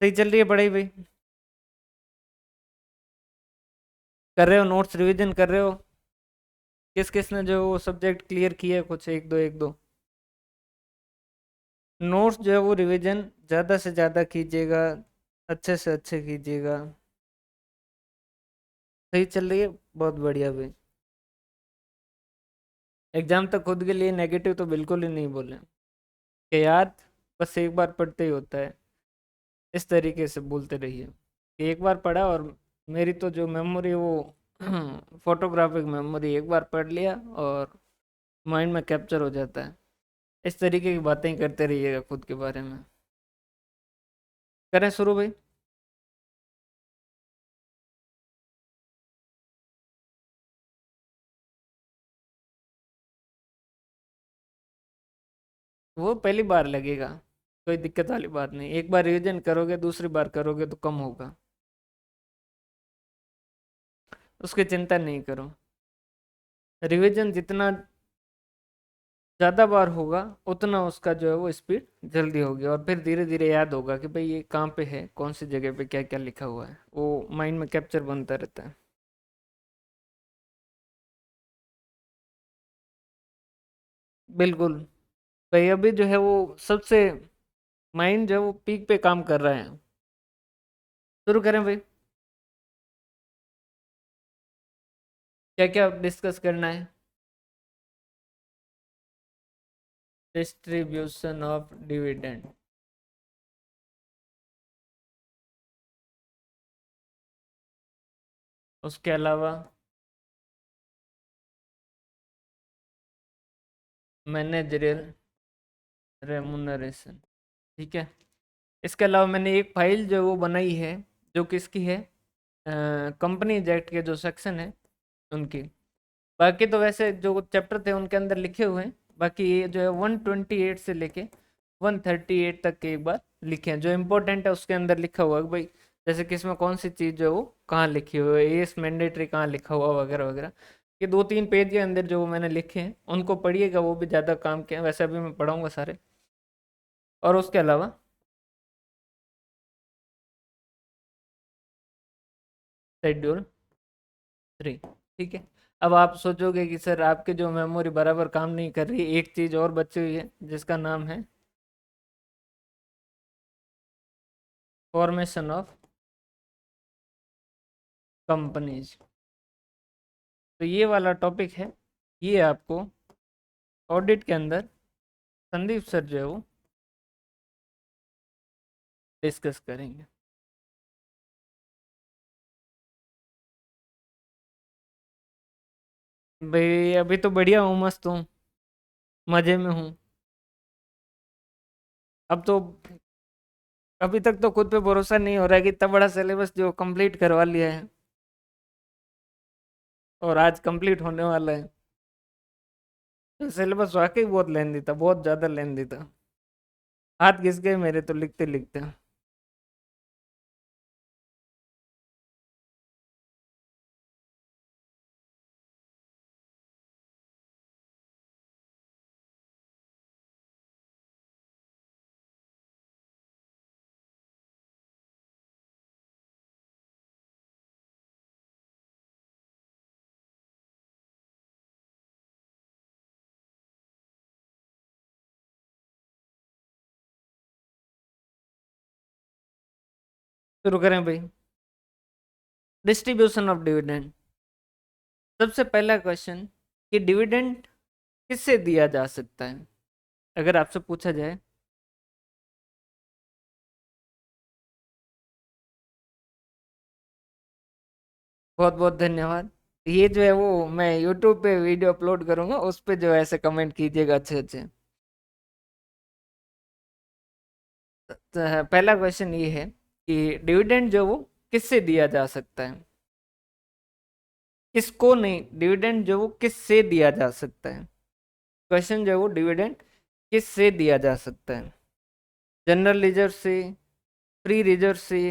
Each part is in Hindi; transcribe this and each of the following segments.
सही चल रही है पढ़ाई भाई? कर रहे हो नोट्स रिवीजन कर रहे हो? किस किस ने जो सब्जेक्ट क्लियर किया है, कुछ एक दो एक दो? नोट्स जो है वो रिवीजन ज़्यादा से ज़्यादा कीजिएगा, अच्छे से अच्छे कीजिएगा। सही चल रही है, बहुत बढ़िया भाई। एग्जाम तक खुद के लिए नेगेटिव तो बिल्कुल ही नहीं बोले कि याद बस एक बार पढ़ते ही होता है। इस तरीके से बोलते रहिए कि एक बार पढ़ा, और मेरी तो जो मेमोरी है वो फोटोग्राफिक मेमोरी, एक बार पढ़ लिया और माइंड में कैप्चर हो जाता है। इस तरीके की बातें ही करते रहिएगा खुद के बारे में। करें शुरू भाई? वो पहली बार लगेगा, कोई दिक्कत वाली बात नहीं। एक बार रिवीजन करोगे, दूसरी बार करोगे तो कम होगा, उसकी चिंता नहीं करो। रिवीजन जितना ज़्यादा बार होगा उतना उसका जो है वो स्पीड जल्दी होगी, और फिर धीरे धीरे याद होगा कि भाई ये कहाँ पे है, कौन सी जगह पे क्या क्या लिखा हुआ है, वो माइंड में कैप्चर बनता रहता है। बिल्कुल भाई, अभी जो है वो सबसे माइंड जो है वो पीक पे काम कर रहा है। शुरू करें भाई? क्या क्या डिस्कस करना है? Distribution of dividend. उसके अलावा मैनेजरियल रेमुनरेशन। ठीक है। इसके अलावा मैंने एक फाइल जो वो बनाई है, जो किसकी है, कंपनी एक्ट के जो सेक्शन है उनकी। बाकी तो वैसे जो चैप्टर थे उनके अंदर लिखे हुए हैं। बाकी ये जो है 128 से लेके 138 तक के एक बार लिखे हैं, जो इम्पोर्टेंट है उसके अंदर लिखा हुआ है कि भाई जैसे किसमें कौन सी चीज़ जो है वो कहाँ लिखी हुई है, ये मैंडेटरी कहाँ लिखा हुआ वगैरह वगैरह। ये 2-3 पेज के अंदर जो मैंने लिखे हैं उनको पढ़िएगा, वो भी ज़्यादा काम के हैं। वैसे अभी मैं पढ़ाऊँगा सारे। और उसके अलावा शेड्यूल 3। ठीक है। अब आप सोचोगे कि सर आपकी जो मेमोरी बराबर काम नहीं कर रही, एक चीज़ और बची हुई है जिसका नाम है फॉर्मेशन ऑफ कंपनीज। तो ये वाला टॉपिक है, ये आपको ऑडिट के अंदर संदीप सर जो है वो डिस्कस करेंगे। भाई अभी तो बढ़िया हूँ, मस्त हूँ, मज़े में हूँ। अब तो अभी तक तो खुद पे भरोसा नहीं हो रहा है कि इतना बड़ा सिलेबस जो कंप्लीट करवा लिया है, और आज कंप्लीट होने वाला है। तो सिलेबस वाकई बहुत लेंदी था, बहुत ज़्यादा लेंदी था। हाथ घिस गए मेरे तो लिखते लिखते। शुरू करें भाई? Distribution of dividend. सबसे पहला क्वेश्चन कि डिविडेंड किससे दिया जा सकता है, अगर आपसे पूछा जाए। बहुत बहुत धन्यवाद। ये जो है वो मैं यूट्यूब पे वीडियो अपलोड करूंगा, उस पे जो है ऐसे कमेंट कीजिएगा अच्छे अच्छे। तो पहला क्वेश्चन ये है कि डिविडेंड जो वो किससे दिया जा सकता है। किसको नहीं, डिविडेंड जो वो किससे दिया जा सकता है। क्वेश्चन जो है वो डिविडेंड किससे दिया जा सकता है। जनरल रिजर्व से, फ्री रिजर्व से,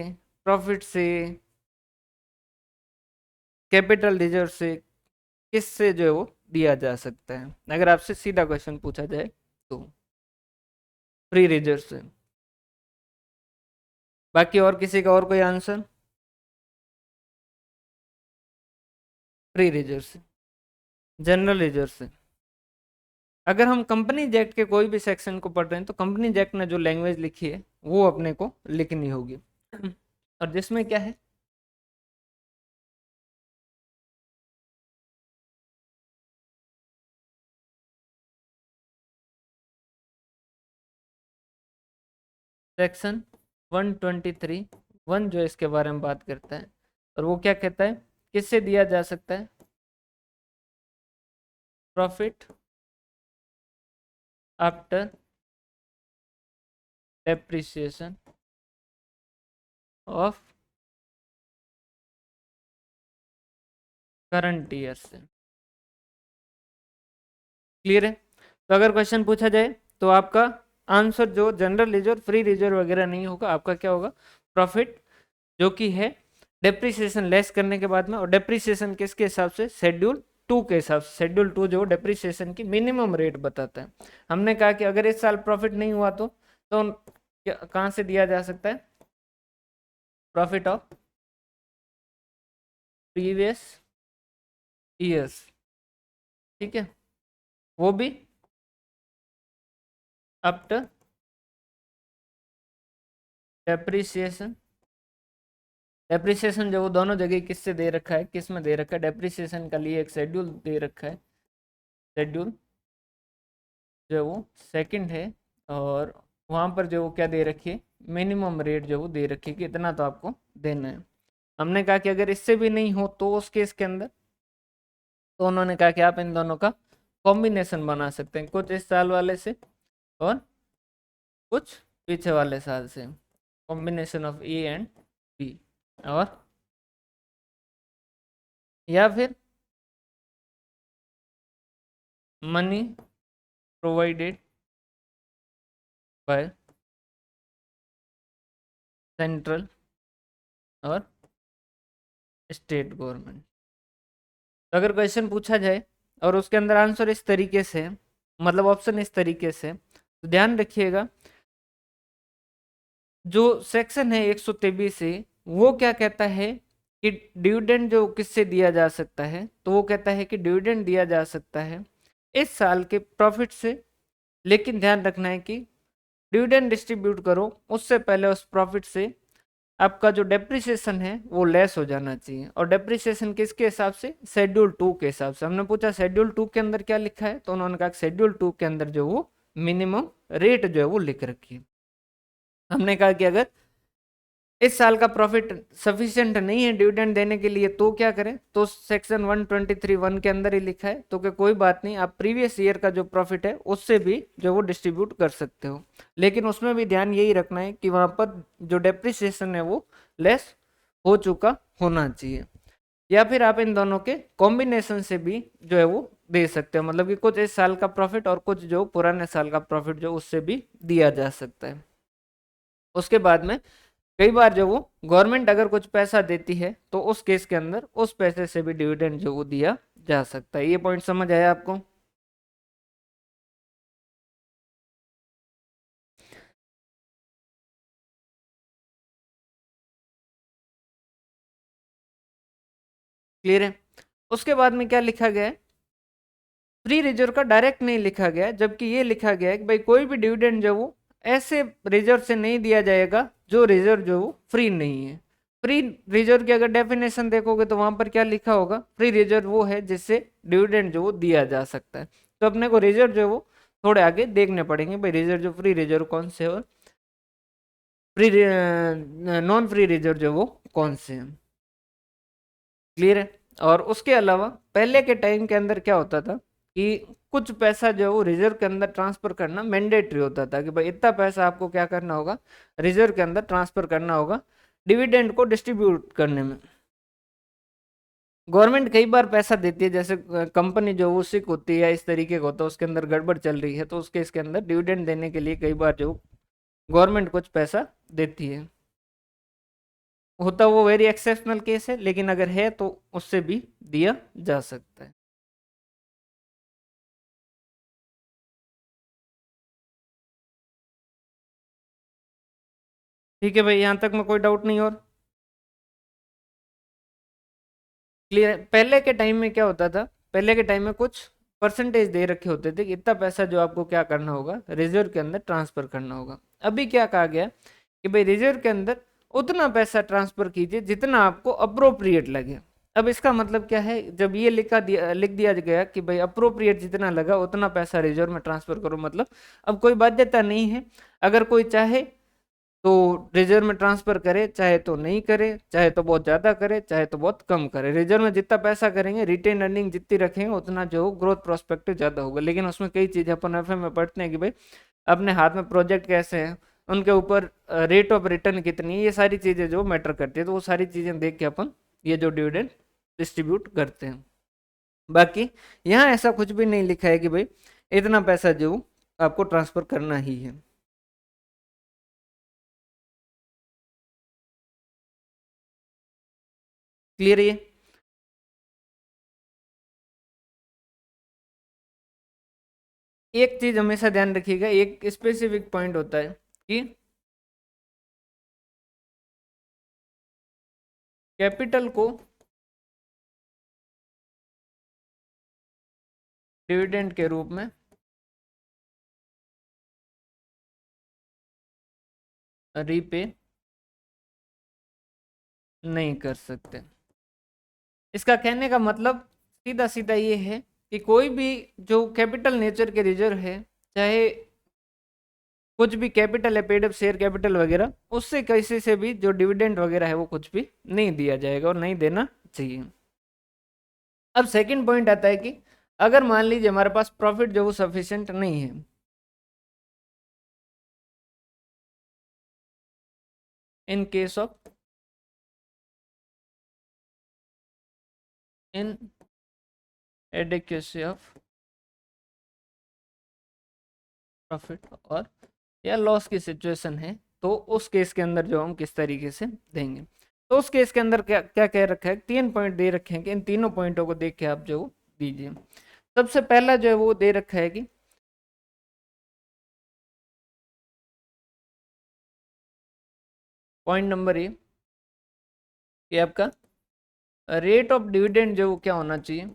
प्रॉफिट से, कैपिटल रिजर्व से, किससे जो है वो दिया जा सकता है, अगर आपसे सीधा क्वेश्चन पूछा जाए। तो। 3 रिजर्व से। बाकी और किसी का और कोई आंसर? फ्री रिजर्व से, जनरल रिजर्व से। अगर हम कंपनी एक्ट के कोई भी सेक्शन को पढ़ रहे हैं तो कंपनी एक्ट ने जो लैंग्वेज लिखी है वो अपने को लिखनी होगी। और जिसमें क्या है, सेक्शन 123(1) जो इसके बारे में बात करता है, और वो क्या कहता है, किससे दिया जा सकता है, profit after depreciation of current year से। क्लियर है? तो अगर क्वेश्चन पूछा जाए तो आपका आंसर जो जनरल रिजर्व, फ्री रिजर्व वगैरह नहीं होगा, आपका क्या होगा, प्रॉफिट जो कि है डेप्रिसिएशन लेस करने के बाद में। और डेप्रिसिएशन किसके हिसाब से, शेड्यूल 2 के हिसाब से। शेड्यूल 2 जो डेप्रिसिएशन की मिनिमम रेट बताता है। हमने कहा कि अगर इस साल प्रॉफिट नहीं हुआ तो कहाँ से दिया जा सकता है, प्रॉफिट ऑफ प्रीवियस ईयर्स। ठीक है, वो भी आफ्टर डेप्रिसिएशन। डेप्रिसिएशन जो वो दोनों जगह किससे दे रखा है, किस में दे रखा है, डेप्रिसिएशन का लिए एक शेड्यूल दे रखा है, शेड्यूल जो वो सेकंड है। और वहाँ पर जो वो क्या दे रखी है, मिनिमम रेट जो वो दे रखी है कि इतना तो आपको देना है। हमने कहा कि अगर इससे भी नहीं हो तो उस केस के अंदर तो उन्होंने कहा कि आप इन दोनों का कॉम्बिनेशन बना सकते हैं, कुछ इस साल वाले से और कुछ पीछे वाले साल से, combination of A and B. और या फिर मनी प्रोवाइडेड बाय सेंट्रल और स्टेट गवर्नमेंट। तो अगर क्वेश्चन पूछा जाए और उसके अंदर आंसर इस तरीके से है, मतलब ऑप्शन इस तरीके से, तो ध्यान रखिएगा जो सेक्शन है 123 से वो क्या कहता है कि डिविडेंड जो किससे दिया जा सकता है, तो वो कहता है कि डिविडेंड दिया जा सकता है इस साल के प्रॉफिट से। लेकिन ध्यान रखना है कि डिविडेंड डिस्ट्रीब्यूट करो उससे पहले उस प्रॉफिट से आपका जो डेप्रिसिएशन है वो लेस हो जाना चाहिए। और डेप्रिसिएशन किसके हिसाब से, शेड्यूल 2 के हिसाब से। हमने पूछा शेड्यूल 2 के अंदर क्या लिखा है, तो उन्होंने कहा शेड्यूल 2 के अंदर जो वो मिनिमम रेट जो है वो लिख रखी है। हमने कहा कि अगर इस साल का प्रॉफिट सफिशिएंट नहीं है डिविडेंड देने के लिए तो क्या करें, तो सेक्शन 123(1) के अंदर ही लिखा है तो कि कोई बात नहीं, आप प्रीवियस ईयर का जो प्रॉफिट है उससे भी जो वो डिस्ट्रीब्यूट कर सकते हो। लेकिन उसमें भी ध्यान यही रखना है कि वहां पर जो डेप्रिसिएशन है वो लेस हो चुका होना चाहिए। या फिर आप इन दोनों के कॉम्बिनेशन से भी जो है वो दे सकते हो, मतलब कि कुछ इस साल का प्रॉफिट और कुछ जो पुराने साल का प्रॉफिट जो उससे भी दिया जा सकता है। उसके बाद में कई बार जो वो गवर्नमेंट अगर कुछ पैसा देती है तो उस केस के अंदर उस पैसे से भी डिविडेंड जो वो दिया जा सकता है। ये पॉइंट समझ आया आपको? क्लियर है? उसके बाद में क्या लिखा गया है, फ्री रिजर्व का डायरेक्ट नहीं लिखा गया है, जबकि ये लिखा गया है कि भाई कोई भी डिविडेंड जो वो ऐसे रिजर्व से नहीं दिया जाएगा जो रिजर्व जो वो फ्री नहीं है। फ्री रिजर्व की अगर डेफिनेशन देखोगे तो वहां पर क्या लिखा होगा, फ्री रिजर्व वो है जिससे डिविडेंड जो वो दिया जा सकता है। तो अपने को रिजर्व जो वो थोड़े आगे देखने पड़ेंगे, भाई रिजर्व जो फ्री रिजर्व कौन से, और फ्री नॉन फ्री रिजर्व जो वो कौन से हैं। क्लियर है? और उसके अलावा पहले के टाइम के अंदर क्या होता था कि कुछ पैसा जो वो रिजर्व के अंदर ट्रांसफर करना मैंडेटरी होता था कि भाई इतना पैसा आपको क्या करना होगा, रिजर्व के अंदर ट्रांसफर करना होगा डिविडेंड को डिस्ट्रीब्यूट करने में। गवर्नमेंट कई बार पैसा देती है, जैसे कंपनी जो वो सिक होती है या इस तरीके का होता है उसके अंदर गड़बड़ चल रही है तो उसके इसके अंदर डिविडेंड देने के लिए कई बार जो गवर्नमेंट कुछ पैसा देती है। होता वो वेरी एक्सेप्शनल केस है, लेकिन अगर है तो उससे भी दिया जा सकता है। ठीक है भाई, यहाँ तक में कोई डाउट नहीं और क्लियर है। पहले के टाइम में क्या होता था, पहले के टाइम में कुछ परसेंटेज दे रखे होते थे कि इतना पैसा जो आपको क्या करना होगा, रिजर्व के अंदर ट्रांसफर करना होगा। अभी क्या कहा गया कि भाई रिजर्व के अंदर उतना पैसा ट्रांसफर कीजिए जितना आपको अप्रोप्रिएट लगे। अब इसका मतलब क्या है, जब ये लिख दिया गया कि भाई अप्रोप्रिएट जितना लगा उतना पैसा रिजर्व में ट्रांसफर करो, मतलब अब कोई बाध्यता नहीं है। अगर कोई चाहे तो रिजर्व में ट्रांसफर करे, चाहे तो नहीं करे, चाहे तो बहुत ज्यादा करे, चाहे तो बहुत कम करे। रिजर्व में जितना पैसा करेंगे, रिटेन अर्निंग जितनी रखेंगे, उतना जो ग्रोथ प्रोस्पेक्टिव ज्यादा होगा। लेकिन उसमें कई चीजें अपन एफए में पढ़ते हैं कि भाई अपने हाथ में प्रोजेक्ट कैसे हैं, उनके ऊपर रेट ऑफ रिटर्न कितनी है, ये सारी चीजें जो मैटर करती है, तो वो सारी चीजें देख के अपन ये जो डिविडेंड डिस्ट्रीब्यूट करते हैं। बाकी यहाँ ऐसा कुछ भी नहीं लिखा है कि भाई इतना पैसा जो आपको ट्रांसफर करना ही है। क्लियर है ये? एक चीज हमेशा ध्यान रखिएगा, एक स्पेसिफिक पॉइंट होता है कि कैपिटल को डिविडेंड के रूप में रीपे नहीं कर सकते। इसका कहने का मतलब सीधा सीधा ये है कि कोई भी जो कैपिटल नेचर के रिजर्व है, चाहे कुछ भी कैपिटल है, पेड अप शेयर कैपिटल वगैरह, उससे किसी से भी जो डिविडेंड वगैरह है वो कुछ भी नहीं दिया जाएगा और नहीं देना चाहिए। अब सेकंड पॉइंट आता है कि अगर मान लीजिए हमारे पास प्रॉफिट जो वो सफिशिएंट नहीं है, in case of in adequacy of profit और या लॉस की सिचुएशन है, तो उस केस के अंदर जो हम किस तरीके से देंगे। तो उस केस के अंदर क्या क्या कह रखा है, 3 पॉइंट दे रखे हैं कि इन तीनों पॉइंटों को देख के आप जो दीजिए। सबसे पहला जो है वो दे रखा है कि पॉइंट नंबर ए कि आपका रेट ऑफ डिविडेंड जो वो क्या होना चाहिए,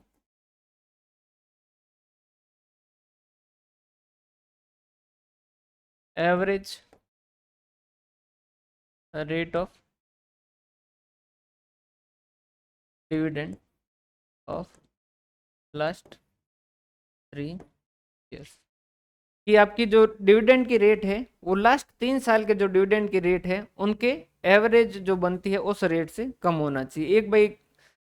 average rate of dividend of last 3 years. कि आपकी जो डिविडेंड की रेट है वो लास्ट 3 साल के जो डिविडेंड की रेट है उनके एवरेज जो बनती है उस रेट से कम होना चाहिए। एक भाई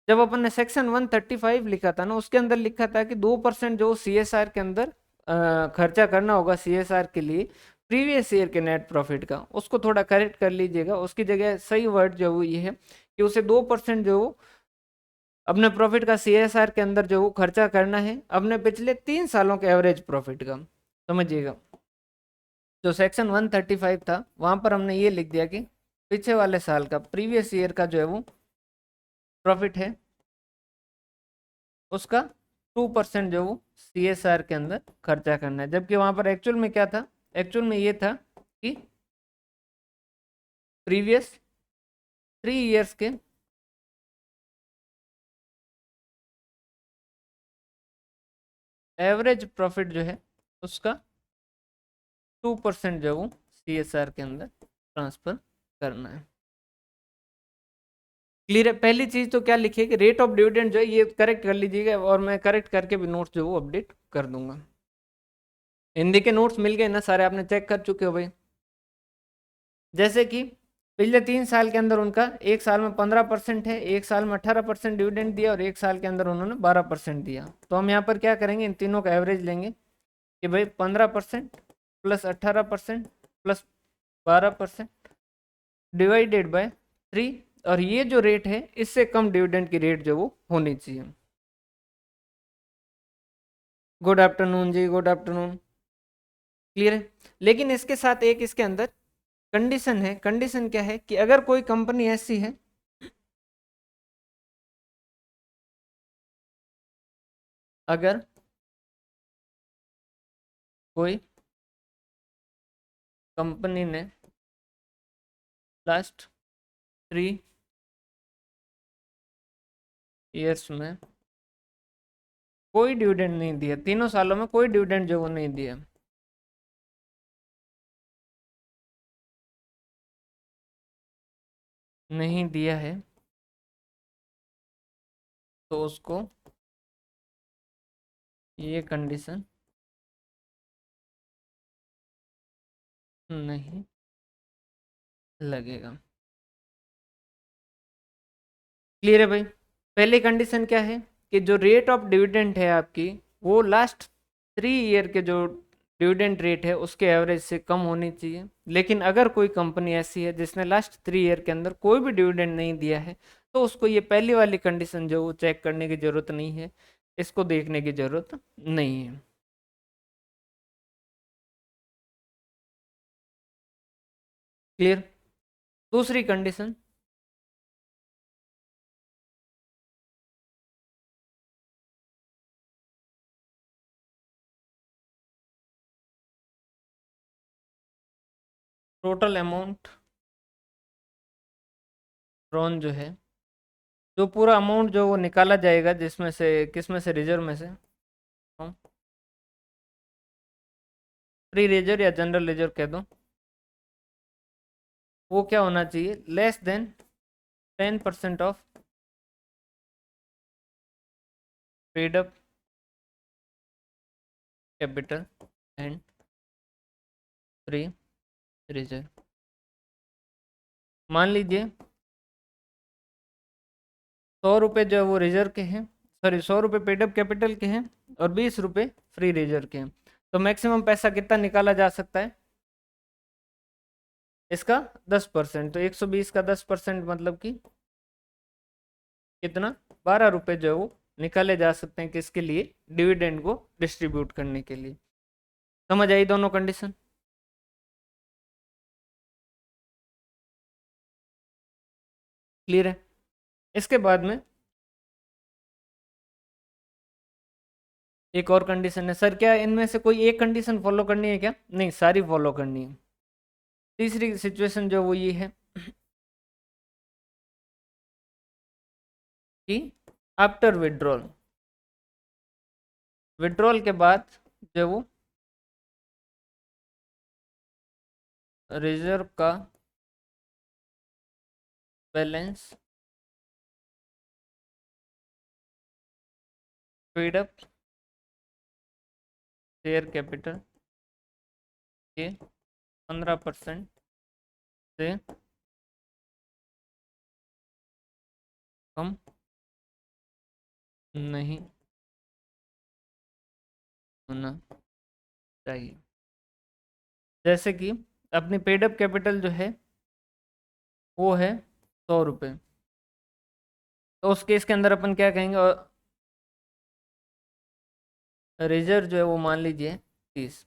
जब अपन ने सेक्शन 135 लिखा था ना, उसके अंदर लिखा था कि 2% जो सीएसआर के अंदर खर्चा करना होगा सीएसआर के लिए प्रीवियस ईयर के नेट प्रॉफिट का, उसको थोड़ा करेक्ट कर लीजिएगा। उसकी जगह सही वर्ड जो वो ये है कि उसे 2% जो अपने प्रॉफिट का सीएसआर के अंदर जो वो खर्चा करना है अपने पिछले 3 सालों के एवरेज प्रॉफिट का। समझिएगा, जो सेक्शन 135 था वहां पर हमने ये लिख दिया कि पीछे वाले साल का प्रीवियस ईयर का जो है वो प्रॉफिट है, उसका 2% जो वो सीएसआर के अंदर खर्चा करना है। जबकि वहां पर एक्चुअल में क्या था, एक्चुअल में ये था कि प्रीवियस 3 इयर्स के एवरेज प्रॉफिट जो है उसका 2% जो वो सीएसआर के अंदर ट्रांसफर करना है। क्लियर है? पहली चीज तो क्या लिखिए कि रेट ऑफ डिविडेंड जो है ये करेक्ट कर लीजिएगा, और मैं करेक्ट करके भी नोट्स जो वो अपडेट कर दूंगा। हिंदी के नोट्स मिल गए ना सारे, आपने चेक कर चुके हो भाई? जैसे कि पिछले 3 साल के अंदर उनका एक साल में 15% है, एक साल में 18% डिविडेंड दिया, और एक साल के अंदर उन्होंने 12% दिया। तो हम यहाँ पर क्या करेंगे, इन तीनों का एवरेज लेंगे कि भाई 15% प्लस 18% प्लस 12% डिवाइडेड बाय 3, और ये जो रेट है इससे कम डिविडेंड की रेट जो वो होनी चाहिए। गुड आफ्टरनून जी, गुड आफ्टरनून। क्लियर है? लेकिन इसके साथ एक इसके अंदर कंडीशन है। कंडीशन क्या है कि अगर कोई कंपनी ऐसी है, अगर कोई कंपनी ने लास्ट 3 ईयर्स में कोई डिविडेंड नहीं दिया, 3 सालों में कोई डिविडेंड जो वो नहीं दिया। नहीं दिया है तो उसको ये कंडीशन नहीं लगेगा। क्लियर है भाई? पहली कंडीशन क्या है कि जो रेट ऑफ डिविडेंड है आपकी, वो लास्ट 3 ईयर के जो डिविडेंड रेट है उसके एवरेज से कम होनी चाहिए। लेकिन अगर कोई कंपनी ऐसी है जिसने लास्ट 3 ईयर के अंदर कोई भी डिविडेंड नहीं दिया है, तो उसको ये पहली वाली कंडीशन जो वो चेक करने की जरूरत नहीं है, इसको देखने की जरूरत नहीं है। क्लियर? दूसरी कंडीशन, टोटल अमाउंट ड्रॉन जो है, जो पूरा अमाउंट जो वो निकाला जाएगा, जिसमें से किसमें से, रिजर्व में से, फ्री रेजर या जनरल रेजर कह दो, वो क्या होना चाहिए, less than 10% of paid up capital and free reserve. मान लीजिए 100 रुपये जो है वो रिजर्व के हैं, सॉरी 100 रुपये पेड अप कैपिटल के हैं और 20 रुपये फ्री रिजर्व के हैं। तो मैक्सिमम पैसा कितना निकाला जा सकता है इसका? 10%। तो 120 का 10% मतलब कि कितना, 12 रुपये जो है वो निकाले जा सकते हैं किसके लिए, डिविडेंड को डिस्ट्रीब्यूट करने के लिए। समझ आई दोनों कंडीशन? क्लियर है? इसके बाद में एक और कंडीशन है। सर क्या इनमें से कोई एक कंडीशन फॉलो करनी है क्या? नहीं, सारी फॉलो करनी है। तीसरी सिचुएशन जो वो ये है कि आफ्टर विड्रॉल, विड्रॉल के बाद जो वो रिजर्व का balance paid up share capital के 15% से कम नहीं होना चाहिए। जैसे कि अपनी पेड अप कैपिटल जो है वो है 100 रुपये, तो उस केस के अंदर अपन क्या कहेंगे, और रिजर्व जो है वो मान लीजिए 30।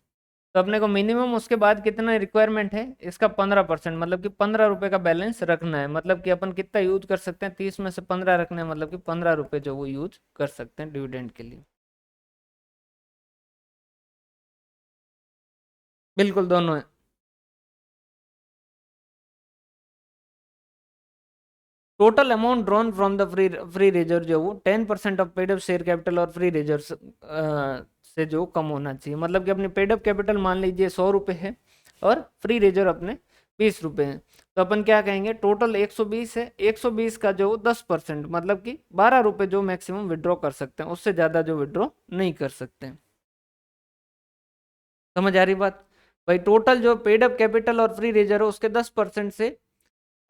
तो अपने को मिनिमम उसके बाद कितना रिक्वायरमेंट है इसका, 15%, मतलब कि 15 रुपये का बैलेंस रखना है। मतलब कि अपन कितना यूज कर सकते हैं, 30 में से 15 रखने हैं, मतलब कि 15 रुपये जो वो यूज कर सकते हैं डिविडेंड के लिए। बिल्कुल दोनों है। Total amount drawn from the free reserve जो वो 10% of paid up share capital और फ्री रिजर्व से जो कम होना चाहिए। मतलब कि अपनी पेड अप कैपिटल मान लीजिए 100 रुपये है और फ्री रिजर्व अपने 20 रुपये हैं, तो अपन क्या कहेंगे, टोटल 120 है, 120 का जो 10%, मतलब कि 12 रुपये जो मैक्सिमम विड्रॉ कर सकते हैं, उससे ज़्यादा जो विड्रॉ नहीं कर सकते हैं। समझ आ रही बात? भाई टोटल जो पेड अप कैपिटल और फ्री रिजर्व उसके 10% से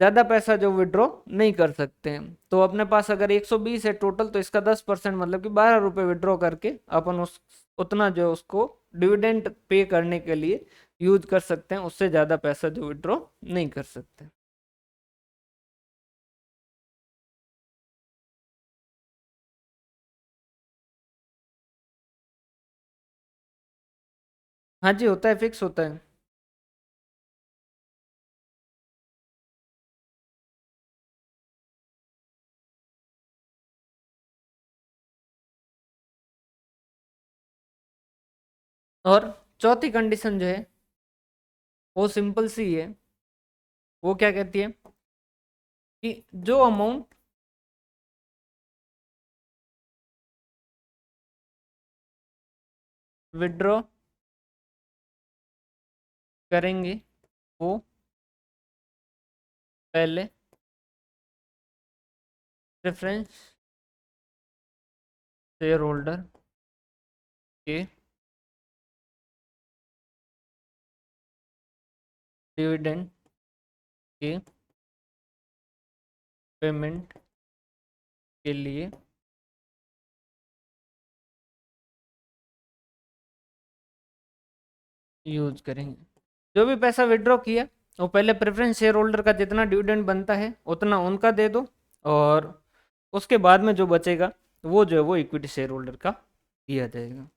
ज्यादा पैसा जो विड्रॉ नहीं कर सकते हैं। तो अपने पास अगर 120 है टोटल, तो इसका 10% मतलब कि 12 रुपये विड्रॉ करके अपन उस उतना जो उसको डिविडेंड पे करने के लिए यूज कर सकते हैं, उससे ज्यादा पैसा जो विड्रॉ नहीं कर सकते। हाँ जी, होता है, फिक्स होता है। और चौथी कंडीशन जो है वो सिंपल सी है वो क्या कहती है कि जो अमाउंट विड्रॉ करेंगे वो पहले प्रेफरेंस शेयर होल्डर के डिविडेंड के पेमेंट के लिए यूज करेंगे। जो भी पैसा विड्रॉ किया वो पहले प्रेफरेंस शेयर होल्डर का जितना डिविडेंड बनता है उतना उनका दे दो, और उसके बाद में जो बचेगा वो जो है वो इक्विटी शेयर होल्डर का दिया जाएगा।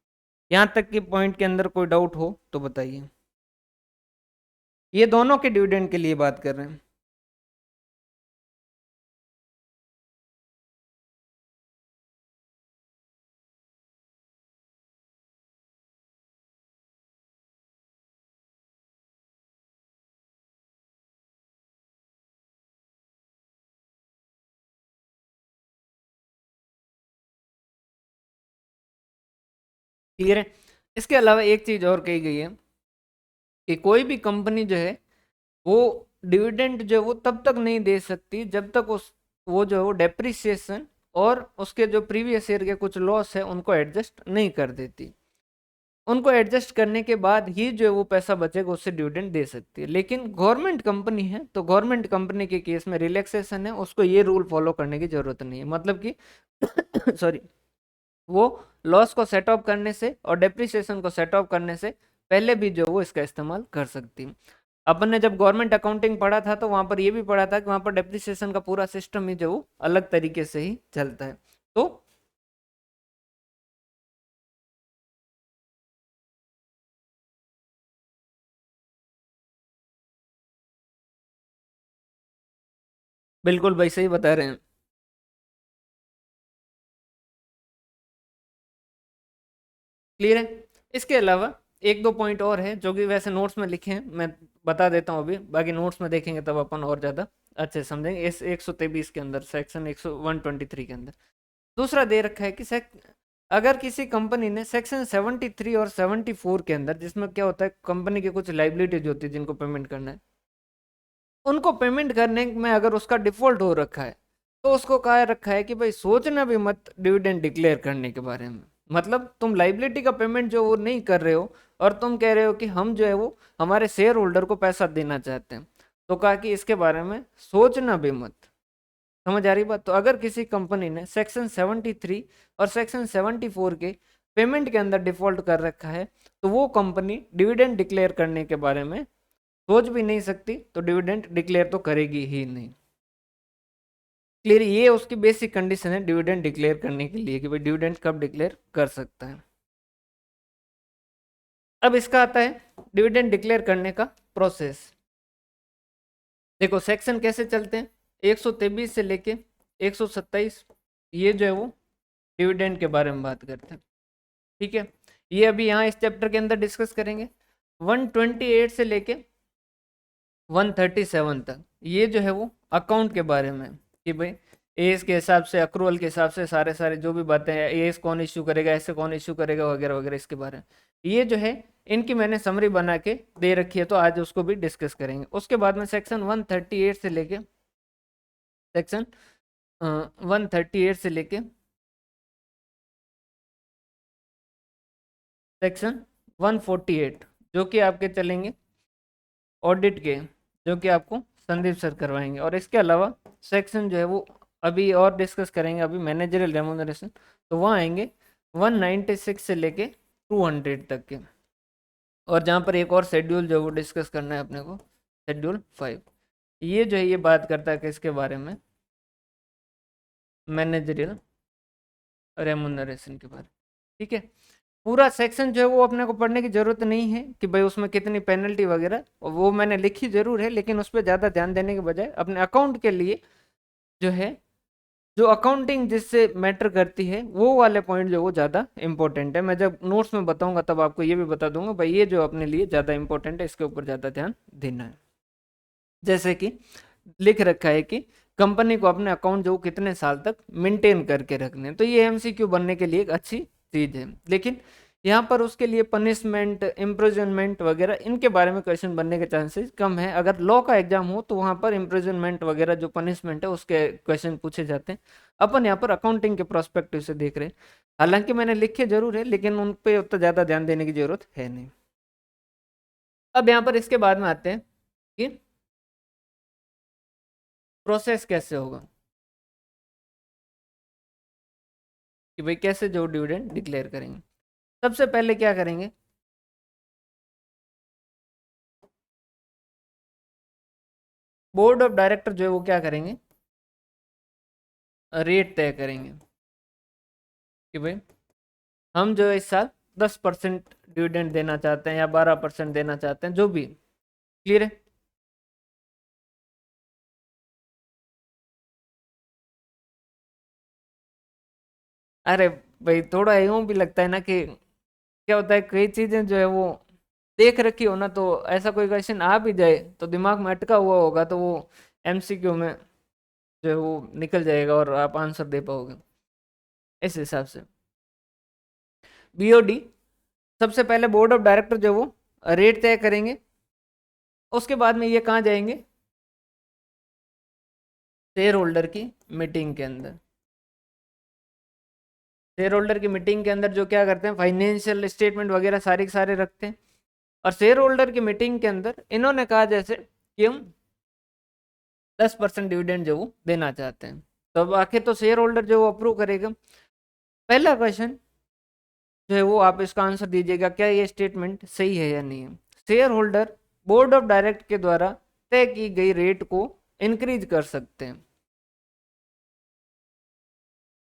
यहाँ तक कि पॉइंट के अंदर कोई डाउट हो तो बताइए। ये दोनों के डिविडेंड के लिए बात कर रहे हैं। क्लियर है। इसके अलावा एक चीज और कही गई है कि कोई भी कंपनी जो है वो डिविडेंड जो है वो तब तक नहीं दे सकती जब तक उस वो जो है वो डेप्रिसिएशन और उसके जो प्रीवियस ईयर के कुछ लॉस है उनको एडजस्ट नहीं कर देती। उनको एडजस्ट करने के बाद ही जो है वो पैसा बचेगा उससे डिविडेंड दे सकती है। लेकिन गवर्नमेंट कंपनी है तो गवर्नमेंट कंपनी के केस में रिलैक्सेशन है, उसको ये रूल फॉलो करने की जरूरत नहीं है। मतलब कि सॉरी, वो लॉस को सेट ऑफ करने से और डेप्रिसिएशन को सेट ऑफ करने से पहले भी जो वो इसका इस्तेमाल कर सकती है। अपन ने जब गवर्नमेंट अकाउंटिंग पढ़ा था तो वहां पर ये भी पढ़ा था कि वहां पर डेप्रिसिएशन का पूरा सिस्टम ही जो वो अलग तरीके से ही चलता है। तो बिल्कुल भाई सही बता रहे हैं। क्लियर है। इसके अलावा एक दो पॉइंट और है जो कि वैसे नोट्स में लिखे हैं, मैं बता देता हूँ अभी, बाकी नोट्स में देखेंगे तब अपन और ज़्यादा अच्छे से समझेंगे। इस 123 के अंदर सेक्शन 123 के अंदर दूसरा दे रखा है कि अगर किसी कंपनी ने सेक्शन 73 और 74 के अंदर, जिसमें क्या होता है कंपनी की कुछ लाइबिलिटीज होती है जिनको पेमेंट करना है, उनको पेमेंट करने में अगर उसका डिफॉल्ट हो रखा है तो उसको कहा रखा है कि भाई सोचना भी मत डिविडेंड डिक्लेयर करने के बारे में। मतलब तुम लाइबिलिटी का पेमेंट जो वो नहीं कर रहे हो और तुम कह रहे हो कि हम जो है वो हमारे शेयर होल्डर को पैसा देना चाहते हैं, तो कहा कि इसके बारे में सोचना भी मत। समझ आ रही बात। तो अगर किसी कंपनी ने सेक्शन 73 और सेक्शन 74 के पेमेंट के अंदर डिफॉल्ट कर रखा है तो वो कंपनी डिविडेंड डिक्लेयर करने के बारे में सोच भी नहीं सकती, तो डिविडेंड डिक्लेयर तो करेगी ही नहीं। क्लियर। ये उसकी बेसिक कंडीशन है डिविडेंड डिक्लेयर करने के लिए कि भाई डिविडेंड कब डिक्लेयर कर सकता है। अब इसका आता है डिविडेंड डिक्लेयर करने का प्रोसेस। देखो सेक्शन कैसे चलते हैं, 123 से लेके 127 ये जो है वो डिविडेंड के बारे में बात करते हैं। ठीक है, ये अभी यहाँ इस चैप्टर के अंदर डिस्कस करेंगे। 128 से लेके 137 तक ये जो है वो अकाउंट के बारे में कि भाई एज के हिसाब से, अक्रूवल के हिसाब से सारे सारे जो भी बातें हैं, एज कौन इश्यू करेगा, ऐसे कौन इश्यू करेगा वगैरह वगैरह, इसके बारे में ये जो है इनकी मैंने समरी बना के दे रखी है, तो आज उसको भी डिस्कस करेंगे। उसके बाद में सेक्शन 138 से लेके सेक्शन 138 से लेके सेक्शन 148 जो कि आपके चलेंगे ऑडिट के, जो कि आपको संदीप सर करवाएंगे। और इसके अलावा सेक्शन जो है वो अभी और डिस्कस करेंगे, अभी मैनेजरियल रेम्यूनरेशन, तो वहाँ आएंगे 196 से लेके 200 तक के। और जहाँ पर एक और शेड्यूल जो है वो डिस्कस करना है अपने को, शेड्यूल 5, ये जो है ये बात करता है कि इसके बारे में मैनेजरियल रेम्यूनरेशन के बारे में। ठीक है, पूरा सेक्शन जो है वो अपने को पढ़ने की जरूरत नहीं है कि भाई उसमें कितनी पेनल्टी वगैरह, वो मैंने लिखी जरूर है, लेकिन उस पर ज़्यादा ध्यान देने के बजाय अपने अकाउंट के लिए जो है, जो अकाउंटिंग जिससे मैटर करती है वो वाले पॉइंट जो वो ज़्यादा इंपॉर्टेंट है। मैं जब नोट्स में बताऊंगा तब आपको ये भी बता दूंगा भाई ये जो अपने लिए ज़्यादा इंपॉर्टेंट है, इसके ऊपर ज़्यादा ध्यान देना है। जैसे कि लिख रखा है कि कंपनी को अपने अकाउंट जो कितने साल तक मेंटेन करके रखने हैं। तो ये एमसीक्यू बनने के लिए एक अच्छी चीज है। लेकिन यहाँ पर उसके लिए पनिशमेंट, इम्प्रिजनमेंट वगैरह इनके बारे में क्वेश्चन बनने के चांसेस कम है। अगर लॉ का एग्जाम हो तो वहां पर इम्प्रिजनमेंट वगैरह जो पनिशमेंट है उसके क्वेश्चन पूछे जाते हैं। अपन यहाँ पर अकाउंटिंग के प्रोस्पेक्टिव से देख रहे हैं। हालांकि मैंने लिखे जरूर है, लेकिन उन पे उतना ज्यादा ध्यान देने की जरूरत है नहीं। अब यहाँ पर इसके बाद में आते हैं कि प्रोसेस कैसे होगा, कि भाई कैसे जो डिविडेंड डिक्लेयर करेंगे। सबसे पहले क्या करेंगे, बोर्ड ऑफ डायरेक्टर जो है वो क्या करेंगे, रेट तय करेंगे कि भाई हम जो है इस साल 10% डिविडेंड देना चाहते हैं या 12% देना चाहते हैं, जो भी। क्लियर है। अरे भाई थोड़ा यूं भी लगता है ना कि क्या होता है, कई चीजें जो है वो देख रखी हो ना, तो ऐसा कोई क्वेश्चन आ भी जाए तो दिमाग में अटका हुआ होगा, तो वो एमसीक्यू में जो है वो निकल जाएगा और आप आंसर दे पाओगे इस हिसाब से। बीओडी, सबसे पहले बोर्ड ऑफ डायरेक्टर जो वो रेट तय करेंगे। उसके बाद में ये कहाँ जाएंगे, शेयर होल्डर की मीटिंग के अंदर। शेयर होल्डर की मीटिंग के अंदर जो क्या करते हैं, फाइनेंशियल स्टेटमेंट वगैरह सारे के सारे रखते हैं। और शेयर होल्डर की मीटिंग के अंदर इन्होंने कहा जैसे कि हम 10% डिविडेंड जो वो देना चाहते हैं, तो अब आखिर तो शेयर होल्डर जो वो अप्रूव करेगा। पहला क्वेश्चन जो है वो आप इसका आंसर दीजिएगा, क्या ये स्टेटमेंट सही है या नहीं है। Share holder board of direct के द्वारा तय की गई रेट को इंक्रीज कर सकते हैं।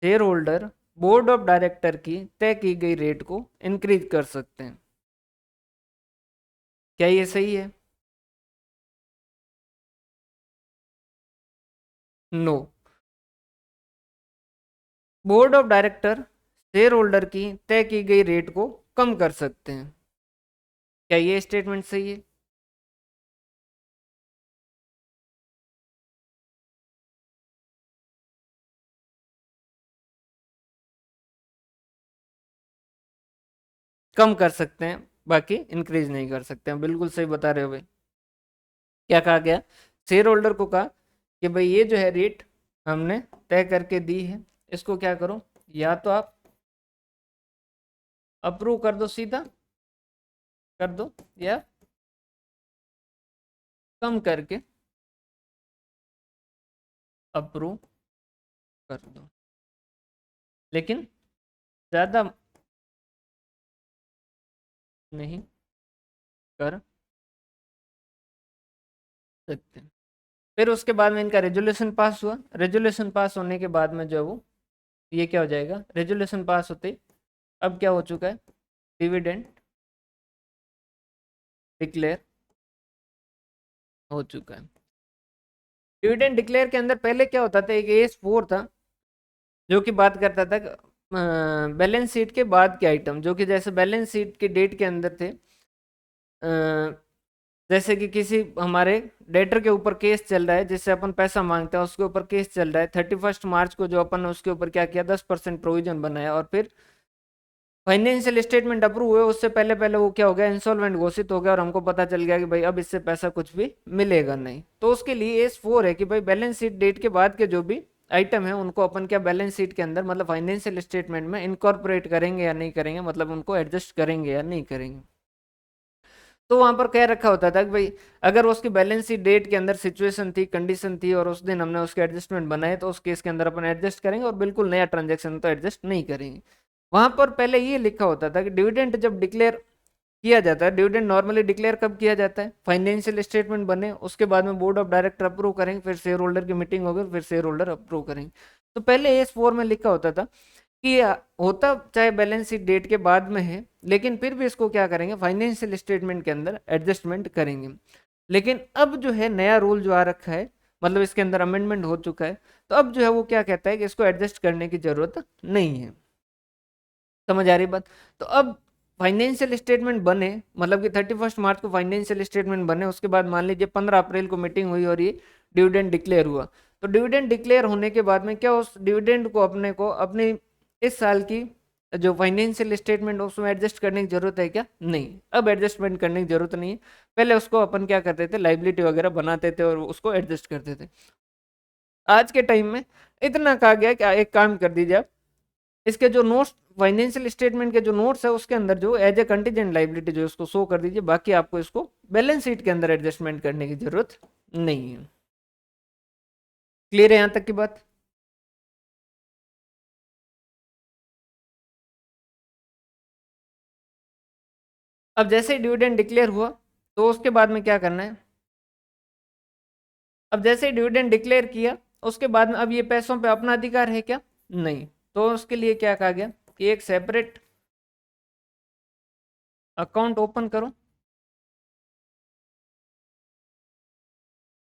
Share holder board of director की तय की गई रेट को इंक्रीज कर सकते हैं, क्या ये सही है। No, board of director shareholder की तय की गई रेट को कम कर सकते हैं, क्या ये स्टेटमेंट सही है। कम कर सकते हैं, बाकी इंक्रीज नहीं कर सकते हैं, बिल्कुल सही बता रहे हो भाई। क्या कहा गया, शेयर होल्डर को कहा कि भाई ये जो है रेट हमने तय करके दी है, इसको क्या करो, या तो आप अप्रूव कर दो, सीधा कर दो, या कम करके अप्रूव कर दो, लेकिन ज़्यादा नहीं कर सकते। फिर उसके बाद में इनका रेजोल्यूशन पास हुआ। रेजोल्यूशन पास होने के बाद में जो है वो ये क्या हो जाएगा, रेजोल्यूशन पास होते ही अब क्या हो चुका है, डिविडेंड डिक्लेयर हो चुका है। डिविडेंड डिक्लेयर के अंदर पहले क्या होता था, एक एस 4 था जो कि बात करता था बैलेंस शीट के बाद के आइटम, जो कि जैसे बैलेंस शीट के डेट के अंदर थे। जैसे कि किसी हमारे डेटर के ऊपर केस चल रहा है, जिससे अपन पैसा मांगते हैं, उसके ऊपर केस चल रहा है। 31 मार्च को जो अपन ने उसके ऊपर क्या किया, 10% प्रोविजन बनाया, और फिर फाइनेंशियल स्टेटमेंट अप्रूव हुए उससे पहले पहले वो क्या हो गया, इंसॉल्वेंट घोषित हो गया, और हमको पता चल गया कि भाई अब इससे पैसा कुछ भी मिलेगा नहीं। तो उसके लिए एस 4 है कि भाई बैलेंस शीट डेट के बाद के जो भी आइटम है उनको अपन क्या बैलेंस शीट के अंदर, मतलब फाइनेंशियल स्टेटमेंट में इनकॉर्पोरेट करेंगे या नहीं करेंगे, मतलब उनको एडजस्ट करेंगे या नहीं करेंगे। तो वहां पर कह रखा होता था कि भाई अगर उसकी बैलेंस शीट डेट के अंदर सिचुएशन थी, कंडीशन थी, और उस दिन हमने उसके एडजस्टमेंट बनाए, तो उस केस के अंदर अपन एडजस्ट करेंगे, और बिल्कुल नया ट्रांजेक्शन तो एडजस्ट नहीं करेंगे। वहां पर पहले ये लिखा होता था कि डिविडेंड जब डिक्लेयर किया जाता है, डिविडेंड नॉर्मली डिक्लेयर कब किया जाता है, फाइनेंशियल स्टेटमेंट बने उसके बाद में बोर्ड ऑफ डायरेक्टर अप्रूव करेंगे, फिर शेयर होल्डर की मीटिंग होगी, फिर शेयर होल्डर अप्रूव करेंगे। तो पहले एस 4 में लिखा होता था कि होता चाहे बैलेंस शीट डेट के बाद में है, लेकिन फिर भी इसको क्या करेंगे, फाइनेंशियल स्टेटमेंट के अंदर एडजस्टमेंट करेंगे। लेकिन अब जो है नया रूल जो आ रखा है, मतलब इसके अंदर अमेंडमेंट हो चुका है, तो अब जो है वो क्या कहता है कि इसको एडजस्ट करने की जरूरत नहीं है। समझ आ रही बात। तो अब फाइनेंशियल स्टेटमेंट बने, मतलब कि 31 मार्च को फाइनेंशियल स्टेटमेंट बने, उसके बाद मान लीजिए 15 अप्रैल को मीटिंग हुई और ये डिविडेंड डिक्लेयर हुआ, तो डिविडेंड डिक्लेयर होने के बाद में क्या उस डिविडेंड को अपने अपने इस साल की जो फाइनेंशियल स्टेटमेंट उसमें एडजस्ट करने की जरूरत है क्या? नहीं, अब एडजस्टमेंट करने की जरूरत नहीं है। पहले उसको अपन क्या करते थे, लाइबिलिटी वगैरह बनाते थे और उसको एडजस्ट करते थे। आज के टाइम में इतना कहा गया कि एक काम कर दीजिए आप, इसके जो नोट्स, फाइनेंशियल स्टेटमेंट के जो नोट्स है उसके अंदर जो एज ए कंटीजेंट लाइबिलिटी जो उसको शो कर दीजिए, बाकी आपको इसको बैलेंस शीट के अंदर एडजस्टमेंट करने की जरूरत नहीं है। क्लियर है यहां तक की बात? अब जैसे ही डिविडेंड डिक्लेयर हुआ तो उसके बाद में क्या करना है, अब जैसे ही डिविडेंड डिक्लेयर किया उसके बाद में अब ये पैसों पे अपना अधिकार है क्या? नहीं। तो उसके लिए क्या कहा गया कि एक सेपरेट अकाउंट ओपन करो।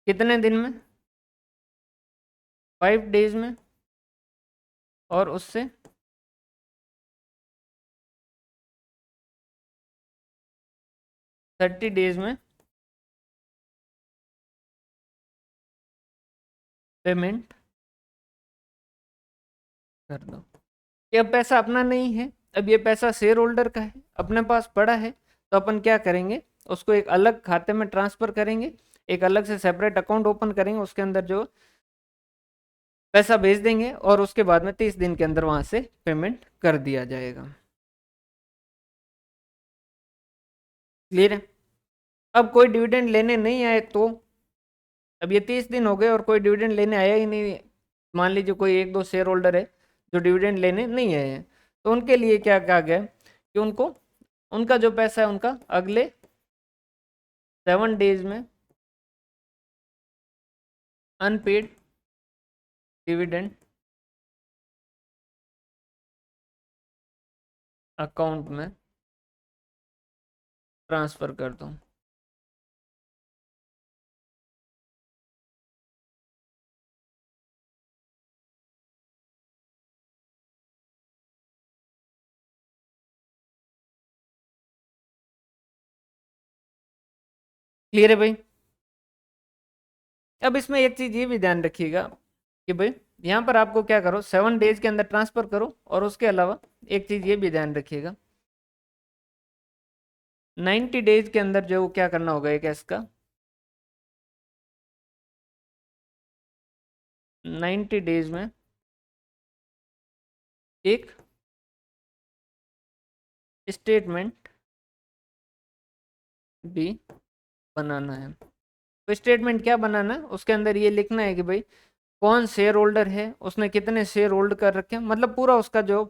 कितने दिन में? 5 डेज में। और उससे 30 डेज में पेमेंट कर दो। ये अब पैसा अपना नहीं है, अब ये पैसा शेयर होल्डर का है, अपने पास पड़ा है, तो अपन क्या करेंगे, उसको एक अलग खाते में ट्रांसफर करेंगे, एक अलग से सेपरेट अकाउंट ओपन करेंगे, उसके अंदर जो पैसा भेज देंगे और उसके बाद में 30 दिन के अंदर वहां से पेमेंट कर दिया जाएगा। क्लियर है? अब कोई डिविडेंड लेने नहीं आए तो, अब ये 30 दिन हो गए और कोई डिविडेंड लेने आया ही नहीं, मान लीजिए कोई एक दो शेयर होल्डर है जो डिविडेंड लेने नहीं आए हैं, तो उनके लिए क्या कहा गया कि उनको, उनका जो पैसा है उनका अगले 7 डेज में अनपेड डिविडेंड अकाउंट में ट्रांसफर कर दूं। क्लियर है भाई? अब इसमें एक चीज ये भी ध्यान रखिएगा कि भाई यहाँ पर आपको क्या करो, 7 डेज के अंदर ट्रांसफर करो, और उसके अलावा एक चीज ये भी ध्यान रखिएगा, 90 डेज के अंदर जो क्या करना होगा एक इसका, 90 डेज में एक स्टेटमेंट भी बनाना है। तो स्टेटमेंट क्या बनाना है, उसके अंदर ये लिखना है कि भाई कौन शेयर होल्डर है, उसने कितने शेयर होल्ड कर रखे हैं, मतलब पूरा उसका जो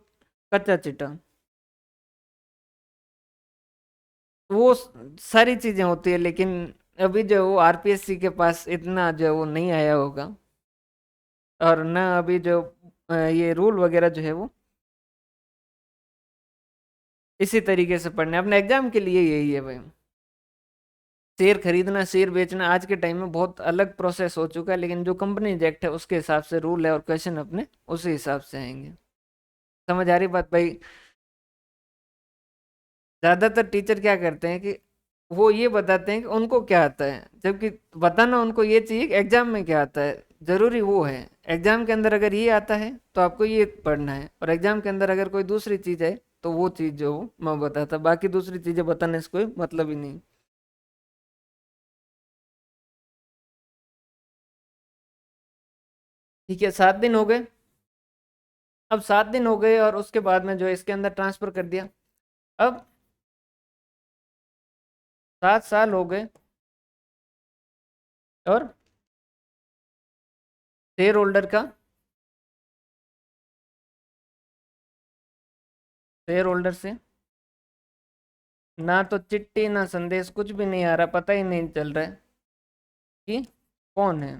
कच्चा चिट्ठा, वो सारी चीजें होती है, लेकिन अभी जो वो आरपीएससी के पास इतना जो वो नहीं आया होगा, और ना अभी जो ये रूल वगैरह जो है वो इसी तरीके से पढ़ने, अपने एग्जाम के लिए यही है भाई। शेयर खरीदना शेयर बेचना आज के टाइम में बहुत अलग प्रोसेस हो चुका है, लेकिन जो कंपनीज एक्ट है उसके हिसाब से रूल है और क्वेश्चन अपने उसी हिसाब से आएंगे। समझ आ रही बात भाई? ज्यादातर टीचर क्या करते हैं कि वो ये बताते हैं कि उनको क्या आता है, जबकि बताना उनको ये चाहिए कि एग्जाम में क्या आता है, जरूरी वो है। एग्जाम के अंदर अगर ये आता है तो आपको ये पढ़ना है, और एग्जाम के अंदर अगर कोई दूसरी चीज है तो वो चीज जो मैं बताता, बाकी दूसरी चीजें बताने से कोई मतलब ही नहीं। ठीक है, 7 दिन हो गए। अब 7 दिन हो गए और उसके बाद में जो है इसके अंदर ट्रांसफर कर दिया। अब 7 साल हो गए और शेयर होल्डर का, शेयर होल्डर से ना तो चिट्ठी ना संदेश, कुछ भी नहीं आ रहा, पता ही नहीं चल रहा है कि कौन है।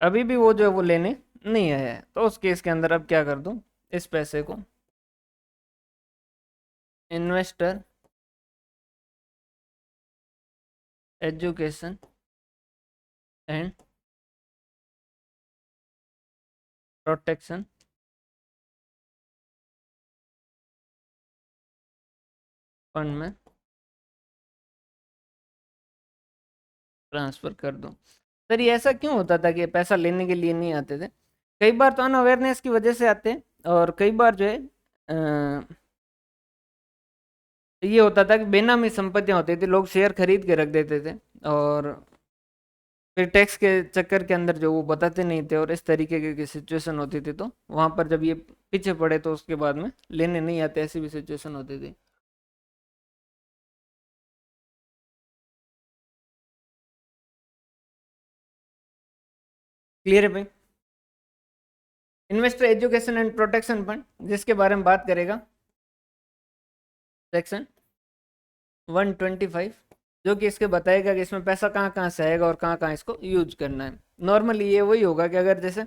अभी भी वो जो है वो लेने नहीं आया है, तो उस केस के अंदर अब क्या कर दूं, इस पैसे को investor education and protection fund में ट्रांसफर कर दो। सर ये ऐसा क्यों होता था कि पैसा लेने के लिए नहीं आते थे? कई बार तो अनअवेयरनेस की वजह से आते हैं, और कई बार जो है ये होता था कि बेनामी संपत्तियां होती थी, लोग शेयर खरीद के रख देते थे, और फिर टैक्स के चक्कर के अंदर जो वो बताते नहीं थे, और इस तरीके की सिचुएशन होती थी, तो वहां पर जब ये पीछे पड़े तो उसके बाद में लेने नहीं आते, ऐसी भी सिचुएशन होती थी। क्लियर है भाई? Investor education and protection fund, जिसके बारे में बात करेगा सेक्शन 125, जो कि इसके बताएगा कि इसमें पैसा कहाँ कहाँ से आएगा और कहाँ कहाँ इसको यूज करना है। नॉर्मली ये वही होगा कि अगर जैसे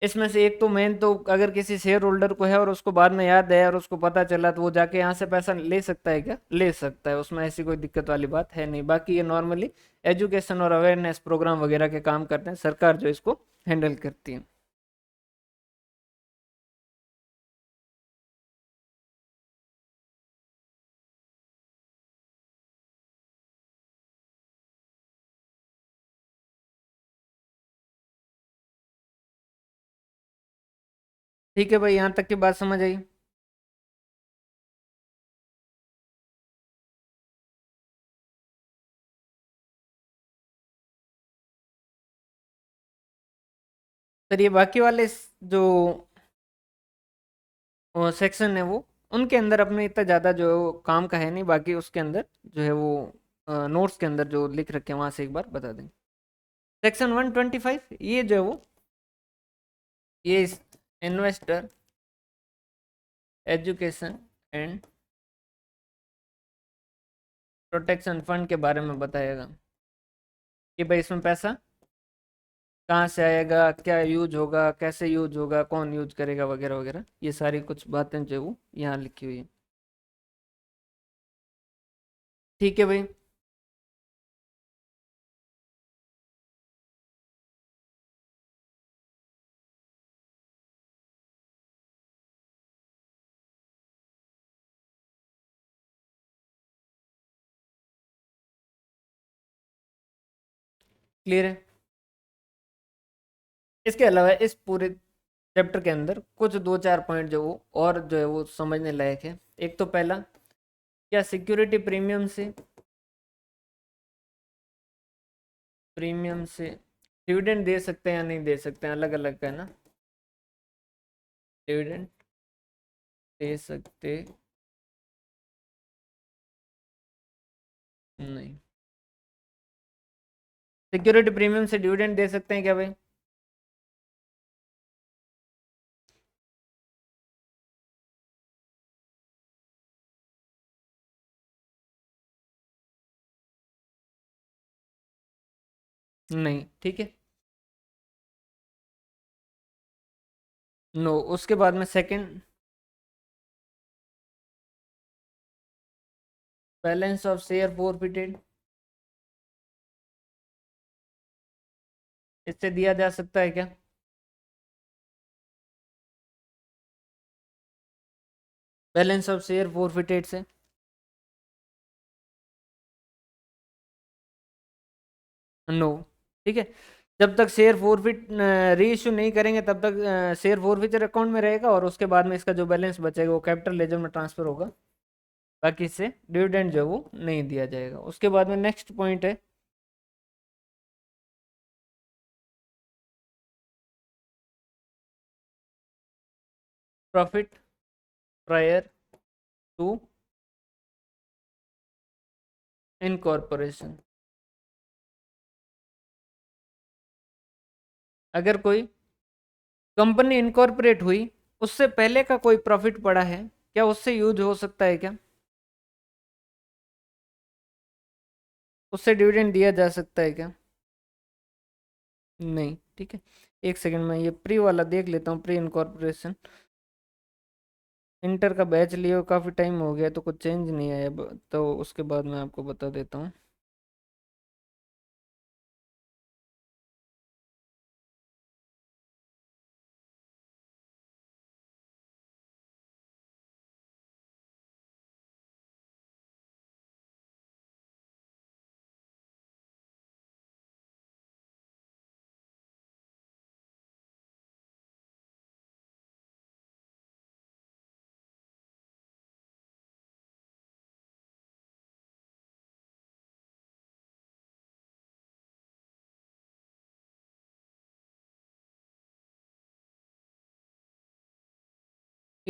इसमें से एक तो मेन तो अगर किसी शेयर होल्डर को है और उसको बाद में याद है और उसको पता चला, तो वो जाके यहाँ से पैसा ले सकता है क्या? ले सकता है, उसमें ऐसी कोई दिक्कत वाली बात है नहीं। बाकी ये नॉर्मली एजुकेशन और अवेयरनेस प्रोग्राम वगैरह के काम करते हैं, सरकार जो इसको हैंडल करती है। ठीक है भाई, यहाँ तक की बात समझ आई? सर ये बाकी वाले जो सेक्शन है वो, उनके अंदर अपने इतना ज़्यादा जो काम का है नहीं, बाकी उसके अंदर जो है वो नोट्स के अंदर जो लिख रखे हैं वहाँ से एक बार बता दें। सेक्शन 125 ये जो है वो, ये investor education and protection fund के बारे में बताएगा कि भाई इसमें पैसा कहाँ से आएगा, क्या यूज होगा, कैसे यूज होगा, कौन यूज करेगा, वगैरह वगैरह, ये सारी कुछ बातें जो है वो यहाँ लिखी हुई है। ठीक है भाई। क्लियर है? इसके अलावा इस पूरे चैप्टर के अंदर कुछ दो चार पॉइंट जो वो और जो है वो समझने लायक है। एक तो पहला, क्या सिक्योरिटी प्रीमियम से डिविडेंड दे सकते हैं या नहीं दे सकते हैं, अलग अलग का है ना। डिविडेंड दे सकते नहीं? सिक्योरिटी प्रीमियम से डिविडेंड दे सकते हैं क्या भाई? नहीं, ठीक है। नो, उसके बाद में second, balance of share forfeited, इससे दिया जा सकता है क्या? बैलेंस ऑफ शेयर फोरफिटेड से? नो, ठीक है। जब तक शेयर फोरफिट री इश्यू नहीं करेंगे तब तक शेयर फोरफिचर अकाउंट में रहेगा, और उसके बाद में इसका जो बैलेंस बचेगा वो कैपिटल लेजर में ट्रांसफर होगा। बाकी इससे डिविडेंड जो है वो नहीं दिया जाएगा। उसके बाद में नेक्स्ट पॉइंट है प्रॉफिट प्रायर टू इनकॉर्पोरेशन। अगर कोई कंपनी इनकॉर्पोरेट हुई, उससे पहले का कोई प्रॉफिट पड़ा है, क्या उससे यूज हो सकता है क्या? उससे डिविडेंड दिया जा सकता है क्या? नहीं, ठीक है। एक सेकंड में ये प्री वाला देख लेता हूँ, प्री इनकॉर्पोरेशन। इंटर का बैच लियो, काफ़ी टाइम हो गया तो कुछ चेंज नहीं आया, तो उसके बाद मैं आपको बता देता हूँ।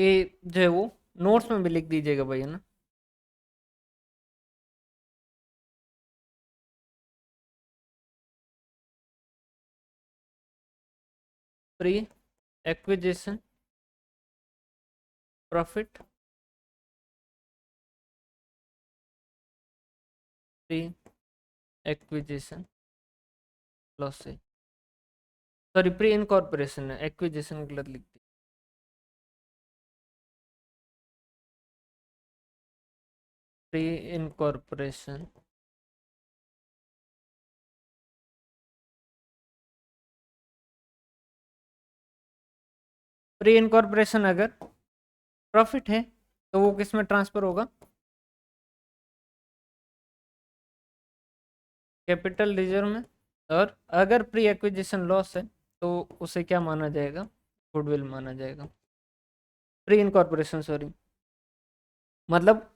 ये जो है वो नोट्स में भी लिख दीजिएगा भाई, है ना। Pre acquisition profit, pre acquisition loss है, सॉरी प्री इनकॉर्पोरेशन है, एक्विजिशन गलत लिख दी। प्री इनकॉर्पोरेशन प्री इनकॉर्पोरेशन अगर प्रॉफिट है तो वो किस में ट्रांसफर होगा, कैपिटल रिजर्व में। और अगर प्री एक्विजिशन लॉस है तो उसे क्या माना जाएगा, गुडविल माना जाएगा, प्री इनकॉर्पोरेशन सॉरी। मतलब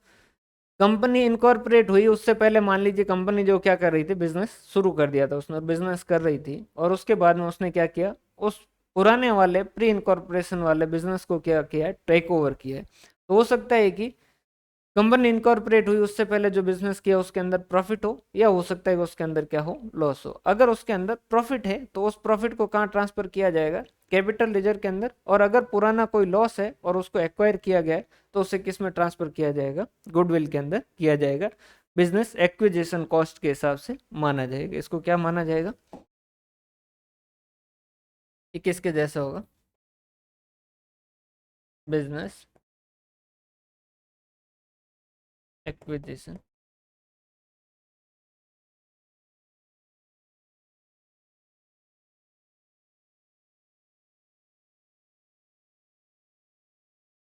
कंपनी इनकॉर्पोरेट हुई उससे पहले मान लीजिए कंपनी जो क्या कर रही थी, बिजनेस शुरू कर दिया था उसने, बिजनेस कर रही थी, और उसके बाद में उसने क्या किया, उस पुराने वाले प्री इनकॉर्पोरेशन वाले बिजनेस को क्या किया, टेक ओवर किया है। तो हो सकता है कि कंपनी इनकॉर्पोरेट हुई उससे पहले जो बिजनेस किया उसके अंदर प्रॉफिट हो, या हो सकता है कि उसके अंदर क्या हो, लॉस हो। अगर उसके अंदर प्रॉफिट है तो उस प्रॉफिट को कहाँ ट्रांसफर किया जाएगा, कैपिटल लेजर के अंदर। और अगर पुराना कोई लॉस है और उसको एक्वायर किया गया है तो उसे किस में ट्रांसफर किया जाएगा, गुडविल के अंदर किया जाएगा, बिजनेस एक्विजिशन कॉस्ट के हिसाब से माना जाएगा। इसको क्या माना जाएगा, ये किसके जैसा होगा, बिजनेस एक्विजिशन।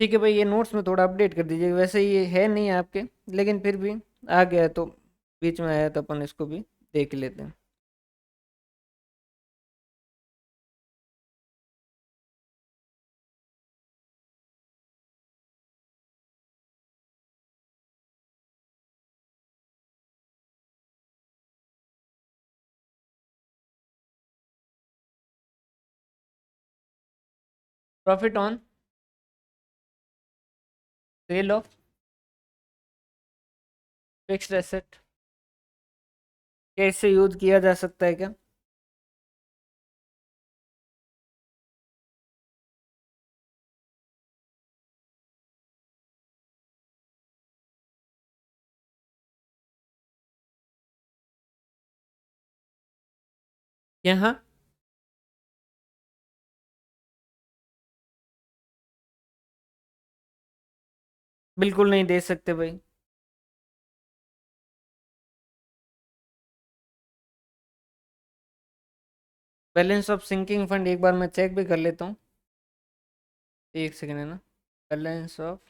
ठीक है भाई, ये नोट्स में थोड़ा अपडेट कर दीजिएगा, वैसे ये है नहीं आपके, लेकिन फिर भी आ गया है तो बीच में आया तो अपन इसको भी देख लेते हैं। Profit on sale of fixed asset, कैसे यूज किया जा सकता है क्या, यहाँ बिल्कुल नहीं दे सकते भाई। बैलेंस ऑफ सिंकिंग फंड एक बार मैं चेक भी कर लेता हूँ, एक सेकेंड है ना। बैलेंस ऑफ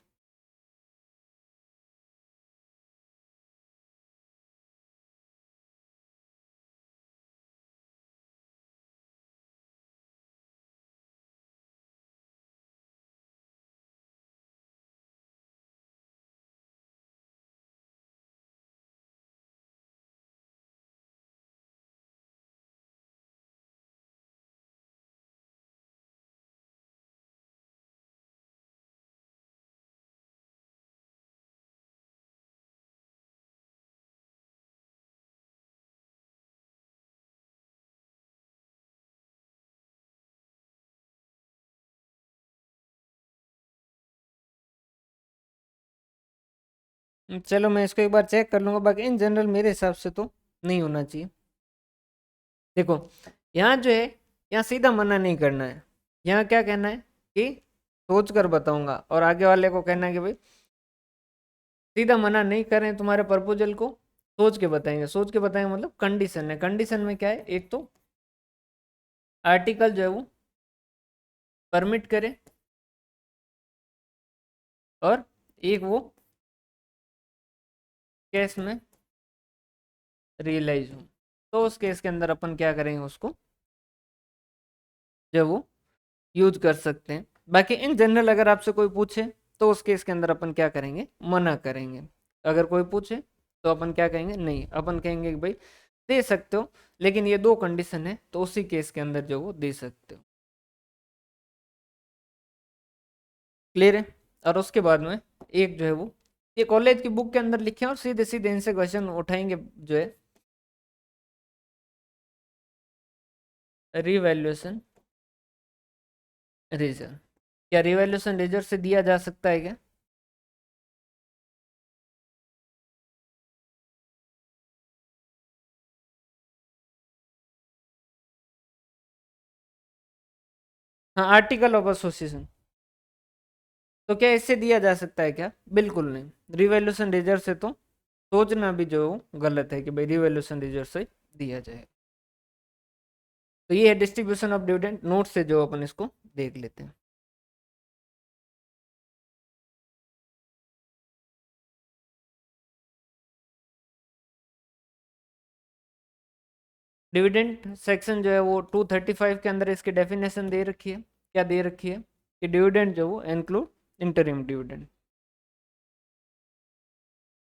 चलो मैं इसको एक बार चेक कर लूंगा, बाकी इन जनरल मेरे हिसाब से तो नहीं होना चाहिए। देखो यहाँ जो है, यहाँ सीधा मना नहीं करना है, यहाँ क्या कहना है कि सोच कर बताऊंगा, और आगे वाले को कहना है कि भाई सीधा मना नहीं करें तुम्हारे प्रपोजल को, सोच के बताएंगे। सोच के बताएंगे मतलब कंडीशन है, कंडीशन में क्या है, एक तो आर्टिकल जो है वो परमिट करे, और एक वो केस में रियलाइज हो, तो उस केस के अंदर अपन क्या करेंगे, उसको जो वो यूज कर सकते हैं। बाकी इन जनरल अगर आपसे कोई पूछे तो उस केस के अंदर अपन क्या करेंगे, मना करेंगे। अगर कोई पूछे तो अपन क्या कहेंगे, नहीं, अपन कहेंगे कि भाई दे सकते हो, लेकिन ये दो कंडीशन है, तो उसी केस के अंदर जो वो दे सकते हो। क्लियर है। और उसके बाद में एक जो है वो ये कॉलेज की बुक के अंदर लिखे हैं और सीधे सीधे इनसे क्वेश्चन उठाएंगे जो है रिवैल्यूएशन रिजर्व। क्या रिवैल्यूएशन रिजर्व से दिया जा सकता है क्या? हाँ, आर्टिकल ऑफ एसोसिएशन। तो क्या इससे दिया जा सकता है क्या? बिल्कुल नहीं। रिवैल्यूएशन रिजर्व से तो सोचना भी जो गलत है कि भाई रिवैल्यूएशन रिजर्व से दिया जाए। तो ये है डिस्ट्रीब्यूशन ऑफ डिविडेंड। नोट से जो अपन इसको देख लेते हैं। डिविडेंड सेक्शन जो है वो 235 के अंदर इसकी डेफिनेशन दे रखी है। क्या दे रखी है कि डिविडेंड जो वो इंक्लूड इंटरिम डिविडेंड।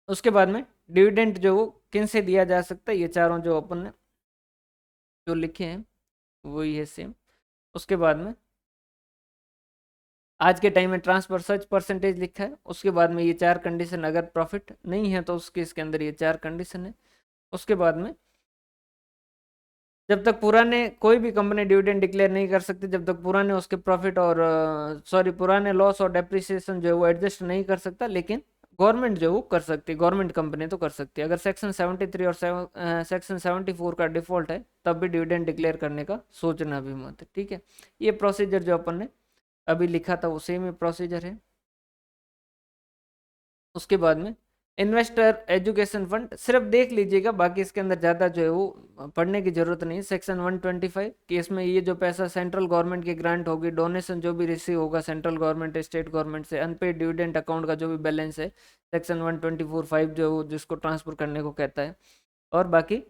उसके बाद में डिविडेंड जो वो किन से दिया जा सकता है, ये चारों जो अपन ने जो लिखे हैं वही है सेम। उसके बाद में आज के टाइम में ट्रांसफर सच परसेंटेज लिखा है। उसके बाद में ये चार कंडीशन, अगर प्रॉफिट नहीं है तो उसके इसके अंदर ये चार कंडीशन है। उसके बाद में जब तक पुराने कोई भी कंपनी डिविडेंड डिक्लेयर नहीं कर सकती, जब तक पुराने उसके प्रॉफिट और सॉरी पुराने लॉस और डेप्रिसिएशन जो है वो एडजस्ट नहीं कर सकता, लेकिन गवर्नमेंट जो है वो कर सकती है, गवर्नमेंट कंपनी तो कर सकती है। अगर सेक्शन 73 और सेक्शन 74 का डिफॉल्ट है तब भी डिविडेंड डिक्लेयर करने का सोचना भी मत है। ठीक है, ये प्रोसीजर जो अपन ने अभी लिखा था वो सेम ही प्रोसीजर है। उसके बाद में इन्वेस्टर एजुकेशन फंड सिर्फ देख लीजिएगा, बाकी इसके अंदर ज़्यादा जो है वो पढ़ने की जरूरत नहीं है। सेक्शन 125 कि इसमें ये जो पैसा सेंट्रल गवर्नमेंट की ग्रांट होगी, डोनेशन जो भी रिसीव होगा सेंट्रल गवर्नमेंट स्टेट गवर्नमेंट से, अनपेड डिविडेंड अकाउंट का जो भी बैलेंस है सेक्शन 124(5) जो जिसको ट्रांसफर करने को कहता है, और बाकी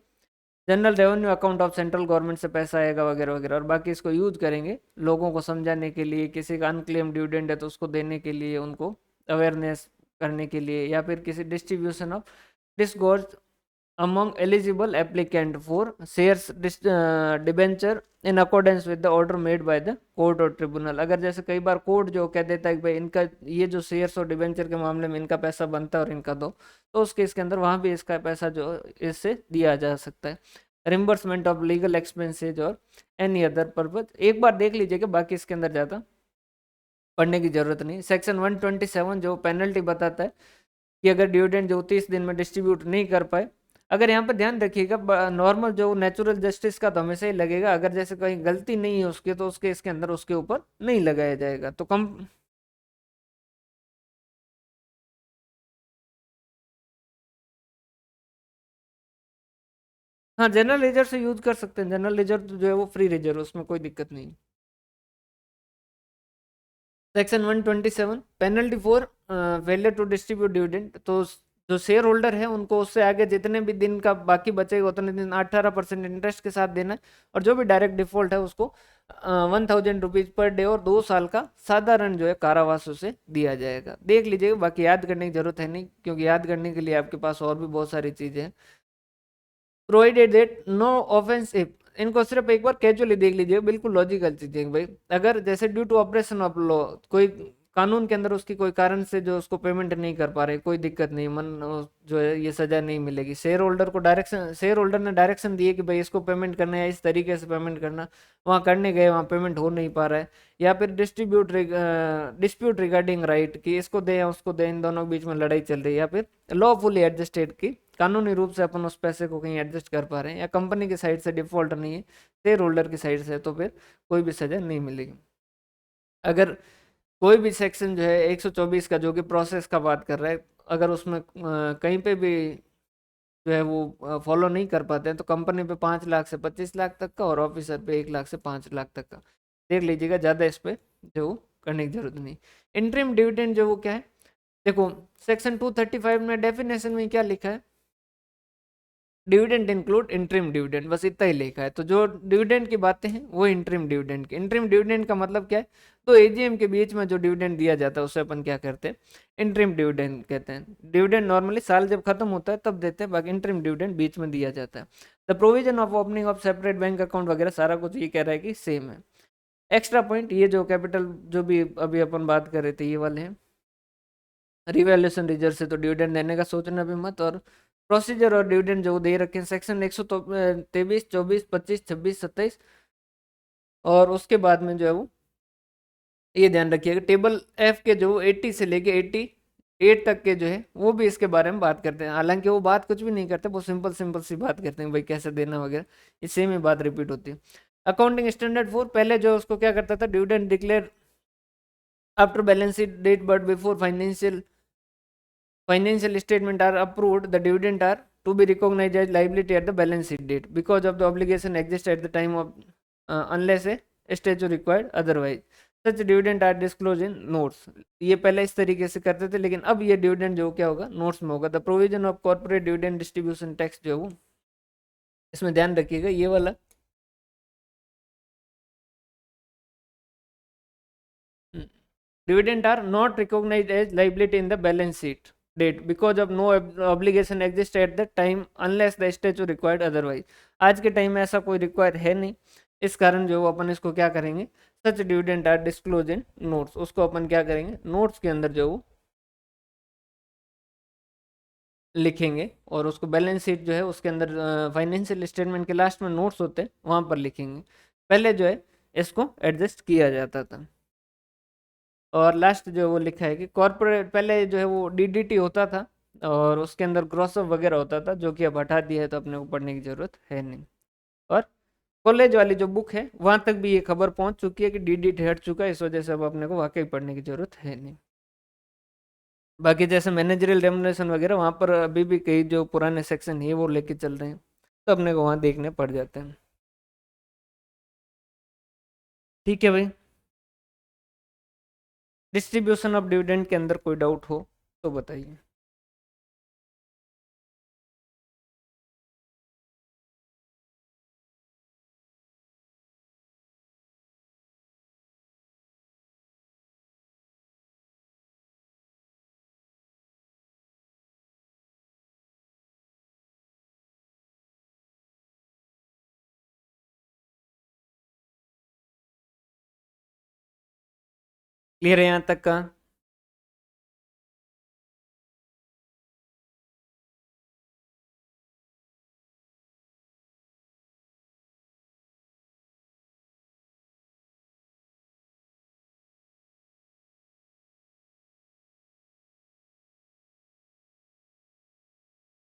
general revenue account of central government से पैसा आएगा वगैरह वगैरह। और बाकी इसको यूज करेंगे लोगों को समझाने के लिए, किसी का अनक्लेम डिविडेंड है तो उसको देने के लिए, उनको अवेयरनेस करने के लिए, या फिर किसी distribution of disgorge among eligible applicant for shares debenture in accordance with the order made by the court और ट्रिब्यूनल। अगर जैसे कई बार कोर्ट जो कह देता है कि भाई इनका ये जो शेयर्स और डिबेंचर के मामले में इनका पैसा बनता है और इनका दो, तो उस केस के अंदर वहां भी इसका पैसा जो इससे दिया जा सकता है। रिम्बर्समेंट ऑफ लीगल एक्सपेंसेज और एनी अदर पर्पज एक बार देख लीजिएगा, बाकी इसके अंदर ज़्यादा पढ़ने की जरूरत नहीं। सेक्शन 127 जो पेनल्टी बताता है कि अगर डिविडेंड जो 30 दिन में डिस्ट्रीब्यूट नहीं कर पाए, अगर यहाँ पर ध्यान रखिएगा नॉर्मल जो नेचुरल जस्टिस का तो हमेशा ही लगेगा, अगर जैसे कहीं गलती नहीं है उसकी तो उसके इसके अंदर उसके ऊपर नहीं लगाया जाएगा। तो कम हाँ, जनरल लेजर से यूज कर सकते हैं। जनरल लेजर जो है वो फ्री लेजर, उसमें कोई दिक्कत नहीं। Section 127 penalty for failure to distribute dividend. तो जो शेयर होल्डर है उनको उससे आगे जितने भी दिन का बाकी बचेगा उतने दिन 18% इंटरेस्ट के साथ देना है, और जो भी डायरेक्ट डिफॉल्ट है उसको 1000 रुपीज पर डे और 2 साल का साधारण जो है कारावास उसे दिया जाएगा। देख लीजिएगा, बाकी याद करने की जरूरत है नहीं, क्योंकि याद करने के लिए आपके पास और भी बहुत सारी चीजें हैं। Provided that no offence if, इनको सिर्फ एक बार कैजुअली देख लीजिए, बिल्कुल लॉजिकल चीजें भाई। अगर जैसे due to operation of law, कोई कानून के अंदर उसकी कोई कारण से जो उसको पेमेंट नहीं कर पा रहे, कोई दिक्कत नहीं, मन जो है ये सजा नहीं मिलेगी। शेयर होल्डर को डायरेक्शन, शेयर होल्डर ने डायरेक्शन दिए कि भाई इसको पेमेंट करना है, इस तरीके से पेमेंट करना, वहाँ करने गए वहाँ पेमेंट हो नहीं पा रहा है, या फिर डिस्प्यूट रिगार्डिंग राइट कि इसको दें या उसको दें, इन दोनों के बीच में लड़ाई चल रही है, या फिर लॉफुली एडजस्टेड की कानूनी रूप से अपन उस पैसे को कहीं एडजस्ट कर पा रहे हैं, या कंपनी की साइड से डिफॉल्ट नहीं है, शेयर होल्डर की साइड से, तो फिर कोई भी सजा नहीं मिलेगी। अगर कोई भी सेक्शन जो है 124 का जो कि प्रोसेस का बात कर रहा है, अगर उसमें कहीं पे भी जो है वो फॉलो नहीं कर पाते हैं तो कंपनी पे 5 लाख से 25 लाख तक का, और ऑफिसर पे 1 लाख से 5 लाख तक का। देख लीजिएगा, ज़्यादा इस पे जो वो करने की जरूरत नहीं। इंटरिम डिविडेंड जो वो क्या है, देखो सेक्शन 235 में डेफिनेशन में क्या लिखा है, डिविडेंड इंक्लूड इंटरिम डिविडेंड, बस इतना ही लिखा है। तो जो डिविडेंड की बातें हैं वो इंटरिम डिविडेंड की। इंटरिम डिविडेंड का मतलब क्या है, तो एजीएम के बीच में जो डिविडेंड दिया जाता है उसे अपन क्या करते हैं, इंटरिम डिविडेंड कहते हैं। डिविडेंड नॉर्मली साल जब खत्म होता है तब देते हैं, बाकी इंटरिम डिविडेंड बीच में दिया जाता है। The provision of opening of separate bank account वगैरह सारा कुछ ये कह रहा है कि सेम है। एक्स्ट्रा पॉइंट, ये जो कैपिटल जो भी अभी अपन बात कर रहे थे ये वाले हैं, रिवैल्यूएशन रिजर्व से तो डिविडेंड देने का सोचना भी मत। और प्रोसीजर और डिविडेंड जो दे रखे हैं सेक्शन 123, 24, 25, 26, 27, और उसके बाद में जो है वो ये ध्यान रखिएगा टेबल एफ के जो 80 से लेके 88 तक के जो है वो भी इसके बारे में बात करते हैं। हालांकि वो बात कुछ भी नहीं करते, वो सिंपल सिंपल सी बात करते हैं भाई कैसे देना वगैरह, ये सेम ही बात रिपीट होती है। अकाउंटिंग स्टैंडर्ड 4 पहले जो उसको क्या करता था, dividend declare after balance sheet date but before financial statement are approved, the dividend are to be recognized as liability at the balance sheet date because of the obligation exists at the time of unless a statute required otherwise. Such dividend are disclosed in notes. ये पहले इस तरीके से करते थे, लेकिन अब ये डिविडेंड जो क्या होगा नोट्स में होगा। The provision of corporate dividend distribution tax जो है वो इसमें ध्यान रखिएगा, ये वाला dividend are not recognized as liability in the balance sheet date because of no obligation exists at the time unless the statute required otherwise. आज के टाइम में ऐसा कोई रिक्वायर है नहीं, इस कारण जो अपन इसको क्या करेंगे, such dividend are disclose in notes, उसको अपन क्या करेंगे नोट्स के अंदर जो वो लिखेंगे, और उसको बैलेंस शीट जो है उसके अंदर फाइनेंशियल स्टेटमेंट के लास्ट में नोट्स होते हैं वहां पर लिखेंगे। पहले जो है इसको एडजस्ट किया जाता था। और लास्ट जो वो लिखा है कि कॉर्पोरेट पहले जो है वो डीडीटी होता था और उसके अंदर ग्रॉसअप वगैरह होता था, जो कि अब हटा दिया है तो अपने को पढ़ने की जरूरत है नहीं। और कॉलेज वाली जो बुक है वहां तक भी ये खबर पहुंच चुकी है कि डीडीटी हट चुका है, इस वजह से अब अपने को वाकई पढ़ने की जरूरत है नहीं। बाकी जैसे मैनेजरियल रेमुनरेशन वगैरह वहां पर अभी भी कई जो पुराने सेक्शन है वो लेके चल रहे हैं, तो अपने को वहां देखने पड़ जाते हैं। ठीक है भाई, डिस्ट्रीब्यूशन ऑफ डिविडेंड के अंदर कोई डाउट हो तो बताइए। क्लियर है यहाँ तक का?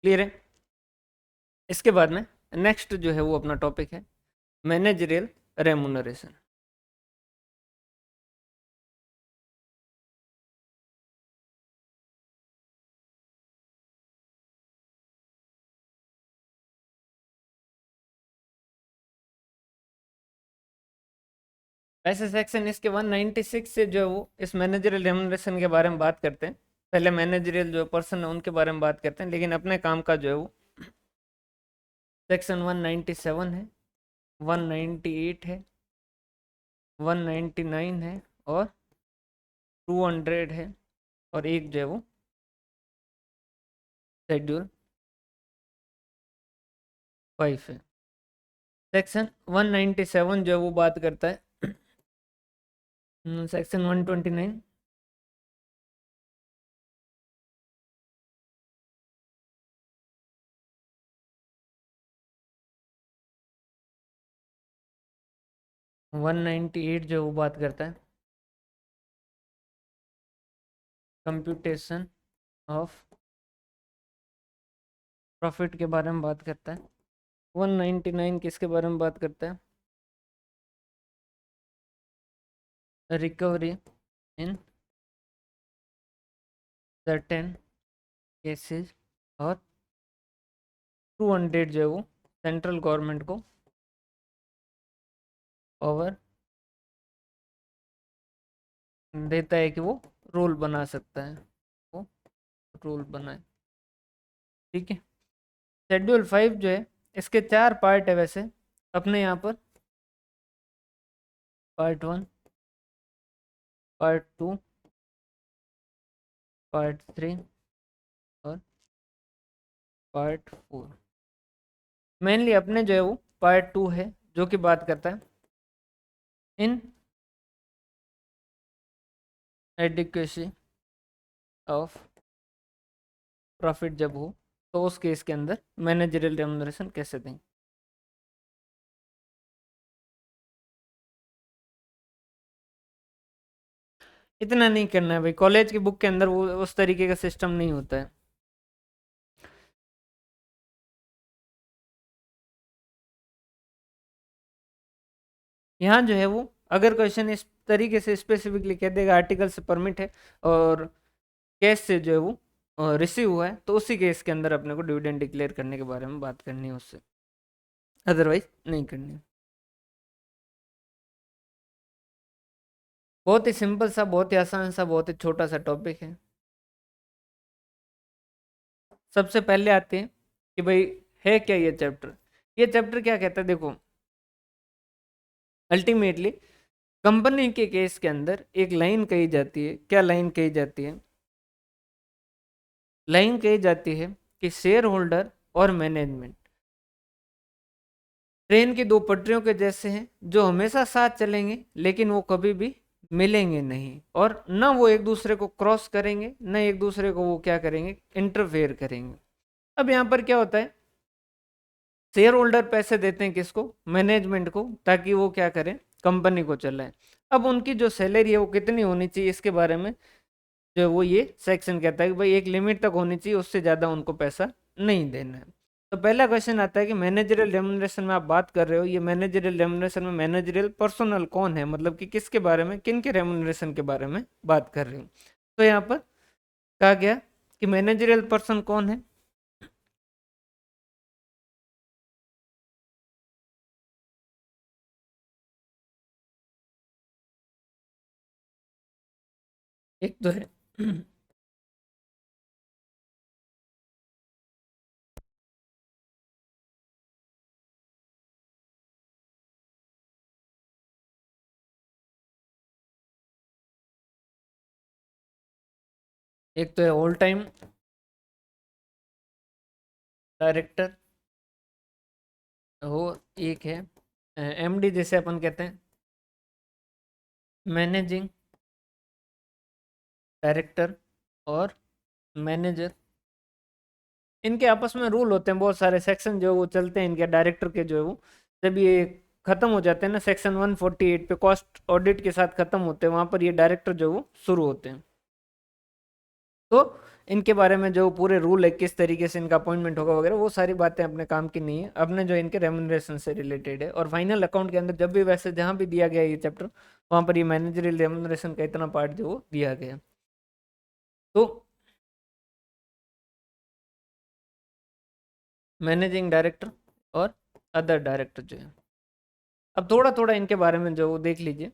क्लियर है। इसके बाद में नेक्स्ट जो है वो अपना टॉपिक है मैनेजरियल रेमुनरेशन। वैसे सेक्शन इसके 196 से जो है वो इस मैनेजरियल रेमुनरेशन के बारे में बात करते हैं। पहले मैनेजरियल जो पर्सन है उनके बारे में बात करते हैं, लेकिन अपने काम का जो है वो सेक्शन 197 है, 198 है, 199 है और 200 है, और एक जो है वो शेड्यूल 5 है। सेक्शन 197 जो है वो बात करता है सेक्शन 129, 198 जो है वो बात करता है कंप्यूटेशन ऑफ प्रॉफिट के बारे में बात करता है। 199 किसके बारे में बात करता है, रिकवरी इन सर्टेन केसेस, और 200 जो है वो सेंट्रल गवर्नमेंट को पावर देता है कि वो रूल बना सकता है, वो रूल बनाए। ठीक है। शेड्यूल 5 जो है इसके 4 पार्ट है वैसे अपने यहाँ पर, पार्ट 1, पार्ट 2, पार्ट 3 और पार्ट 4। मेनली अपने जो है वो पार्ट 2 है जो कि बात करता है इन एडिक्वेसी ऑफ प्रॉफिट जब हो तो उस केस के अंदर मैनेजरियल रेम्युनरेशन कैसे दें। इतना नहीं करना है भाई, कॉलेज की बुक के अंदर वो उस तरीके का सिस्टम नहीं होता है। यहाँ जो है वो अगर क्वेश्चन इस तरीके से स्पेसिफिकली कह देगा आर्टिकल से परमिट है और केस से जो है वो रिसीव हुआ है, तो उसी केस के अंदर अपने को डिविडेंड डिक्लेयर करने के बारे में बात करनी है उससे, अदरवाइज नहीं करनी। बहुत ही सिंपल सा, बहुत ही आसान सा, बहुत ही छोटा सा टॉपिक है। सबसे पहले आते हैं कि भाई है क्या ये चैप्टर। ये चैप्टर क्या कहता है, देखो अल्टीमेटली कंपनी के केस के अंदर एक लाइन कही जाती है। क्या लाइन कही जाती है? लाइन कही जाती है कि शेयर होल्डर और मैनेजमेंट ट्रेन की दो पटरियों के जैसे हैं जो हमेशा साथ चलेंगे लेकिन वो कभी भी मिलेंगे नहीं, और ना वो एक दूसरे को क्रॉस करेंगे, ना एक दूसरे को वो क्या करेंगे, इंटरफेयर करेंगे। अब यहाँ पर क्या होता है, शेयर होल्डर पैसे देते हैं किसको? मैनेजमेंट को, ताकि वो क्या करें, कंपनी को चलाएं। अब उनकी जो सैलरी है वो कितनी होनी चाहिए, इसके बारे में जो वो ये सेक्शन कहता है कि भाई एक लिमिट तक होनी चाहिए, उससे ज़्यादा उनको पैसा नहीं देना है। तो पहला क्वेश्चन आता है कि मैनेजरियल रेम्युनरेशन में आप बात कर रहे हो, ये मैनेजरियल रेम्युनरेशन में मैनेजरियल पर्सनल कौन है, मतलब कि किसके बारे में, किन के रेम्युनरेशन के बारे में बात कर रहे हो। तो यहाँ पर कहा गया कि मैनेजरियल पर्सन कौन है। एक तो है एक तो है ऑल टाइम डायरेक्टर, वो एक है एमडी जैसे अपन कहते हैं, मैनेजिंग डायरेक्टर और मैनेजर। इनके आपस में रूल होते हैं, बहुत सारे सेक्शन जो वो चलते हैं इनके डायरेक्टर के, जो है वो जब ये खत्म हो जाते हैं ना, सेक्शन 148 पे कॉस्ट ऑडिट के साथ खत्म होते हैं, वहां पर ये डायरेक्टर जो वो शुरू होते हैं। तो इनके बारे में जो पूरे रूल है, किस तरीके से इनका अपॉइंटमेंट होगा वगैरह, वो सारी बातें अपने काम की नहीं है, अपने जो इनके रेम्युनरेशन से रिलेटेड है। और फाइनल अकाउंट के अंदर जब भी वैसे जहां भी दिया गया ये चैप्टर, वहां पर ये मैनेजरियल रेम्युनरेशन का इतना पार्ट जो वो दिया गया। तो मैनेजिंग डायरेक्टर और अदर डायरेक्टर जो है, अब थोड़ा थोड़ा इनके बारे में जो वो देख लीजिए।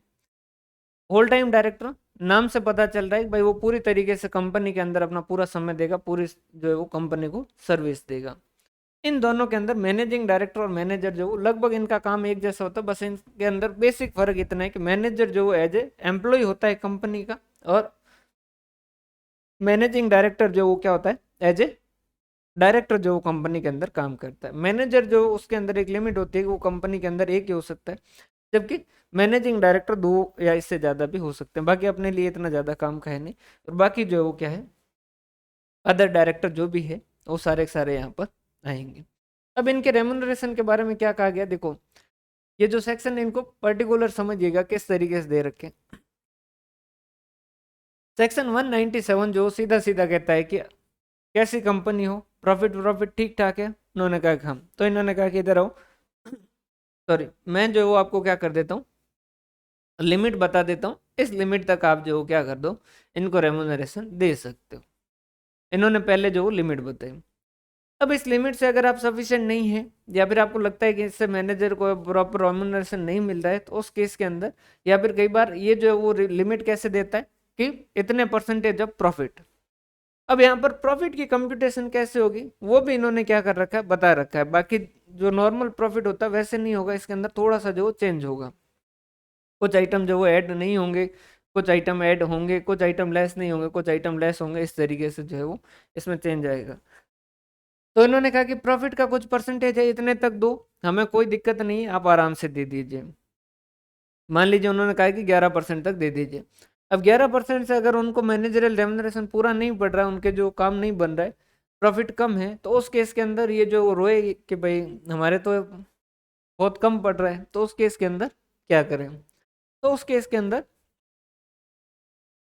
होल टाइम डायरेक्टर, नाम से पता चल रहा है कि भाई वो पूरी तरीके से कंपनी के अंदर अपना पूरा समय देगा, पूरी जो है वो कंपनी को सर्विस देगा। इन दोनों के अंदर मैनेजिंग डायरेक्टर और मैनेजर जो लगभग इनका काम एक जैसा होता है, बस इनके अंदर बेसिक फर्क इतना है कि मैनेजर जो एज ए एम्प्लॉय होता है कंपनी का, और मैनेजिंग डायरेक्टर जो वो क्या होता है, एज ए डायरेक्टर जो वो कंपनी के अंदर काम करता है। मैनेजर जो उसके अंदर एक लिमिट होती है कि वो कंपनी के अंदर एक ही हो सकता है, जबकि मैनेजिंग डायरेक्टर दो या इससे ज़्यादा भी हो सकते हैं। बाकी अपने लिए इतना ज़्यादा काम का है नहीं। और बाकी जो है वो क्या है, अदर डायरेक्टर जो भी है वो सारे के सारे यहाँ पर आएंगे। अब इनके रेमुनरेशन के बारे में क्या कहा गया, देखो ये जो सेक्शन है इनको पर्टिकुलर समझिएगा किस तरीके से दे रखे। सेक्शन 197 जो सीधा सीधा कहता है कि कैसी कंपनी हो, प्रॉफिट प्रॉफिट ठीक ठाक है। उन्होंने कहा कि हम, तो इन्होंने कहा कि इधर आओ, सॉरी मैं जो है वो आपको क्या कर देता हूँ, लिमिट बता देता हूँ, इस लिमिट तक आप जो क्या कर दो, इनको रेमुनरेशन दे सकते हो। इन्होंने पहले जो वो लिमिट बताई। अब इस लिमिट से अगर आप सफिशिएंट नहीं है, या फिर आपको लगता है कि इससे मैनेजर को प्रॉपर रेमुनरेशन नहीं मिल रहा है, तो उस केस के अंदर, या फिर कई बार ये जो है वो लिमिट कैसे देता है कि इतने परसेंटेज ऑफ प्रॉफिट। अब यहाँ पर प्रॉफिट की कंप्यूटेशन कैसे होगी वो भी इन्होंने क्या कर रखा है, बता रखा है। बाकी जो नॉर्मल प्रॉफिट होता है वैसे नहीं होगा, इसके अंदर थोड़ा सा जो चेंज होगा। कुछ आइटम जो वो ऐड नहीं होंगे, कुछ आइटम ऐड होंगे, कुछ आइटम लेस नहीं होंगे, कुछ आइटम लेस होंगे, इस तरीके से जो है वो इसमें चेंज आएगा। तो इन्होंने कहा कि प्रॉफिट का कुछ परसेंटेज है, इतने तक दो, हमें कोई दिक्कत नहीं, आप आराम से दे दीजिए। मान लीजिए उन्होंने कहा कि 11% तक दे दीजिए। अब 11% से अगर उनको मैनेजरियल रेम्युनरेशन पूरा नहीं बढ़ रहा है, उनके जो काम नहीं बन रहा है, प्रॉफिट कम है, तो उस केस के अंदर ये जो रोए कि भाई हमारे तो बहुत कम पड़ रहा है, तो उस केस के अंदर क्या करें? तो उस केस के अंदर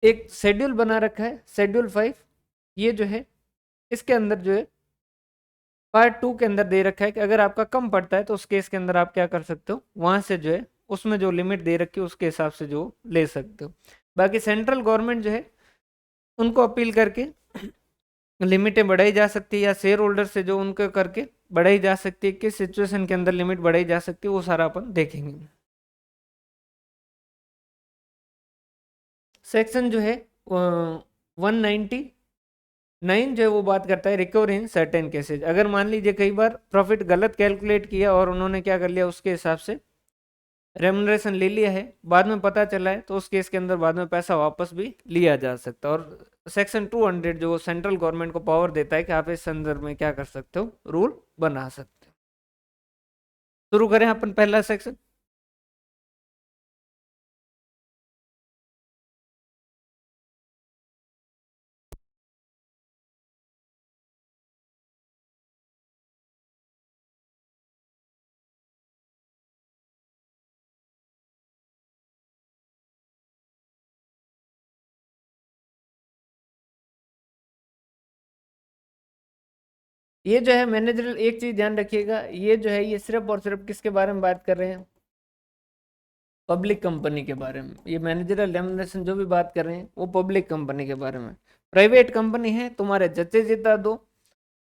एक शेड्यूल बना रखा है, शेड्यूल 5। ये जो है इसके अंदर जो है पार्ट 2 के अंदर दे रखा है कि अगर आपका कम पड़ता है तो उस केस के अंदर आप क्या कर सकते हो, वहां से जो है उसमें जो लिमिट दे रखी है उसके हिसाब से जो ले सकते हो। बाकी सेंट्रल गवर्नमेंट जो है उनको अपील करके लिमिटें बढ़ाई जा सकती है, या शेयर होल्डर से जो उनको करके बढ़ाई जा सकती है, किस सिचुएशन के अंदर लिमिट बढ़ाई जा सकती है, वो सारा अपन देखेंगे। सेक्शन जो है 199 जो है वो बात करता है रिकवरी इन सर्टेन केसेज। अगर मान लीजिए कई बार प्रॉफिट गलत कैलकुलेट किया और उन्होंने क्या कर लिया, उसके हिसाब से रेमुनरेशन ले लिया है, बाद में पता चला है, तो उस केस के अंदर बाद में पैसा वापस भी लिया जा सकता है। और सेक्शन 200 जो सेंट्रल गवर्नमेंट को पावर देता है कि आप इस संदर्भ में क्या कर सकते हो, रूल बना सकते हो। शुरू करें अपन पहला सेक्शन। ये जो है मैनेजरल, एक चीज ध्यान रखिएगा, ये जो है ये सिर्फ और सिर्फ किसके बारे में बात कर रहे हैं, पब्लिक कंपनी के बारे में। ये मैनेजरल रेमुनरेशन जो भी बात कर रहे हैं वो पब्लिक कंपनी के बारे में। प्राइवेट कंपनी है, तुम्हारे जच्चे जितना दो,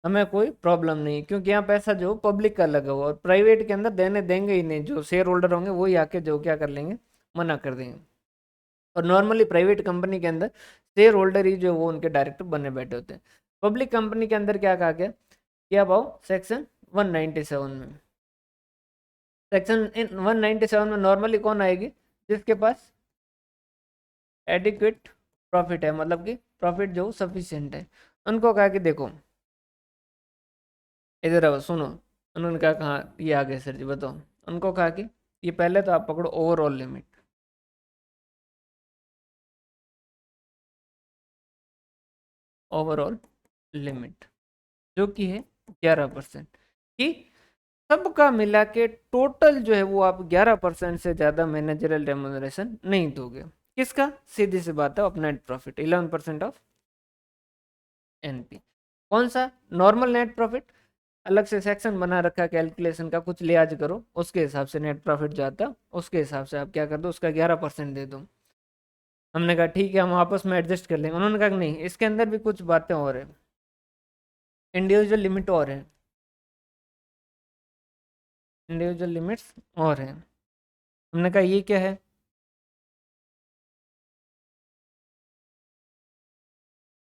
हमें कोई प्रॉब्लम नहीं, क्योंकि यहाँ पैसा जो पब्लिक का लगा हुआ, और प्राइवेट के अंदर देने देंगे ही नहीं, जो शेयर होल्डर होंगे वही आके जो क्या कर लेंगे, मना कर देंगे। और नॉर्मली प्राइवेट कंपनी के अंदर शेयर होल्डर ही जो वो उनके डायरेक्टर बने बैठे होते हैं। पब्लिक कंपनी के अंदर क्या कहा गया, क्या पाओ सेक्शन 197 में। सेक्शन 197 में नॉर्मली कौन आएगी, जिसके पास एडिक्वेट प्रॉफिट है, मतलब कि प्रॉफिट जो सफिशिएंट है। उनको कहा कि देखो इधर आओ सुनो, उन्होंने कहा ये आ गए सर जी बताओ। उनको कहा कि ये पहले तो आप पकड़ो ओवरऑल लिमिट, ओवरऑल लिमिट जो कि है 11%, कि सबका मिला के टोटल जो है वो आप 11% से ज्यादा मैनेजरल रेमुनरेशन नहीं दोगे। किसका, सीधी सी बात है, अपना नेट प्रॉफिट 11% ऑफ एनपी। कौन सा, नॉर्मल नेट प्रॉफिट, अलग से सेक्शन बना रखा कैलकुलेशन का, कुछ लिहाज करो उसके हिसाब से नेट प्रॉफिट जाता, उसके हिसाब से आप क्या कर दो, उसका 11% दे दो। हमने कहा ठीक है हम आपस में एडजस्ट कर लेंगे। उन्होंने कहा कि नहीं, इसके अंदर भी कुछ बातें और है, इंडिविजुअल लिमिट और है, इंडिविजुअल लिमिट्स और है। हमने कहा ये क्या है,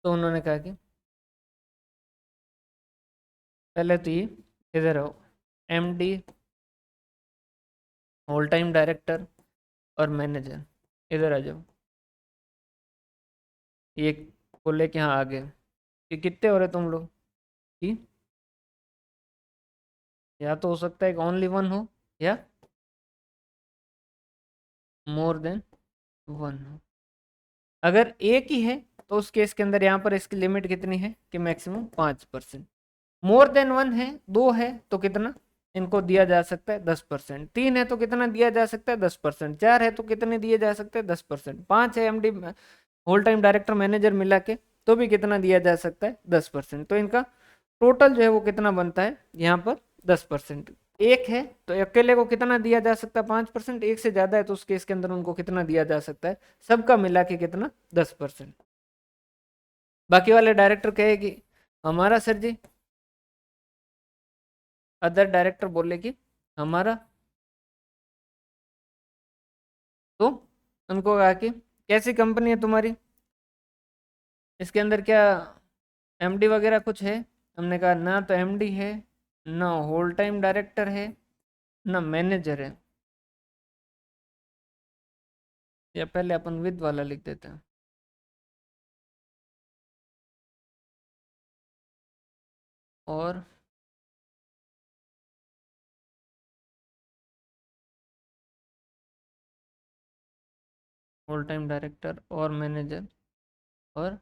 तो उन्होंने कहा कि पहले तो ये इधर आओ, एमडी, होल टाइम डायरेक्टर और मैनेजर, इधर आ जाओ। ये बोले कि हाँ आ गए, कि कितने हो रहे तुम लोग, कि या तो हो सकता है कि ओनली वन हो, या मोर देन वन हो। अगर एक ही है तो उस केस के अंदर यहाँ पर इसकी लिमिट कितनी है कि मैक्सिमम 5%। मोर देन वन है, दो है तो कितना इनको दिया जा सकता है, 10%। तीन है तो कितना दिया जा सकता है, 10%। चार है तो कितने दिए जा सकते हैं, 10%। पांच है MD, whole time director manager मिला के, तो भी कितना दिया जा सकता है, 10%। तो इनका टोटल जो है वो कितना बनता है यहाँ पर, 10%। एक है तो अकेले को कितना दिया जा सकता है, 5%। एक से ज्यादा है तो उस केस के अंदर उनको कितना दिया जा सकता है, सबका मिला के कितना, 10%। बाकी वाले डायरेक्टर कहेगी हमारा सर जी, अदर डायरेक्टर बोले कि हमारा, तो उनको कहा कि कैसी कंपनी है तुम्हारी, इसके अंदर क्या एमडी वगैरह कुछ है। हमने कहा ना तो एमडी है, ना होल टाइम डायरेक्टर है, ना मैनेजर है। या पहले अपन विद वाला लिख देते हैं, और होल टाइम डायरेक्टर और मैनेजर और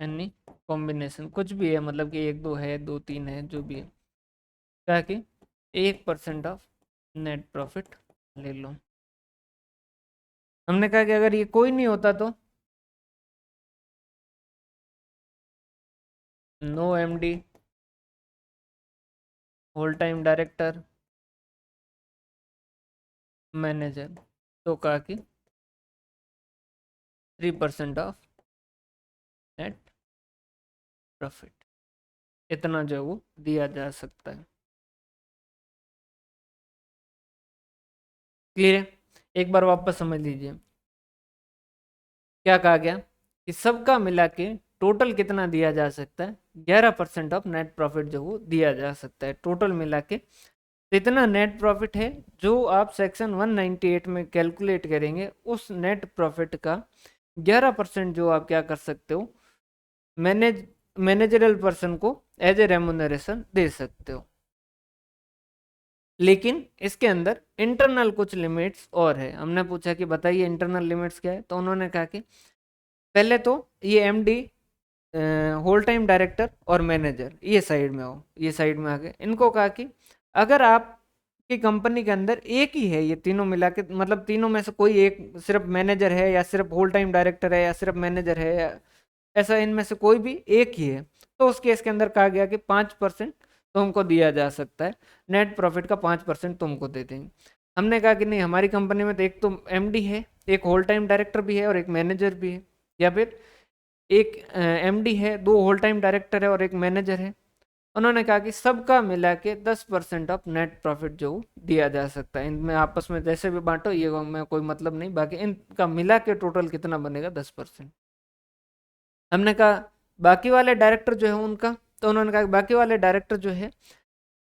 एनी कॉम्बिनेशन, कुछ भी है, मतलब कि 1 2 है, 2 3 है, जो भी है, क्या कि 1% ऑफ नेट प्रॉफिट ले लो। हमने कहा कि अगर ये कोई नहीं होता तो no MD, whole time director, manager, तो कहा कि 3% ऑफ नेट प्रॉफिट, इतना जो है वो दिया जा सकता है। क्लियर है? एक बार वापस समझ लीजिए, क्या कहा गया कि सबका मिला के टोटल कितना दिया जा सकता है, 11% ऑफ नेट प्रॉफिट जो वो दिया जा सकता है टोटल मिला के। तो इतना नेट प्रॉफिट है जो आप सेक्शन 198 में कैलकुलेट करेंगे, उस नेट प्रॉफिट का 11% जो आप क्या कर सकते हो, मैनेजरल पर्सन को एज ए रेमुनरेशन दे सकते हो। लेकिन इसके अंदर इंटरनल कुछ लिमिट्स और है। हमने पूछा कि बताइए इंटरनल लिमिट्स क्या है, तो उन्होंने कहा कि पहले तो ये एमडी, होल टाइम डायरेक्टर और मैनेजर ये साइड में हो, ये साइड में आ गए। इनको कहा कि अगर आप की कंपनी के अंदर एक ही है, ये तीनों मिला के, मतलब तीनों में से कोई एक, सिर्फ मैनेजर है या सिर्फ होल टाइम डायरेक्टर है या सिर्फ मैनेजर है, या ऐसा इनमें से कोई भी एक ही है, तो उस केस के अंदर कहा गया कि 5% तुमको दिया जा सकता है, नेट प्रॉफिट का 5% तुमको दे देंगे। हमने कहा कि नहीं, हमारी कंपनी में तो एक तो एमडी है, एक होल टाइम डायरेक्टर भी है और एक मैनेजर भी है, या फिर एक एमडी है, 2 होल टाइम डायरेक्टर है और एक मैनेजर है। उन्होंने कहा कि सबका मिला के 10% ऑफ नेट प्रॉफिट जो दिया जा सकता है, इनमें आपस में जैसे भी बांटो, ये में कोई मतलब नहीं, बाकी इनका मिला के टोटल कितना बनेगा, 10%। हमने कहा बाकी वाले डायरेक्टर जो है उनका, तो उन्होंने कहा बाकी वाले डायरेक्टर जो है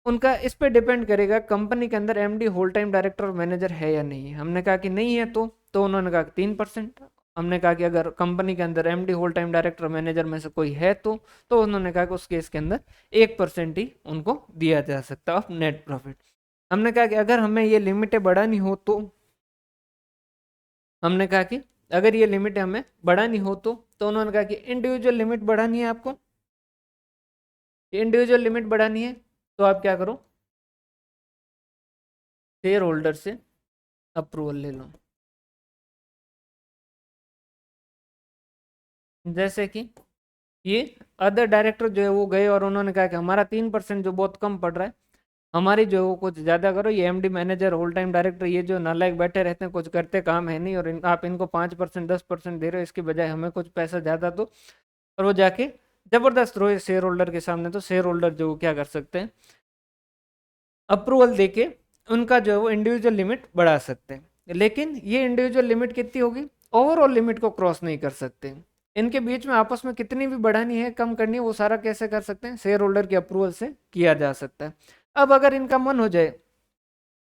उनका इस पे डिपेंड करेगा कंपनी के अंदर एमडी, होल टाइम डायरेक्टर और मैनेजर है या नहीं है। हमने कहा कि नहीं है, तो उन्होंने कहा 3%। हमने कहा कि अगर कंपनी के अंदर MD, whole time director, manager में से कोई है तो उन्होंने कहा कि उस केस के अंदर 1% ही उनको दिया जा सकता है ऑफ नेट प्रॉफिट। हमने कहा कि अगर हमें ये लिमिटें बढ़ानी हो तो, हमने कहा कि अगर ये लिमिट हमें बढ़ानी हो तो उन्होंने कहा कि इंडिविजुअल लिमिट बढ़ानी है आपको, इंडिविजुअल लिमिट बढ़ानी है, तो आप क्या करो, शेयर होल्डर से अप्रूवल ले लो। जैसे कि ये अदर डायरेक्टर जो है वो गए और उन्होंने कहा कि हमारा 3% जो बहुत कम पड़ रहा है, हमारी जो है वो कुछ ज़्यादा करो। ये MD, manager, whole time director ये जो नालायक बैठे रहते हैं, कुछ करते काम है नहीं, और आप इनको 5% 10% दे रहे हो, इसके बजाय हमें कुछ पैसा ज़्यादा दो। और वो जाके जबरदस्त रोए शेयर होल्डर के सामने, तो शेयर होल्डर जो क्या कर सकते हैं, अप्रूवल देके उनका जो है वो इंडिविजुअल लिमिट बढ़ा सकते हैं। लेकिन ये इंडिविजुअल लिमिट कितनी होगी, ओवरऑल लिमिट को क्रॉस नहीं कर सकते। इनके बीच में आपस में कितनी भी बढ़ानी है, कम करनी है, वो सारा कैसे कर सकते हैं, शेयर होल्डर के अप्रूवल से किया जा सकता है। अब अगर इनका मन हो जाए,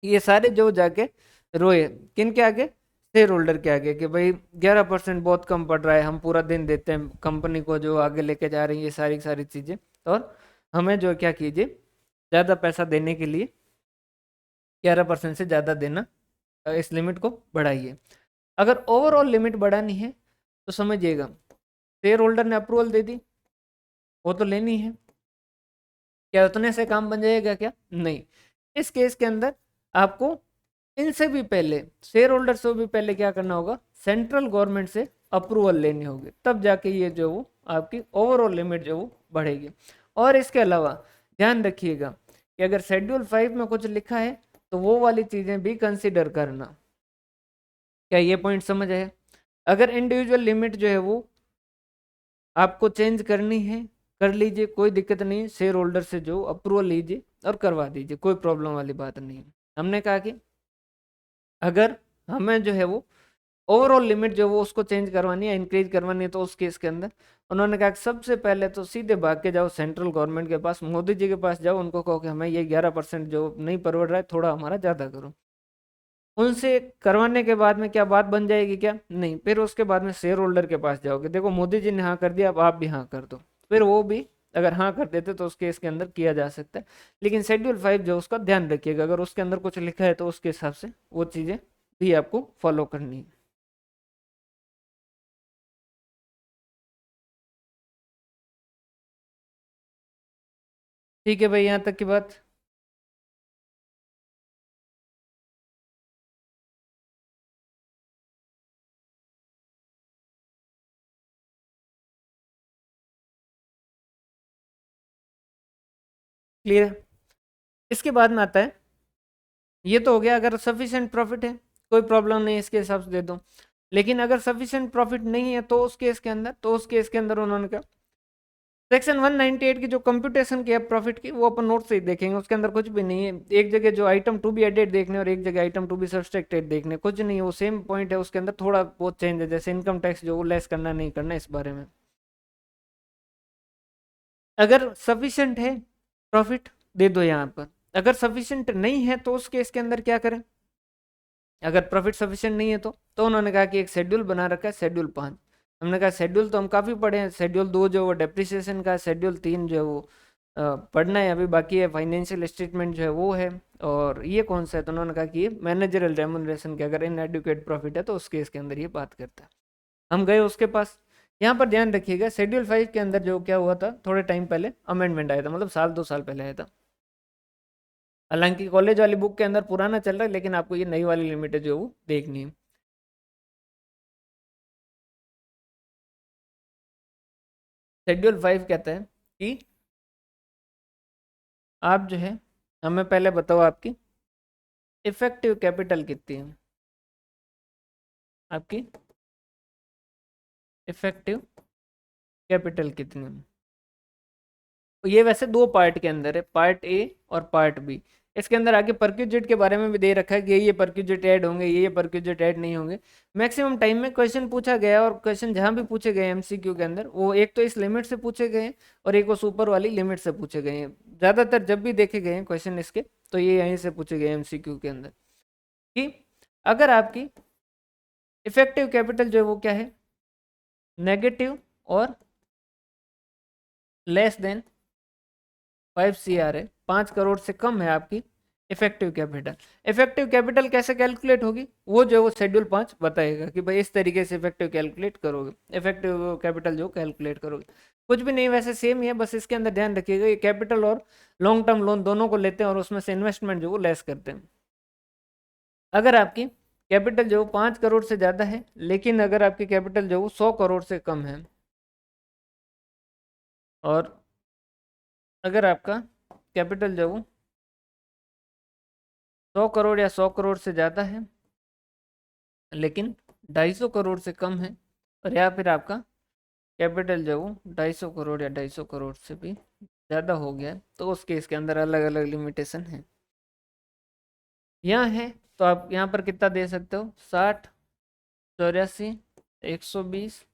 ये सारे जो जाके रोए किन के आगे, शेयर होल्डर के आगे, कि भाई 11% बहुत कम पड़ रहा है, हम पूरा दिन देते हैं कंपनी को जो आगे लेके जा रही है, ये सारी सारी चीजें, और हमें जो क्या कीजिए, ज्यादा पैसा देने के लिए 11% से ज़्यादा देना, इस लिमिट को बढ़ाइए। अगर ओवरऑल लिमिट बढ़ानी है तो समझिएगा, शेयर होल्डर ने अप्रूवल दे दी, वो तो लेनी है, क्या उतने से काम बन जाएगा क्या, नहीं। इस केस के अंदर आपको इनसे भी पहले, शेयर होल्डर से भी पहले क्या करना होगा, सेंट्रल गवर्नमेंट से अप्रूवल लेनी होगी, तब जाके ये जो वो आपकी ओवरऑल लिमिट जो वो बढ़ेगी। और इसके अलावा ध्यान रखिएगा कि अगर शेड्यूल 5 में कुछ लिखा है तो वो वाली चीजें भी कंसिडर करना। क्या ये पॉइंट समझ आया? अगर इंडिविजुअल लिमिट जो है वो आपको चेंज करनी है, कर लीजिए, कोई दिक्कत नहीं, शेयर होल्डर से जो अप्रूवल लीजिए और करवा दीजिए, कोई प्रॉब्लम वाली बात नहीं है। हमने कहा कि अगर हमें जो है वो ओवरऑल लिमिट जो वो उसको चेंज करवानी है, इंक्रीज करवानी है, तो उस केस के अंदर उन्होंने कहा कि सबसे पहले तो सीधे भाग के जाओ सेंट्रल गवर्नमेंट के पास, मोदी जी के पास जाओ, उनको कहो कि हमें ये 11% जो नहीं परवड़ रहा है, थोड़ा हमारा ज़्यादा करो। उनसे करवाने के बाद में क्या बात बन जाएगी क्या, नहीं, फिर उसके बाद में शेयर होल्डर के पास जाओगे, देखो मोदी जी ने हाँ कर दिया, अब आप भी हाँ कर दो, फिर वो भी अगर हाँ कर देते तो उस केस के अंदर किया जा सकता है। लेकिन शेड्यूल 5 जो, उसका ध्यान रखिएगा, अगर उसके अंदर कुछ लिखा है तो उसके हिसाब से वो चीज़ें भी आपको फॉलो करनी है। ठीक है भाई, यहाँ तक की बात क्लियर है। इसके बाद में आता है, ये तो हो गया अगर सफिशिएंट प्रॉफिट है, कोई प्रॉब्लम नहीं, इसके हिसाब से दे दो। लेकिन अगर सफिशिएंट प्रॉफिट नहीं है तो उस केस के अंदर उन्होंने कहा सेक्शन 198 की जो कंप्यूटेशन की है प्रॉफिट की, वो अपन नोट से ही देखेंगे, उसके अंदर कुछ भी नहीं है। एक जगह जो आइटम टू बी एडेड देखने और एक जगह आइटम टू बी सब्सट्रैक्टेड देखने, कुछ नहीं है, वो सेम पॉइंट है। उसके अंदर थोड़ा बहुत चेंज है, जैसे इनकम टैक्स जो वो लेस करना नहीं करना इस बारे में। अगर सफिशिएंट है प्रॉफिट दे दो यहाँ पर, अगर सफिशिएंट नहीं है तो उस केस के अंदर क्या करें। अगर प्रॉफिट सफिशिएंट नहीं है तो उन्होंने कहा कि एक शेड्यूल बना रखा है, शेड्यूल 5। हमने कहा शेड्यूल तो हम काफ़ी पढ़े हैं, शेड्यूल 2 जो वो डेप्रिसिएशन का है, शेड्यूल 3 जो है वो पढ़ना है अभी बाकी है, फाइनेंशियल स्टेटमेंट जो है वो है। और ये कौन सा है, तो उन्होंने कहा कि ये मैनेजरल रेमुनरेशन के अगर इनएडुकेट प्रॉफिट है तो उस केस के अंदर ये बात करता है। हम गए उसके पास। यहाँ पर ध्यान रखिएगा, शेड्यूल 5 के अंदर जो क्या हुआ था, थोड़े टाइम पहले अमेंडमेंट आया था, मतलब साल 2 साल पहले आया था। हालांकि कॉलेज वाली बुक के अंदर पुराना चल रहा है, लेकिन आपको ये नई वाली लिमिट जो है वो देखनी है। शेड्यूल 5 कहता है कि आप जो है, हमें पहले बताओ आपकी इफेक्टिव कैपिटल कितनी है, आपकी इफेक्टिव कैपिटल कितनी है। तो ये वैसे दो पार्ट के अंदर है, पार्ट ए और पार्ट बी। इसके अंदर आगे परक्यूजेट के बारे में भी दे रखा है कि ये परक्यूजेट ऐड होंगे, ये परक्यूजेट ऐड नहीं होंगे। मैक्सिमम टाइम में क्वेश्चन पूछा गया, और क्वेश्चन जहां भी पूछे गए एमसीक्यू के अंदर, वो एक तो इस लिमिट से पूछे गए हैं और एक वो सुपर वाली लिमिट से पूछे गए हैं। ज्यादातर जब भी देखे गए हैं क्वेश्चन इसके, तो ये यहीं से पूछे गए एमसीक्यू के अंदर कि अगर आपकी इफेक्टिव कैपिटल जो है वो क्या है, नेगेटिव और लेस देन 5 CR है, 5 करोड़ से कम है आपकी इफेक्टिव कैपिटल। इफेक्टिव कैपिटल कैसे कैलकुलेट होगी, वो जो है वो शेड्यूल 5 बताएगा कि भाई इस तरीके से इफेक्टिव कैलकुलेट करोगे, इफेक्टिव कैपिटल जो कैलकुलेट करोगे। कुछ भी नहीं, वैसे सेम ही है, बस इसके अंदर ध्यान रखिएगा ये कैपिटल और लॉन्ग टर्म लोन दोनों को लेते हैं और उसमें से इन्वेस्टमेंट जो वो लेस करते हैं। अगर आपकी कैपिटल जो 5 करोड़ से ज़्यादा है, लेकिन अगर आपकी कैपिटल जो 100 करोड़ से कम है, और अगर आपका कैपिटल जो 100 करोड़ या 100 करोड़ से ज़्यादा है लेकिन 250 करोड़ से कम है, और या फिर आपका कैपिटल जो 250 करोड़ या 250 करोड़ से भी ज़्यादा हो गया है, तो उस केस के अंदर अलग अलग लिमिटेशन है। यहाँ है तो आप यहाँ पर कितना दे सकते हो, 60, 84, 120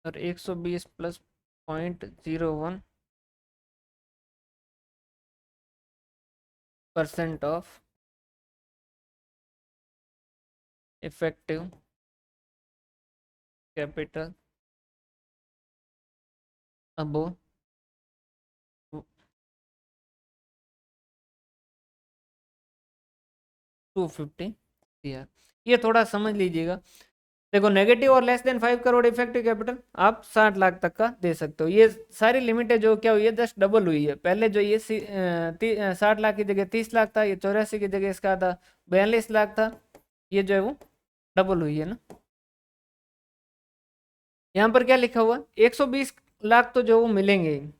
और 120 plus 0.01% of effective capital above 250 CR। ये थोड़ा समझ लीजिएगा। देखो, नेगेटिव और less than 5 crore effective capital आप 60 लाख तक का दे सकते हो। ये सारी लिमिट है जो क्या हुई है, जस्ट डबल हुई है। पहले जो ये 60 लाख की जगह 30 लाख था, ये 84 की जगह इसका था 42 लाख था, ये जो है वो डबल हुई है ना। यहाँ पर क्या लिखा हुआ, 120 लाख तो जो वो मिलेंगे ही।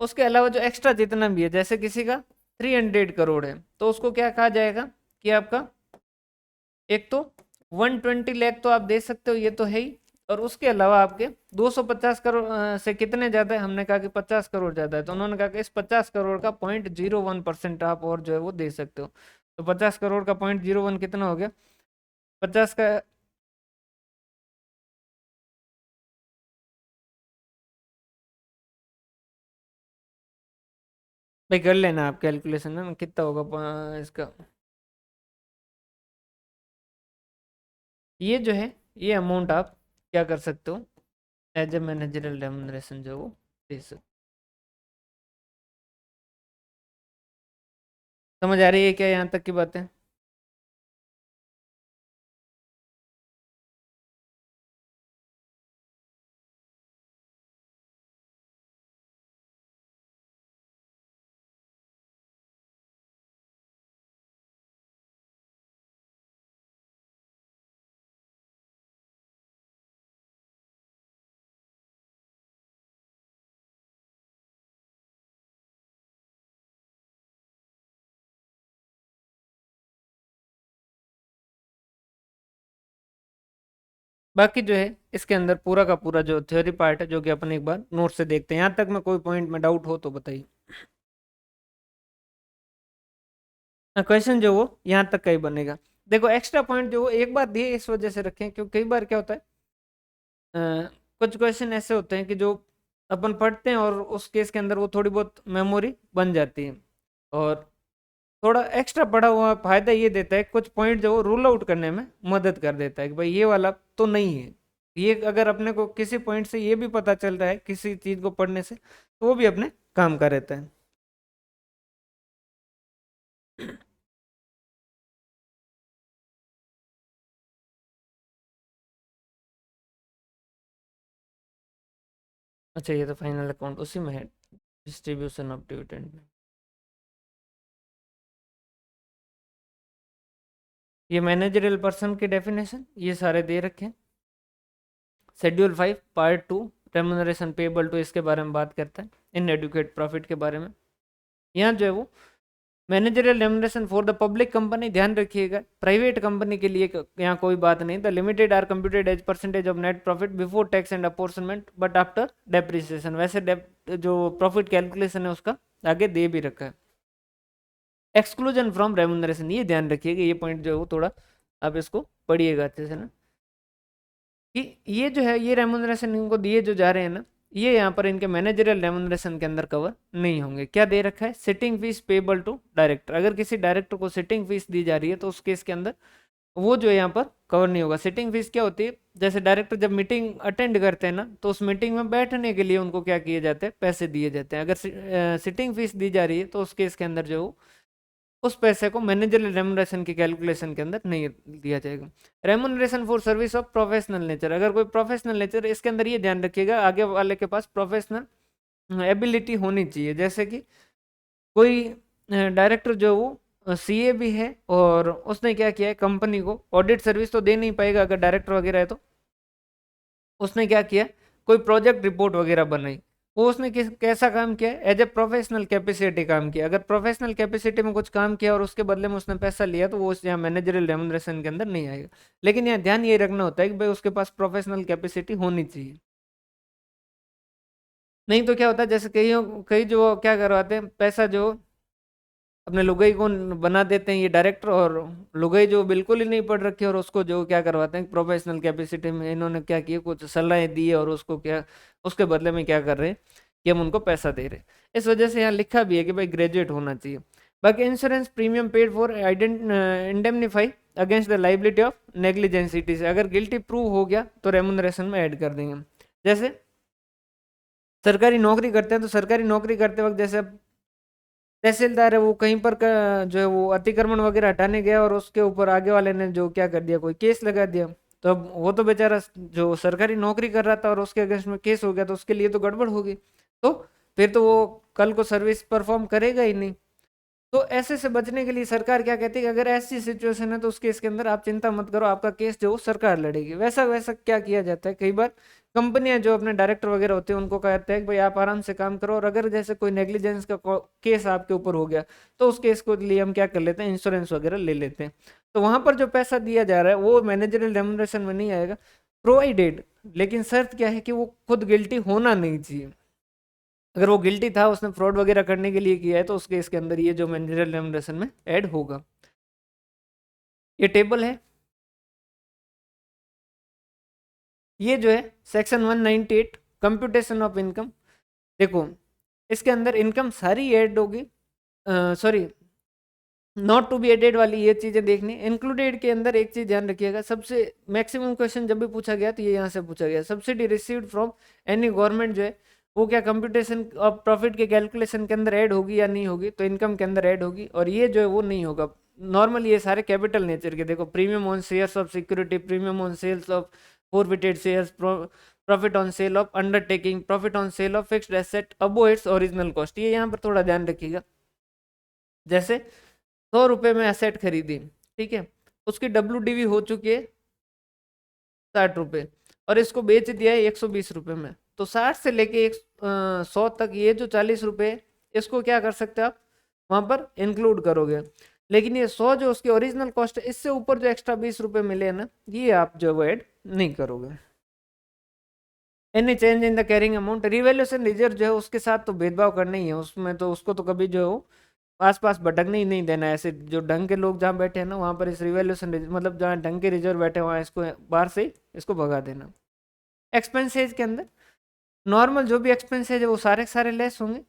उसके अलावा जो एक्स्ट्रा जितना भी है, जैसे किसी का 300 करोड़ है, तो उसको क्या कहा जाएगा कि आपका एक तो 120 लाख तो आप दे सकते हो, ये तो है ही। और उसके अलावा आपके 250 करोड़ से कितने ज्यादा है, हमने कहा कि 50 करोड़ ज्यादा है, तो उन्होंने कहा कि इस 50 करोड़ का 0.01% आप और जो है वो दे सकते हो। तो 50 करोड़ का 0.01 कितना हो गया, 50 का। भाई कर लेना आप कैलकुलेशन है ना, कितना होगा इसका। ये जो है, ये अमाउंट आप क्या कर सकते हो, एज ए मैनेजरल रेमुनरेशन जो वो दे सकते। समझ आ रही है क्या यहाँ तक की बातें। बाकी जो है इसके अंदर पूरा का पूरा जो थ्योरी पार्ट है, जो कि अपन एक बार नोट से देखते हैं। यहाँ तक में कोई पॉइंट में डाउट हो तो बताइए। क्वेश्चन जो वो यहाँ तक का ही बनेगा। देखो एक्स्ट्रा पॉइंट जो वो एक बार दिए इस वजह से रखें, क्योंकि कई बार क्या होता है, अ, कुछ क्वेश्चन ऐसे होते हैं कि जो अपन पढ़ते हैं और उस केस के अंदर वो थोड़ी बहुत मेमोरी बन जाती है, और थोड़ा एक्स्ट्रा पढ़ा हुआ फायदा ये देता है, कुछ पॉइंट जो रूल आउट करने में मदद कर देता है कि भाई ये वाला तो नहीं है। ये अगर अपने को किसी पॉइंट से ये भी पता चल रहा है किसी चीज को पढ़ने से, तो वो भी अपने काम का रहता है। अच्छा, ये तो फाइनल अकाउंट उसी में है, डिस्ट्रीब्यूशन ऑफ डिविडेंड में। ये मैनेजरियल पर्सन की डेफिनेशन ये सारे दे रखे हैं। Schedule 5 part 2 remuneration payable to, इसके बारे में बात करता है, इनएडुकेट प्रॉफिट के बारे में। यहाँ जो है वो managerial remuneration for the public company, ध्यान रखिएगा प्राइवेट कंपनी के लिए यहाँ कोई बात नहीं। The limited are computed as percentage of net profit before tax and apportionment but after depreciation. वैसे जो प्रॉफिट कैलकुलेशन है उसका आगे दे भी रखा है। एक्सक्लूजन फ्रॉम रेमुनरेशन, ये ध्यान रखिएगा, ये पॉइंट जो है वो थोड़ा आप इसको पढ़िएगा अच्छे से ना, कि ये जो है ये रेमुनरेशन इनको दिए जो जा रहे हैं ना, ये यहाँ पर इनके मैनेजरियल रेमुनरेशन के अंदर कवर नहीं होंगे। क्या दे रखा है, sitting fees payable to director. अगर किसी डायरेक्टर को सिटिंग फीस दी जा रही है तो उस केस के अंदर वो जो है यहाँ पर कवर नहीं होगा। सिटिंग फीस क्या होती है, जैसे डायरेक्टर जब मीटिंग अटेंड करते हैं ना, तो उस मीटिंग में बैठने के लिए उनको क्या किए जाते हैं, पैसे दिए जाते हैं। अगर सिटिंग फीस दी जा रही है तो उस केस के अंदर जो उस पैसे को मैनेजरियल रेमुनरेशन की कैलकुलेशन के अंदर नहीं दिया जाएगा। Remuneration for service of professional nature, अगर कोई प्रोफेशनल नेचर, इसके अंदर ये ध्यान रखिएगा आगे वाले के पास प्रोफेशनल एबिलिटी होनी चाहिए। जैसे कि कोई डायरेक्टर जो वो सीए भी है और उसने क्या किया है, कंपनी को ऑडिट सर्विस तो दे नहीं पाएगा अगर डायरेक्टर वगैरह है, तो उसने क्या किया, कोई प्रोजेक्ट रिपोर्ट वगैरह बनाई, वो उसने कैसा काम किया, एज ए प्रोफेशनल कैपेसिटी काम किया। अगर प्रोफेशनल कैपेसिटी में कुछ काम किया और उसके बदले में उसने पैसा लिया, तो वो उस यहाँ मैनेजरियल रेमुनरेशन के अंदर नहीं आएगा। लेकिन यहाँ ध्यान ये रखना होता है कि भाई उसके पास प्रोफेशनल कैपेसिटी होनी चाहिए। नहीं तो क्या होता है, जैसे कई जो क्या करवाते हैं, पैसा जो अपने लुगाई को बना देते हैं ये डायरेक्टर, और लुगाई जो बिल्कुल ही नहीं पढ़ रखी और उसको जो क्या करवाते हैं प्रोफेशनल कैपेसिटी में इन्होंने क्या किया, कुछ सलाहें दी और उसको क्या, उसके बदले में क्या कर रहे हैं कि हम उनको पैसा दे रहे हैं। इस वजह से यहाँ लिखा भी है कि भाई ग्रेजुएट होना चाहिए। बाकी insurance premium paid for indemnify against the liability of negligence से, अगर गिल्टी प्रूव हो गया तो रेमुनरेशन में ऐड कर देंगे। जैसे सरकारी नौकरी करते हैं, तो सरकारी नौकरी करते वक्त जैसे तहसीलदार है, वो कहीं पर जो है वो अतिक्रमण वगैरह हटाने गया और उसके ऊपर आगे वाले ने जो क्या कर दिया, कोई केस लगा दिया, तो अब वो तो बेचारा जो सरकारी नौकरी कर रहा था और उसके अगेंस्ट में केस हो गया, तो उसके लिए तो गड़बड़ होगी, तो फिर तो वो कल को सर्विस परफॉर्म करेगा ही नहीं। तो ऐसे से बचने के लिए सरकार क्या कहती है कि अगर ऐसी सिचुएशन है तो उस केस के अंदर आप चिंता मत करो, आपका केस जो सरकार लड़ेगी। वैसा वैसा क्या किया जाता है, कई बार कंपनियां जो अपने डायरेक्टर वगैरह होते हैं उनको कहते हैं कि भाई आप आराम से काम करो, और अगर जैसे कोई नेग्लिजेंस का केस आपके ऊपर हो गया, तो उस केस को लिए हम क्या कर लेते हैं, इंश्योरेंस वगैरह ले लेते हैं। तो वहां पर जो पैसा दिया जा रहा है वो मैनेजरियल रेमुनरेशन में नहीं आएगा, प्रोवाइडेड, लेकिन शर्त क्या है कि वो खुद गिल्टी होना नहीं चाहिए। अगर वो गिल्टी था, उसने फ्रॉड वगैरह करने के लिए किया है, तो उस केस के अंदर ये जो मैनेजरियल रेमुनरेशन में ऐड होगा। ये टेबल है, ये जो है सेक्शन 198 कंप्यूटेशन ऑफ इनकम। देखो इसके अंदर इनकम सारी ऐड होगी, sorry not to be added वाली ये चीजें देखनी। इंक्लूडेड के अंदर एक चीज ध्यान रखिएगा, सबसे मैक्सिमम क्वेश्चन जब भी पूछा गया तो ये यहाँ से पूछा गया, subsidy received from any government जो है वो क्या कंप्यूटेशन ऑफ प्रॉफिट के कैलकुलेशन के अंदर ऐड होगी या नहीं होगी, तो इनकम के अंदर ऐड होगी, और ये जो है वो नहीं होगा। नॉर्मल ये सारे कैपिटल नेचर के, देखो premium on shares of security, premium on sales of forfeited shares, profit on sale of undertaking, profit on sale of fixed asset above its original cost, ये यहाँ पर थोड़ा ध्यान रखिएगा। जैसे 100 रुपये में एसेट खरीदी, ठीक है, उसकी WDV हो चुकी है 60 रुपये, और इसको बेच दिया है 120 रुपये में, तो 60 से लेके 100 तक ये जो 40 रुपये, इसको क्या कर सकते हैं आप वहां पर इंक्लूड करोगे। लेकिन ये 100 जो उसकी ओरिजिनल कॉस्ट है, इससे ऊपर जो एक्स्ट्रा 20 रुपये मिले हैं ना, ये आप जो वो ऐड नहीं करोगे। Any change in the carrying amount, revaluation reserve जो है उसके साथ तो भेदभाव करना ही है, उसमें तो उसको तो कभी जो हो आस पास भटकने ही नहीं देना है। ऐसे जो ढंग के लोग जहाँ बैठे हैं ना वहाँ पर इस रिवैल्यूएशन मतलब जहाँ ढंग के रिजर्व बैठे हैं, वहाँ इसको बाहर से इसको भगा देना। एक्सपेंसेज के अंदर नॉर्मल जो भी एक्सपेंसेज है वो सारे के सारे लेस होंगे।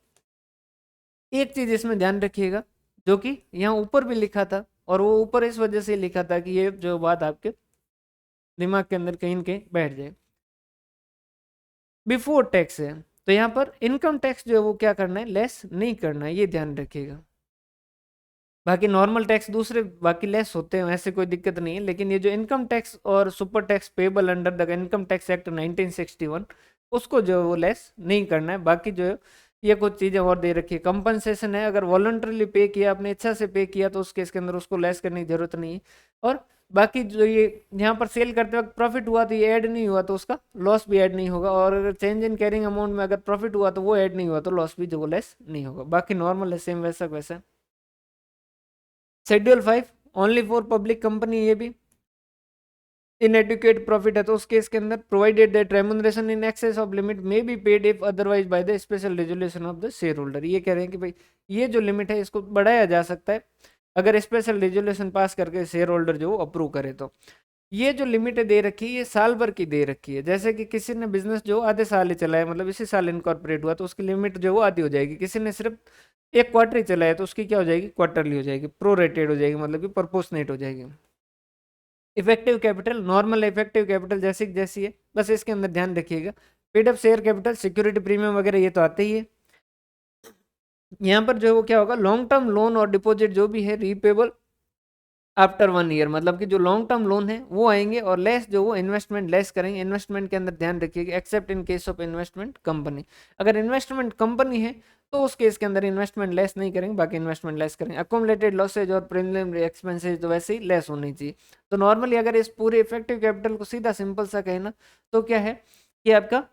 एक चीज इसमें ध्यान रखिएगा, जो कि यहाँ ऊपर भी लिखा था, और वो ऊपर इस वजह से लिखा था कि ये जो बात आपके दिमाग के अंदर कहीं न कहीं बैठ जाए। बिफोर टैक्स है तो यहाँ पर इनकम टैक्स जो है वो क्या करना है, लेस नहीं करना है, ये ध्यान रखिएगा। बाकी नॉर्मल टैक्स दूसरे बाकी लेस होते हैं, ऐसे कोई दिक्कत नहीं है, लेकिन ये जो इनकम टैक्स और super tax payable under the income tax act 1961 उसको जो है वो लेस नहीं करना है। बाकी जो है ये कुछ चीज़ें और दे रखी है। कंपनसेशन है, अगर वॉलंटरली पे किया, अपने इच्छा से पे किया, तो उस केस के अंदर उसको लेस करने की जरूरत नहीं है। और बाकी जो ये यहाँ पर सेल करते वक्त प्रॉफिट हुआ तो ये ऐड नहीं हुआ तो उसका लॉस भी ऐड नहीं होगा, और अगर चेंज इन कैरिंग अमाउंट में अगर प्रॉफिट हुआ तो वो ऐड नहीं हुआ तो लॉस भी जो वो लेस नहीं होगा। बाकी नॉर्मल है, सेम वैसा वैसा। Schedule 5 only for public company, ये भी इनएडुकेट प्रॉफिट है तो उस केस के अंदर provided that remuneration in excess of limit may be paid if otherwise by the special resolution of the share holder. ये कह रहे हैं कि भाई ये जो लिमिट है इसको बढ़ाया जा सकता है अगर स्पेशल रेजोल्यूशन पास करके शेयर होल्डर जो अप्रूव करे तो। ये जो लिमिट दे रखी है ये साल भर की दे रखी है। जैसे कि किसी ने बिजनेस जो आधे साल ही चलाया, मतलब इसी साल इनकॉर्पोरेट हुआ, तो उसकी लिमिट जो वो आधी हो जाएगी। किसी ने सिर्फ एक क्वार्टर ही चलाया तो उसकी क्या हो जाएगी, क्वार्टरली हो जाएगी, प्रोरेटेड हो जाएगी, मतलब कि प्रोपोर्शनेट हो जाएगी। Effective capital normal effective capital जैसी की जैसी है, बस इसके अंदर ध्यान रखिएगा। Paid up share capital, security premium वगैरह ये तो आते ही है। यहाँ पर जो है वो क्या होगा, लॉन्ग टर्म लोन और डिपॉजिट जो भी है रीपेबल आफ्टर 1 ईयर, मतलब कि जो लॉन्ग टर्म लोन है वो आएंगे, और लेस जो वो इन्वेस्टमेंट लेस करेंगे। इन्वेस्टमेंट के अंदर ध्यान रखिएगा, accept in case of investment company, अगर इन्वेस्टमेंट कंपनी है तो उस केस के अंदर इन्वेस्टमेंट लेस नहीं करेंगे, बाकी इन्वेस्टमेंट लेस करेंगे। अकोमुलेटेड लॉसेज और प्रीमियम एक्सपेंसेज तो वैसे ही लेस होनी चाहिए। तो नॉर्मली अगर इस पूरे इफेक्टिव कैपिटल को सीधा सिंपल सा कहे ना तो क्या है कि आपका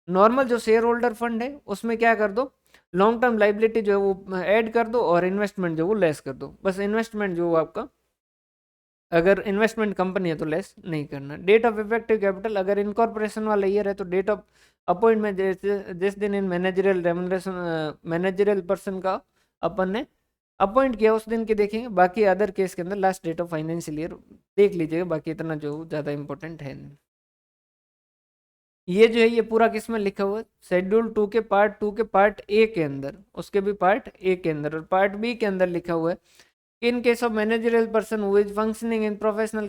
नॉर्मल जो शेयर होल्डर फंड है उसमें क्या कर दो, लॉन्ग टर्म लाइबिलिटी जो है वो ऐड कर दो, और इन्वेस्टमेंट जो वो लेस कर दो। बस इन्वेस्टमेंट जो आपका अगर इन्वेस्टमेंट कंपनी है तो लेस नहीं करना। डेट ऑफ इफेक्टिव कैपिटल अगर इनकॉर्पोरेशन वाला ईयर है तो डेट ऑफ अपॉइंटमेंट जिस दिन इन मैनेजरियल रेमुनरेशन मैनेजरियल पर्सन का अपन ने अपॉइंट किया उस दिन की देखेंगे। बाकी अदर केस के अंदर last date of financial year देख लीजिएगा, बाकी इतना जो ज़्यादा इंपॉर्टेंट है नहीं। ये जो है ये पूरा किस में लिखा हुआ है, शेड्यूल 2 के पार्ट 2 के पार्ट ए के अंदर, उसके भी पार्ट ए के अंदर, और पार्ट बी के अंदर लिखा हुआ है in case of managerial person who is functioning in professional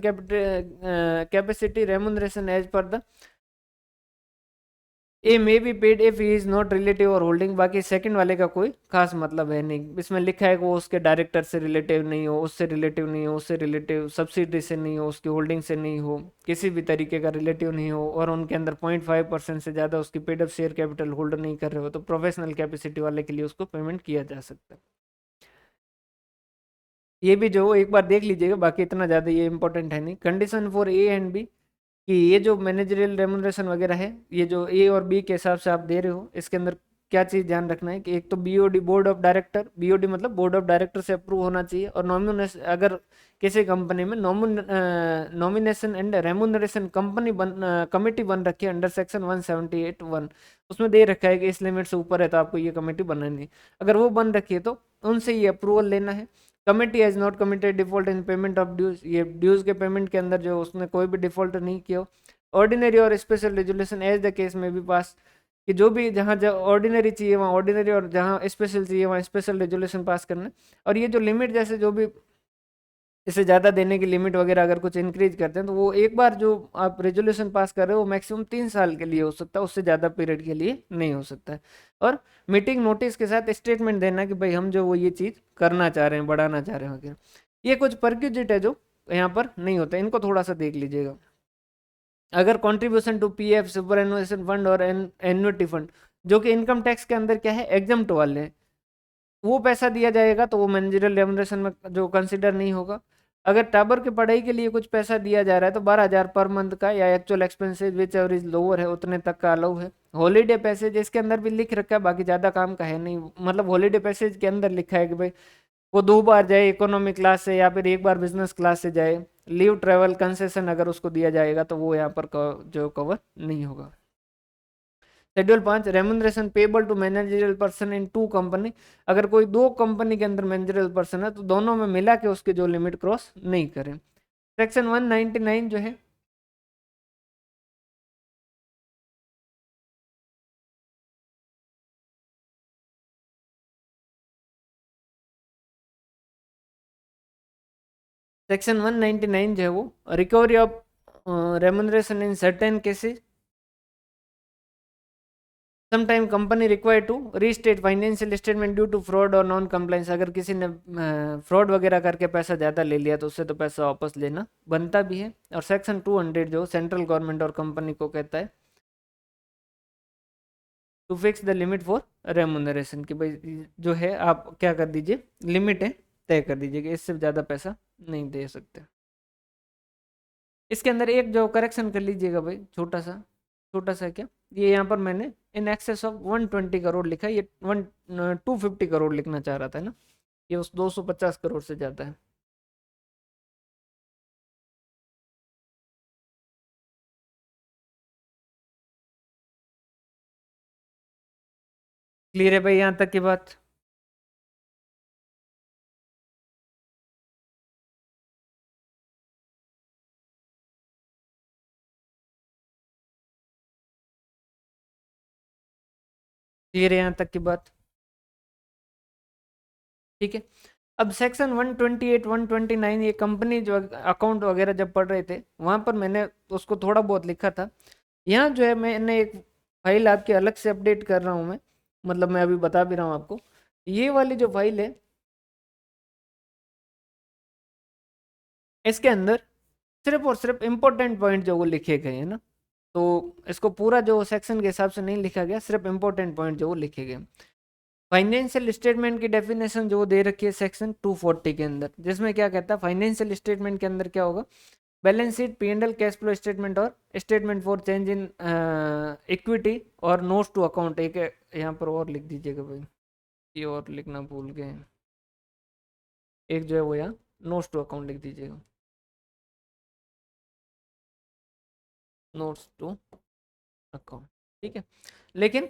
capacity remuneration as per the A may be paid if he is not relative और होल्डिंग। बाकी सेकंड वाले का कोई खास मतलब है नहीं, इसमें लिखा है कि वो उसके डायरेक्टर से रिलेटिव नहीं हो, उससे रिलेटिव नहीं हो, उससे रिलेटिव सब्सिडी से नहीं हो, उसकी होल्डिंग से नहीं हो, किसी भी तरीके का रिलेटिव नहीं हो, और उनके अंदर 0.5% से ज़्यादा उसकी paid up share capital holder नहीं कर रहे हो, तो प्रोफेशनल कैपेसिटी वाले के लिए उसको पेमेंट किया जा सकता है। ये भी जो एक बार देख लीजिएगा, बाकी इतना ज़्यादा ये इंपॉर्टेंट है नहीं। Condition for A and B कि ये जो मैनेजरियल रेमुनरेशन वगैरह है, ये जो ए और बी के हिसाब से आप दे रहे हो, इसके अंदर क्या चीज़ ध्यान रखना है कि एक तो BOD board of director, BOD मतलब बोर्ड ऑफ डायरेक्टर से अप्रूव होना चाहिए, और नॉमिनेशन अगर किसी कंपनी में nomination and remuneration company committee बन रखी है अंडर सेक्शन 178(1), उसमें दे रखा है कि इस लिमिट से ऊपर है तो आपको ये कमेटी बनानी है। अगर वो बन रखी है तो उनसे ये अप्रूवल लेना है। Committee has not committed default in payment of dues, ये ड्यूज के पेमेंट के अंदर जो उसने कोई भी डिफॉल्ट नहीं किया। ऑर्डिनरी और special resolution as the case में भी पास, कि जो भी जहाँ ऑर्डिनरी चाहिए वहाँ ऑर्डिनरी, और जहाँ स्पेशल चाहिए वहाँ स्पेशल रेजोल्यूशन पास करना। और ये जो लिमिट जैसे जो भी इससे ज़्यादा देने की लिमिट वगैरह अगर कुछ इंक्रीज करते हैं तो वो एक बार जो आप रेजोल्यूशन पास कर रहे हो वो मैक्सिमम 3 साल के लिए हो सकता है, उससे ज़्यादा पीरियड के लिए नहीं हो सकता है। और मीटिंग नोटिस के साथ स्टेटमेंट देना कि भाई हम जो वो ये चीज़ करना चाह रहे हैं, बढ़ाना चाह रहे हैं वगैरह। ये कुछ परक्यूजिट है जो यहाँ पर नहीं होता, इनको थोड़ा सा देख लीजिएगा। अगर contribution to PF, superannuation fund और एन्युटी फंड जो कि इनकम टैक्स के अंदर क्या है एग्जम्प्ट वाले हैं, वो पैसा दिया जाएगा तो वो मैनेजरियल रेमुनरेशन में जो कंसिडर नहीं होगा। अगर टाबर की पढ़ाई के लिए कुछ पैसा दिया जा रहा है तो 12,000 पर मंथ का, या actual expenses which ever is lower है उतने तक का अलाउ है। हॉलीडे पैसेज इसके अंदर भी लिख रखा है, बाकी ज़्यादा काम का है नहीं, मतलब हॉलीडे पैसेज के अंदर लिखा है कि भाई वो 2 बार जाए इकोनॉमी क्लास से या फिर एक बार बिजनेस क्लास से जाए, लीव ट्रेवल कंसेशन अगर उसको दिया जाएगा तो वो यहाँ पर जो कवर नहीं होगा। Schedule 5 remuneration payable to managerial person in to company, अगर कोई 2 कंपनी के अंदर मैनेजरियल पर्सन है तो दोनों में मिला के उसके जो लिमिट क्रॉस नहीं करें। सेक्शन 199 जो है सेक्शन 199 जो है वो recovery of remuneration in certain cases, sometime company required to restate financial statement due to fraud और नॉन कंप्लायंस, अगर किसी ने फ्रॉड वगैरह करके पैसा ज़्यादा ले लिया तो उससे तो पैसा वापस लेना बनता भी है। और सेक्शन 200 जो सेंट्रल गवर्नमेंट और कंपनी को कहता है to fix the limit for remuneration, कि भाई जो है आप क्या कर दीजिए, लिमिट है तय कर दीजिए कि इससे ज़्यादा पैसा नहीं दे सकते। इसके अंदर एक जो करेक्शन कर लीजिएगा भाई, छोटा सा क्या, ये यहाँ पर मैंने इन एक्सेस ऑफ 120 करोड़ लिखा है, ये 250 करोड़ लिखना चाह रहा था ना, ये उस 250 करोड़ से ज़्यादा है। क्लियर है भाई यहाँ तक की बात? क्लियर है यहाँ तक की बात? ठीक है। अब सेक्शन 128 129 ये कंपनी जो अकाउंट वगैरह जब पढ़ रहे थे वहां पर मैंने उसको थोड़ा बहुत लिखा था। यहाँ जो है मैंने एक फाइल आपकी अलग से अपडेट कर रहा हूँ मैं, मतलब मैं अभी बता भी रहा हूँ आपको। ये वाली जो फाइल है इसके अंदर सिर्फ और सिर्फ इम्पोर्टेंट पॉइंट जो वो लिखे गए हैं ना, तो इसको पूरा जो सेक्शन के हिसाब से नहीं लिखा गया, सिर्फ इम्पोर्टेंट पॉइंट जो वो लिखे गए। फाइनेंशियल स्टेटमेंट की डेफिनेशन जो दे रखी है सेक्शन 240 के अंदर, जिसमें क्या कहता है फाइनेंशियल स्टेटमेंट के अंदर क्या होगा, balance sheet, P&L, cash flow statement और statement for change in equity और नोट्स टू अकाउंट। एक यहाँ पर और लिख दीजिएगा भाई, ये और लिखना भूल गए हैं, एक जो है वो यहाँ नोट्स टू अकाउंट लिख दीजिएगा, नोट्स टू अकाउंट। ठीक है, लेकिन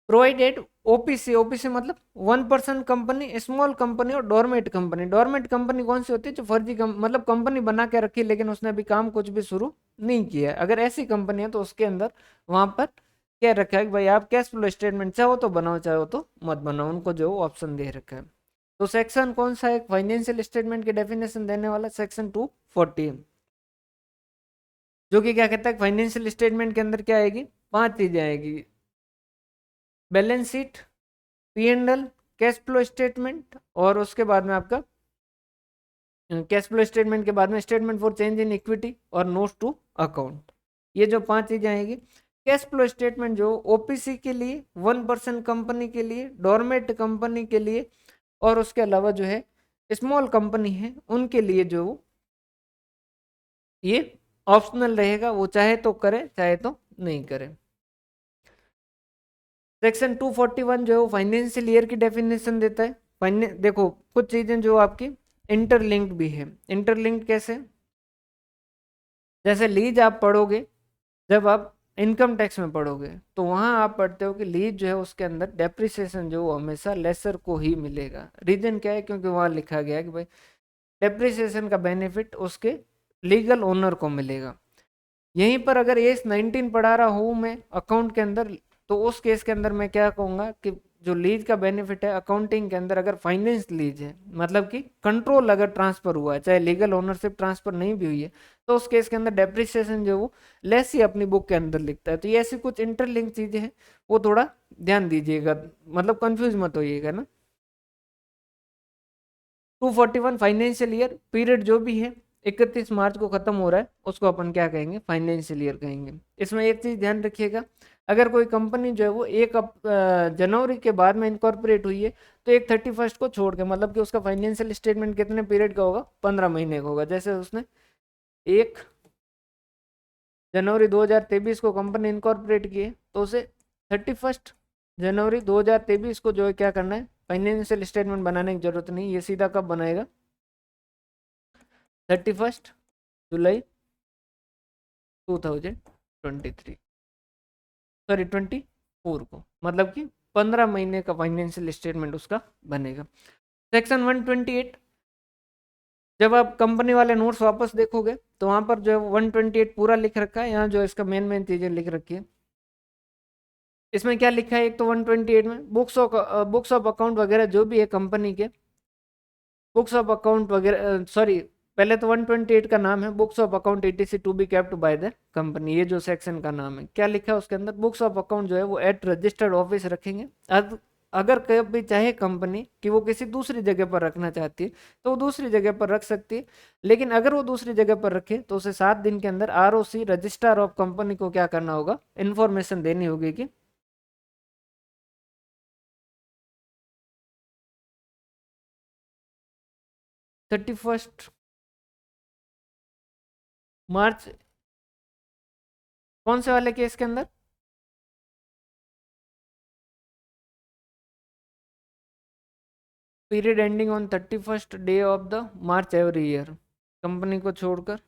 प्रोवाइडेड ओपीसी, ओपीसी मतलब 1 पर्सन कंपनी, स्मॉल कंपनी और डोरमेट कंपनी। डोरमेट कंपनी कौन सी होती है, जो फर्जी मतलब कंपनी बना के रखी लेकिन उसने अभी काम कुछ भी शुरू नहीं किया है, अगर ऐसी कंपनी है तो उसके अंदर वहां पर क्या रखा है कि भाई आप कैश फ्लो स्टेटमेंट चाहो तो बनाओ चाहो तो मत बनाओ, उनको जो ऑप्शन दे रखा है। तो सेक्शन कौन सा है फाइनेंशियल स्टेटमेंट की डेफिनेशन देने वाला, सेक्शन 240, जो कि क्या कहता है फाइनेंशियल स्टेटमेंट के अंदर क्या आएगी, 5 चीजें आएगी, balance sheet, P&L, cash flow statement और उसके बाद में आपका कैश फ्लो स्टेटमेंट के बाद में statement for change in equity और नोट्स टू अकाउंट। ये जो 5 चीजें आएंगी, कैश फ्लो स्टेटमेंट जो ओपीसी के लिए, 1 पर्सन कंपनी के लिए, डोरमेट कंपनी के लिए और उसके अलावा जो है स्मॉल कंपनी है उनके लिए जो ये ऑप्शनल रहेगा, वो चाहे तो करे चाहे तो नहीं करे। सेक्शन 241 जो है वो फाइनेंशियल ईयर की डेफिनेशन देता है। देखो कुछ चीजें जो आपकी इंटरलिंक्ड भी है। इंटरलिंक्ड कैसे, जैसे लीज आप पढ़ोगे, जब आप इनकम टैक्स में पढ़ोगे तो वहां आप पढ़ते हो कि लीज जो है उसके अंदर डेप्रिसिएशन जो हमेशा लेसर को ही मिलेगा। रीजन क्या है, क्योंकि वहां लिखा गया है कि भाई डेप्रिसिएशन का बेनिफिट उसके लीगल ओनर को मिलेगा। यहीं पर अगर एज 19 पढ़ा रहा हूँ मैं अकाउंट के अंदर, तो उस केस के अंदर मैं क्या कहूँगा कि जो लीज का बेनिफिट है अकाउंटिंग के अंदर, अगर फाइनेंस लीज है मतलब कि कंट्रोल अगर ट्रांसफर हुआ है, चाहे लीगल ओनरशिप ट्रांसफर नहीं भी हुई है, तो उस केस के अंदर डेप्रिसिएशन जो वो लेस ही अपनी बुक के अंदर लिखता है। तो ये ऐसी कुछ इंटरलिंक चीजें हैं, वो थोड़ा ध्यान दीजिएगा, मतलब कंफ्यूज मत होइएगा ना। 241 फाइनेंशियल ईयर पीरियड जो भी है 31 मार्च को खत्म हो रहा है उसको अपन क्या कहेंगे, फाइनेंशियल ईयर कहेंगे। इसमें एक चीज ध्यान रखिएगा, अगर कोई कंपनी जो है वो जनवरी के बाद में इनकॉर्पोरेट हुई है तो 31 को छोड़ के, मतलब कि उसका फाइनेंशियल स्टेटमेंट कितने पीरियड का होगा, 15 महीने का होगा। जैसे उसने 1 जनवरी 2023 को कंपनी इनकॉर्पोरेट की है तो उसे 31 जनवरी 2023 को जो है क्या करना है, फाइनेंशियल स्टेटमेंट बनाने की जरूरत नहीं, ये सीधा कब बनाएगा, 31 जुलाई 2023, सॉरी 24 को, मतलब कि 15 महीने का फाइनेंशियल स्टेटमेंट उसका बनेगा। सेक्शन 128, जब आप कंपनी वाले नोट्स वापस देखोगे तो वहां पर जो है 128 पूरा लिख रखा है, यहाँ जो है इसका मेन मेन चीजें लिख रखी है। इसमें क्या लिखा है, एक तो 128 में बुक्स ऑफ अकाउंट वगैरह जो भी है कंपनी के, बुक्स ऑफ अकाउंट वगैरह, सॉरी पहले तो 128 का नाम है books of account etc to be kept by the company, ये जो सेक्शन का नाम है, क्या लिखा है उसके अंदर, बुक्स ऑफ अकाउंट जो है वो एट रजिस्टर्ड ऑफिस रखेंगे। अगर कभी चाहे कंपनी कि वो किसी दूसरी जगह पर रखना चाहती है तो वो दूसरी जगह पर रख सकती है, लेकिन अगर वो दूसरी जगह पर रखे तो उसे 7 दिन के अंदर ROC रजिस्ट्रार ऑफ कंपनी को क्या करना होगा, इन्फॉर्मेशन देनी होगी कि 31 मार्च, कौन से वाले केस के अंदर, period ending on 31 day of the March every year, company को छोड़कर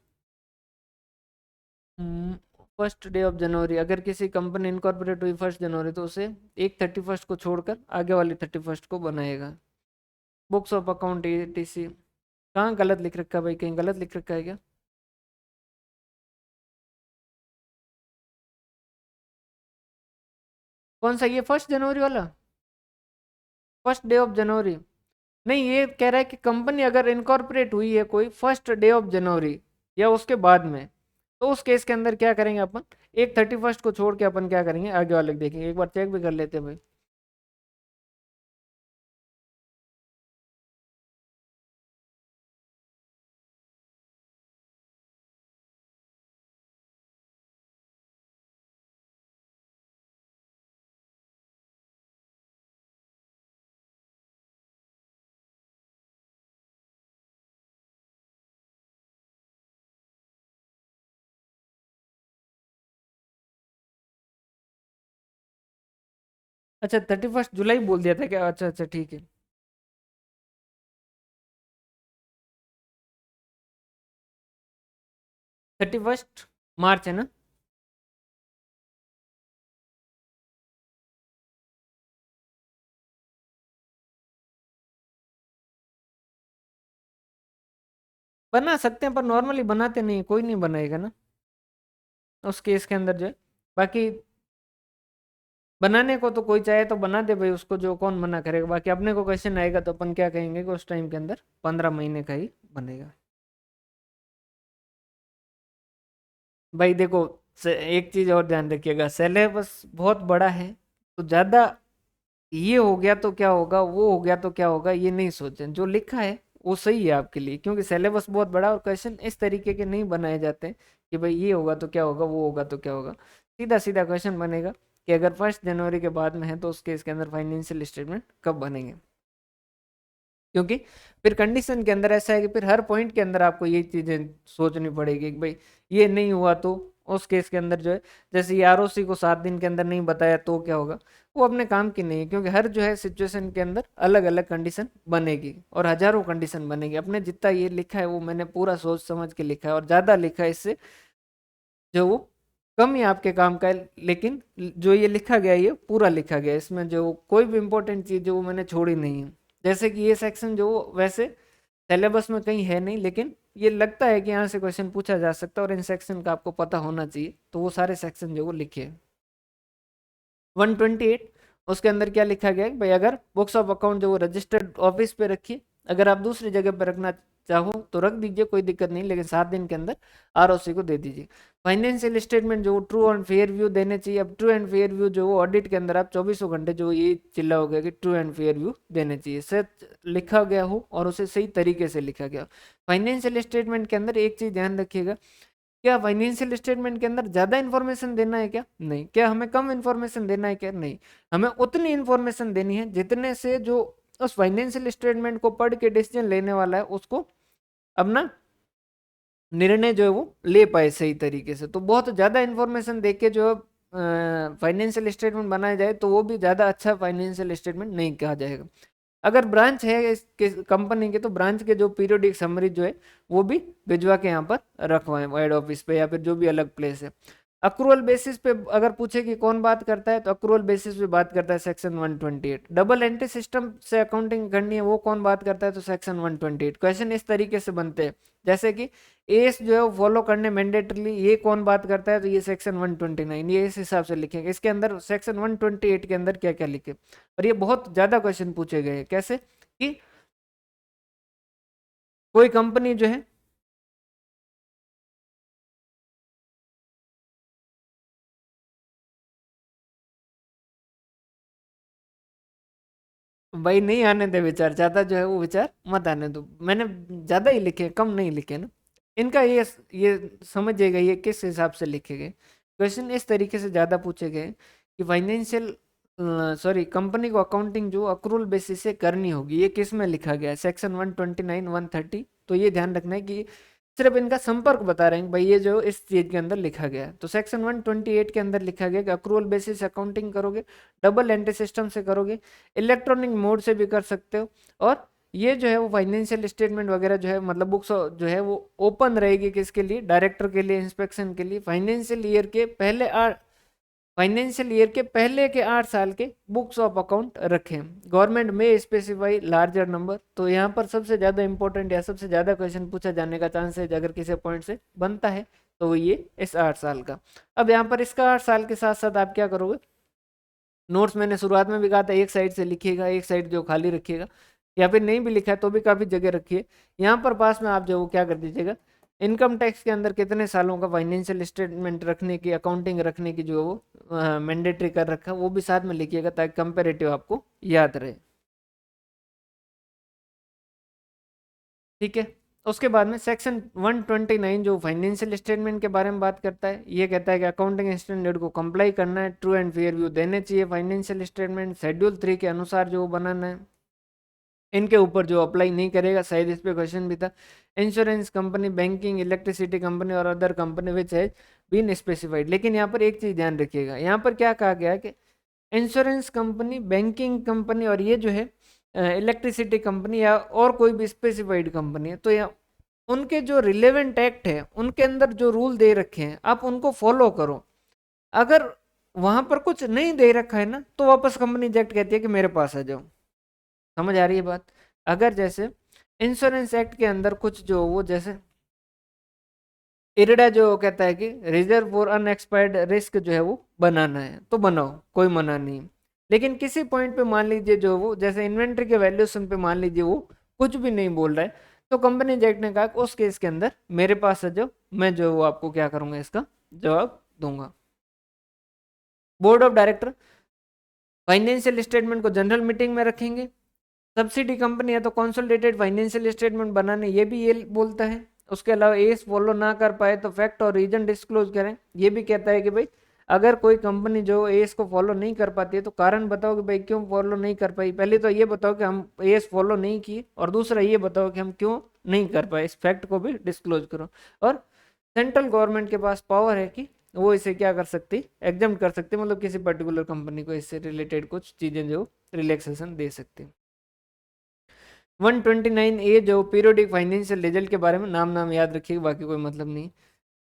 1 डे ऑफ जनवरी, अगर किसी कंपनी इनकॉर्पोरेट हुई 1 जनवरी तो उसे एक 31 को छोड़कर आगे वाली 31 को बनाएगा। बुक्स ऑफ अकाउंट etc, कहाँ गलत लिख रखा है भाई, कहीं गलत लिख रखा है क्या, कौन सा, ये 1 जनवरी वाला, 1 डे ऑफ जनवरी, नहीं ये कह रहा है कि कंपनी अगर इनकॉर्पोरेट हुई है कोई 1 डे ऑफ जनवरी या उसके बाद में, तो उस केस के अंदर क्या करेंगे अपन, एक 31 को छोड़ के अपन क्या करेंगे आगे वाले देखेंगे, एक बार चेक भी कर लेते हैं भाई। अच्छा 31 जुलाई बोल दिया था क्या, अच्छा अच्छा ठीक है। 31 मार्च है ना, बना सकते हैं पर नॉर्मली बनाते नहीं, कोई नहीं बनाएगा ना उस केस के अंदर जो है, बाकी बनाने को तो कोई चाहे तो बना दे भाई, उसको जो कौन मना करेगा, बाकी अपने को क्वेश्चन आएगा तो अपन क्या कहेंगे कि उस टाइम के अंदर 15 महीने का ही बनेगा। भाई देखो, एक चीज और ध्यान रखिएगा, सिलेबस बहुत बड़ा है, तो ज्यादा ये हो गया तो क्या होगा, वो हो गया तो क्या होगा, ये नहीं सोचें, जो लिखा है वो सही है आपके लिए, क्योंकि सिलेबस बहुत बड़ा और क्वेश्चन इस तरीके के नहीं बनाए जाते कि भाई ये होगा तो क्या होगा, वो होगा तो क्या होगा, सीधा सीधा क्वेश्चन बनेगा कि अगर 1 जनवरी के बाद में है तो उस केस के अंदर फाइनेंशियल स्टेटमेंट कब बनेंगे, क्योंकि फिर कंडीशन के अंदर ऐसा है कि फिर हर पॉइंट के अंदर आपको ये चीजें सोचनी पड़ेगी कि भाई ये नहीं हुआ तो उस केस के अंदर जो है, जैसे ये ROC को 7 दिन के अंदर नहीं बताया तो क्या होगा, वो अपने काम की नहीं है, क्योंकि हर जो है सिचुएशन के अंदर अलग अलग कंडीशन बनेगी और हजारों कंडीशन बनेगी, अपने जितना ये लिखा है वो मैंने पूरा सोच समझ के लिखा है और ज्यादा लिखा है, इससे जो वो कम ही आपके काम का है, लेकिन जो ये लिखा गया है ये पूरा लिखा गया है, इसमें जो कोई भी इंपॉर्टेंट चीज जो वो मैंने छोड़ी नहीं है, जैसे कि ये सेक्शन जो वैसे सिलेबस में कहीं है नहीं, लेकिन ये लगता है कि यहाँ से क्वेश्चन पूछा जा सकता है और इन सेक्शन का आपको पता होना चाहिए, तो वो सारे सेक्शन जो वो लिखे हैं। 128 उसके अंदर क्या लिखा गया है भाई, अगर बुक्स ऑफ अकाउंट जो वो रजिस्टर्ड ऑफिस पे रखिए, अगर आप दूसरी जगह पे रखना चाहो तो रख दीजिए, कोई दिक्कत नहीं, लेकिन 7 दिन के अंदर ROC को दे दीजिए। फाइनेंशियल स्टेटमेंट जो ट्रू एंड फेयर व्यू देने चाहिए, अब ट्रू एंड फेयर व्यू जो ऑडिट के अंदर आप 24 घंटे जो ये चिल्ला हो गया कि ट्रू एंड फेयर व्यू देने चाहिए, सच लिखा गया हो और उसे सही तरीके से लिखा गया। फाइनेंशियल स्टेटमेंट के अंदर एक चीज ध्यान रखिएगा, क्या फाइनेंशियल स्टेटमेंट के अंदर ज्यादा इन्फॉर्मेशन देना है क्या, नहीं, क्या हमें कम इन्फॉर्मेशन देना है क्या, नहीं, हमें उतनी इन्फॉर्मेशन देनी है जितने से जो उस फाइनेंशियल स्टेटमेंट को पढ़ के डिसीजन लेने वाला है उसको अपना निर्णय जो है वो ले पाए सही तरीके से, तो बहुत ज्यादा इन्फॉर्मेशन देके जो फाइनेंशियल स्टेटमेंट बनाया जाए तो वो भी ज्यादा अच्छा फाइनेंशियल स्टेटमेंट नहीं कहा जाएगा। अगर ब्रांच है इस कंपनी के तो ब्रांच के जो पीरियोडिक समरी जो है वो भी भिजवा के यहाँ पर रखवाएं हेड ऑफिस पे या फिर जो भी अलग प्लेस है। अक्रूवल बेसिस पे अगर पूछे कि कौन बात करता है तो अक्रूवल बेसिस पे बात करता है सेक्शन 128। डबल एंट्री सिस्टम से अकाउंटिंग करनी है वो कौन बात करता है तो सेक्शन 128। क्वेश्चन इस तरीके से बनते हैं जैसे कि एस जो है वो फॉलो करने मैंडेटरीली, ये कौन बात करता है तो ये सेक्शन 129, ये इस हिसाब से लिखेंगे। इसके अंदर सेक्शन 128 के अंदर क्या क्या लिखे, और ये बहुत ज्यादा क्वेश्चन पूछे गए हैं। कैसे कि कोई कंपनी जो है भाई नहीं आने दे विचार, ज्यादा जो है वो विचार मत आने दो। मैंने ज्यादा ही लिखे, कम नहीं लिखे ना। इनका ये समझिएगा ये किस हिसाब से लिखे गए। क्वेश्चन इस तरीके से ज्यादा पूछे गए कि फाइनेंशियल सॉरी कंपनी को अकाउंटिंग जो अक्रूवल बेसिस से करनी होगी, ये किस में लिखा गया है सेक्शन 129 130। तो ये ध्यान रखना है कि सिर्फ इनका संपर्क बता रहे हैं भाई ये जो इस चीज के अंदर लिखा गया है। तो सेक्शन 128 के अंदर लिखा गया कि अक्रूवल बेसिस अकाउंटिंग करोगे, डबल एंट्री सिस्टम से करोगे, इलेक्ट्रॉनिक मोड से भी कर सकते हो, और ये जो है वो फाइनेंशियल स्टेटमेंट वगैरह जो है मतलब बुक्स जो है वो ओपन रहेगी किसके लिए, डायरेक्टर के लिए, इंस्पेक्शन के लिए। फाइनेंशियल ईयर के पहले के 8 साल के बुक्स ऑफ अकाउंट रखें। गवर्नमेंट में स्पेसिफाई लार्जर नंबर। तो यहाँ पर सबसे ज्यादा इंपॉर्टेंट या सबसे ज्यादा क्वेश्चन पूछा जाने का चांसेस अगर किसी पॉइंट से बनता है तो ये इस 8 साल का। अब यहाँ पर इसका 8 साल के साथ साथ आप क्या करोगे, नोट्स मैंने शुरुआत में भी कहा था एक साइड से लिखिएगा, एक साइड जो खाली रखिएगा, या फिर नहीं भी लिखा है तो भी काफी जगह रखिए। यहाँ पर पास में आप जो क्या कर दीजिएगा, इनकम टैक्स के अंदर कितने सालों का फाइनेंशियल स्टेटमेंट रखने की, अकाउंटिंग रखने की जो वो मैंडेटरी कर रखा है वो भी साथ में लिखिएगा ताकि कंपेरेटिव आपको याद रहे। ठीक है। उसके बाद में सेक्शन 129 जो फाइनेंशियल स्टेटमेंट के बारे में बात करता है, ये कहता है कि अकाउंटिंग स्टैंडर्ड को कंप्लाई करना है, ट्रू एंड फेयर व्यू देने चाहिए फाइनेंशियल स्टेटमेंट शेड्यूल 3 के अनुसार जो बनाना है। इनके ऊपर जो अप्लाई नहीं करेगा, शायद इस पे क्वेश्चन भी था, insurance company, banking, electricity company और other company which has been specified. लेकिन यहाँ पर एक चीज ध्यान रखिएगा, यहाँ पर क्या कहा गया है कि इंश्योरेंस कंपनी, बैंकिंग कंपनी और ये जो है इलेक्ट्रिसिटी कंपनी या और कोई भी स्पेसिफाइड कंपनी है, तो यहाँ उनके जो रिलेवेंट एक्ट है उनके अंदर जो रूल दे रखे हैं आप उनको फॉलो करो। अगर वहां पर कुछ नहीं दे रखा है ना तो वापस कंपनी एक्ट कहती है कि मेरे पास आ जाओ। समझ आ रही है बात। अगर जैसे इंश्योरेंस एक्ट के अंदर कुछ जो वो जैसे इरडा जो कहता है कि रिजर्व फॉर अनएक्सपायर्ड रिस्क जो है वो बनाना है तो बनाओ, कोई मना नहीं। लेकिन किसी पॉइंट पे मान लीजिए जो वो जैसे इन्वेंट्री के वैल्यूएशन पे मान लीजिए वो कुछ भी नहीं बोल रहा है, तो कंपनी एक्ट ने कहा कि उस केस के अंदर मेरे पास है जो मैं जो वो आपको क्या करूंगा इसका जवाब दूंगा। Board of director financial statement को जनरल मीटिंग में रखेंगे। सब्सिडी कंपनी है तो कंसोलिडेटेड फाइनेंशियल स्टेटमेंट बनाने, ये भी ये बोलता है। उसके अलावा एस फॉलो ना कर पाए तो फैक्ट और रीजन डिस्क्लोज करें, ये भी कहता है कि भाई अगर कोई कंपनी जो एस को फॉलो नहीं कर पाती है तो कारण बताओ कि भाई क्यों फॉलो नहीं कर पाई। पहले तो ये बताओ कि हम एस फॉलो नहीं किए, और दूसरा ये बताओ कि हम क्यों नहीं कर पाए, इस फैक्ट को भी डिस्क्लोज करो। और सेंट्रल गवर्नमेंट के पास पावर है कि वो इसे क्या कर सकती, एग्जाम कर सकती, मतलब किसी पर्टिकुलर कंपनी को इससे रिलेटेड कुछ चीजें जो रिलैक्सेशन दे सकती। 129A जो पीरियोडिक फाइनेंशियल रिजल्ट के बारे में नाम नाम याद रखिएगा, बाकी कोई मतलब नहीं।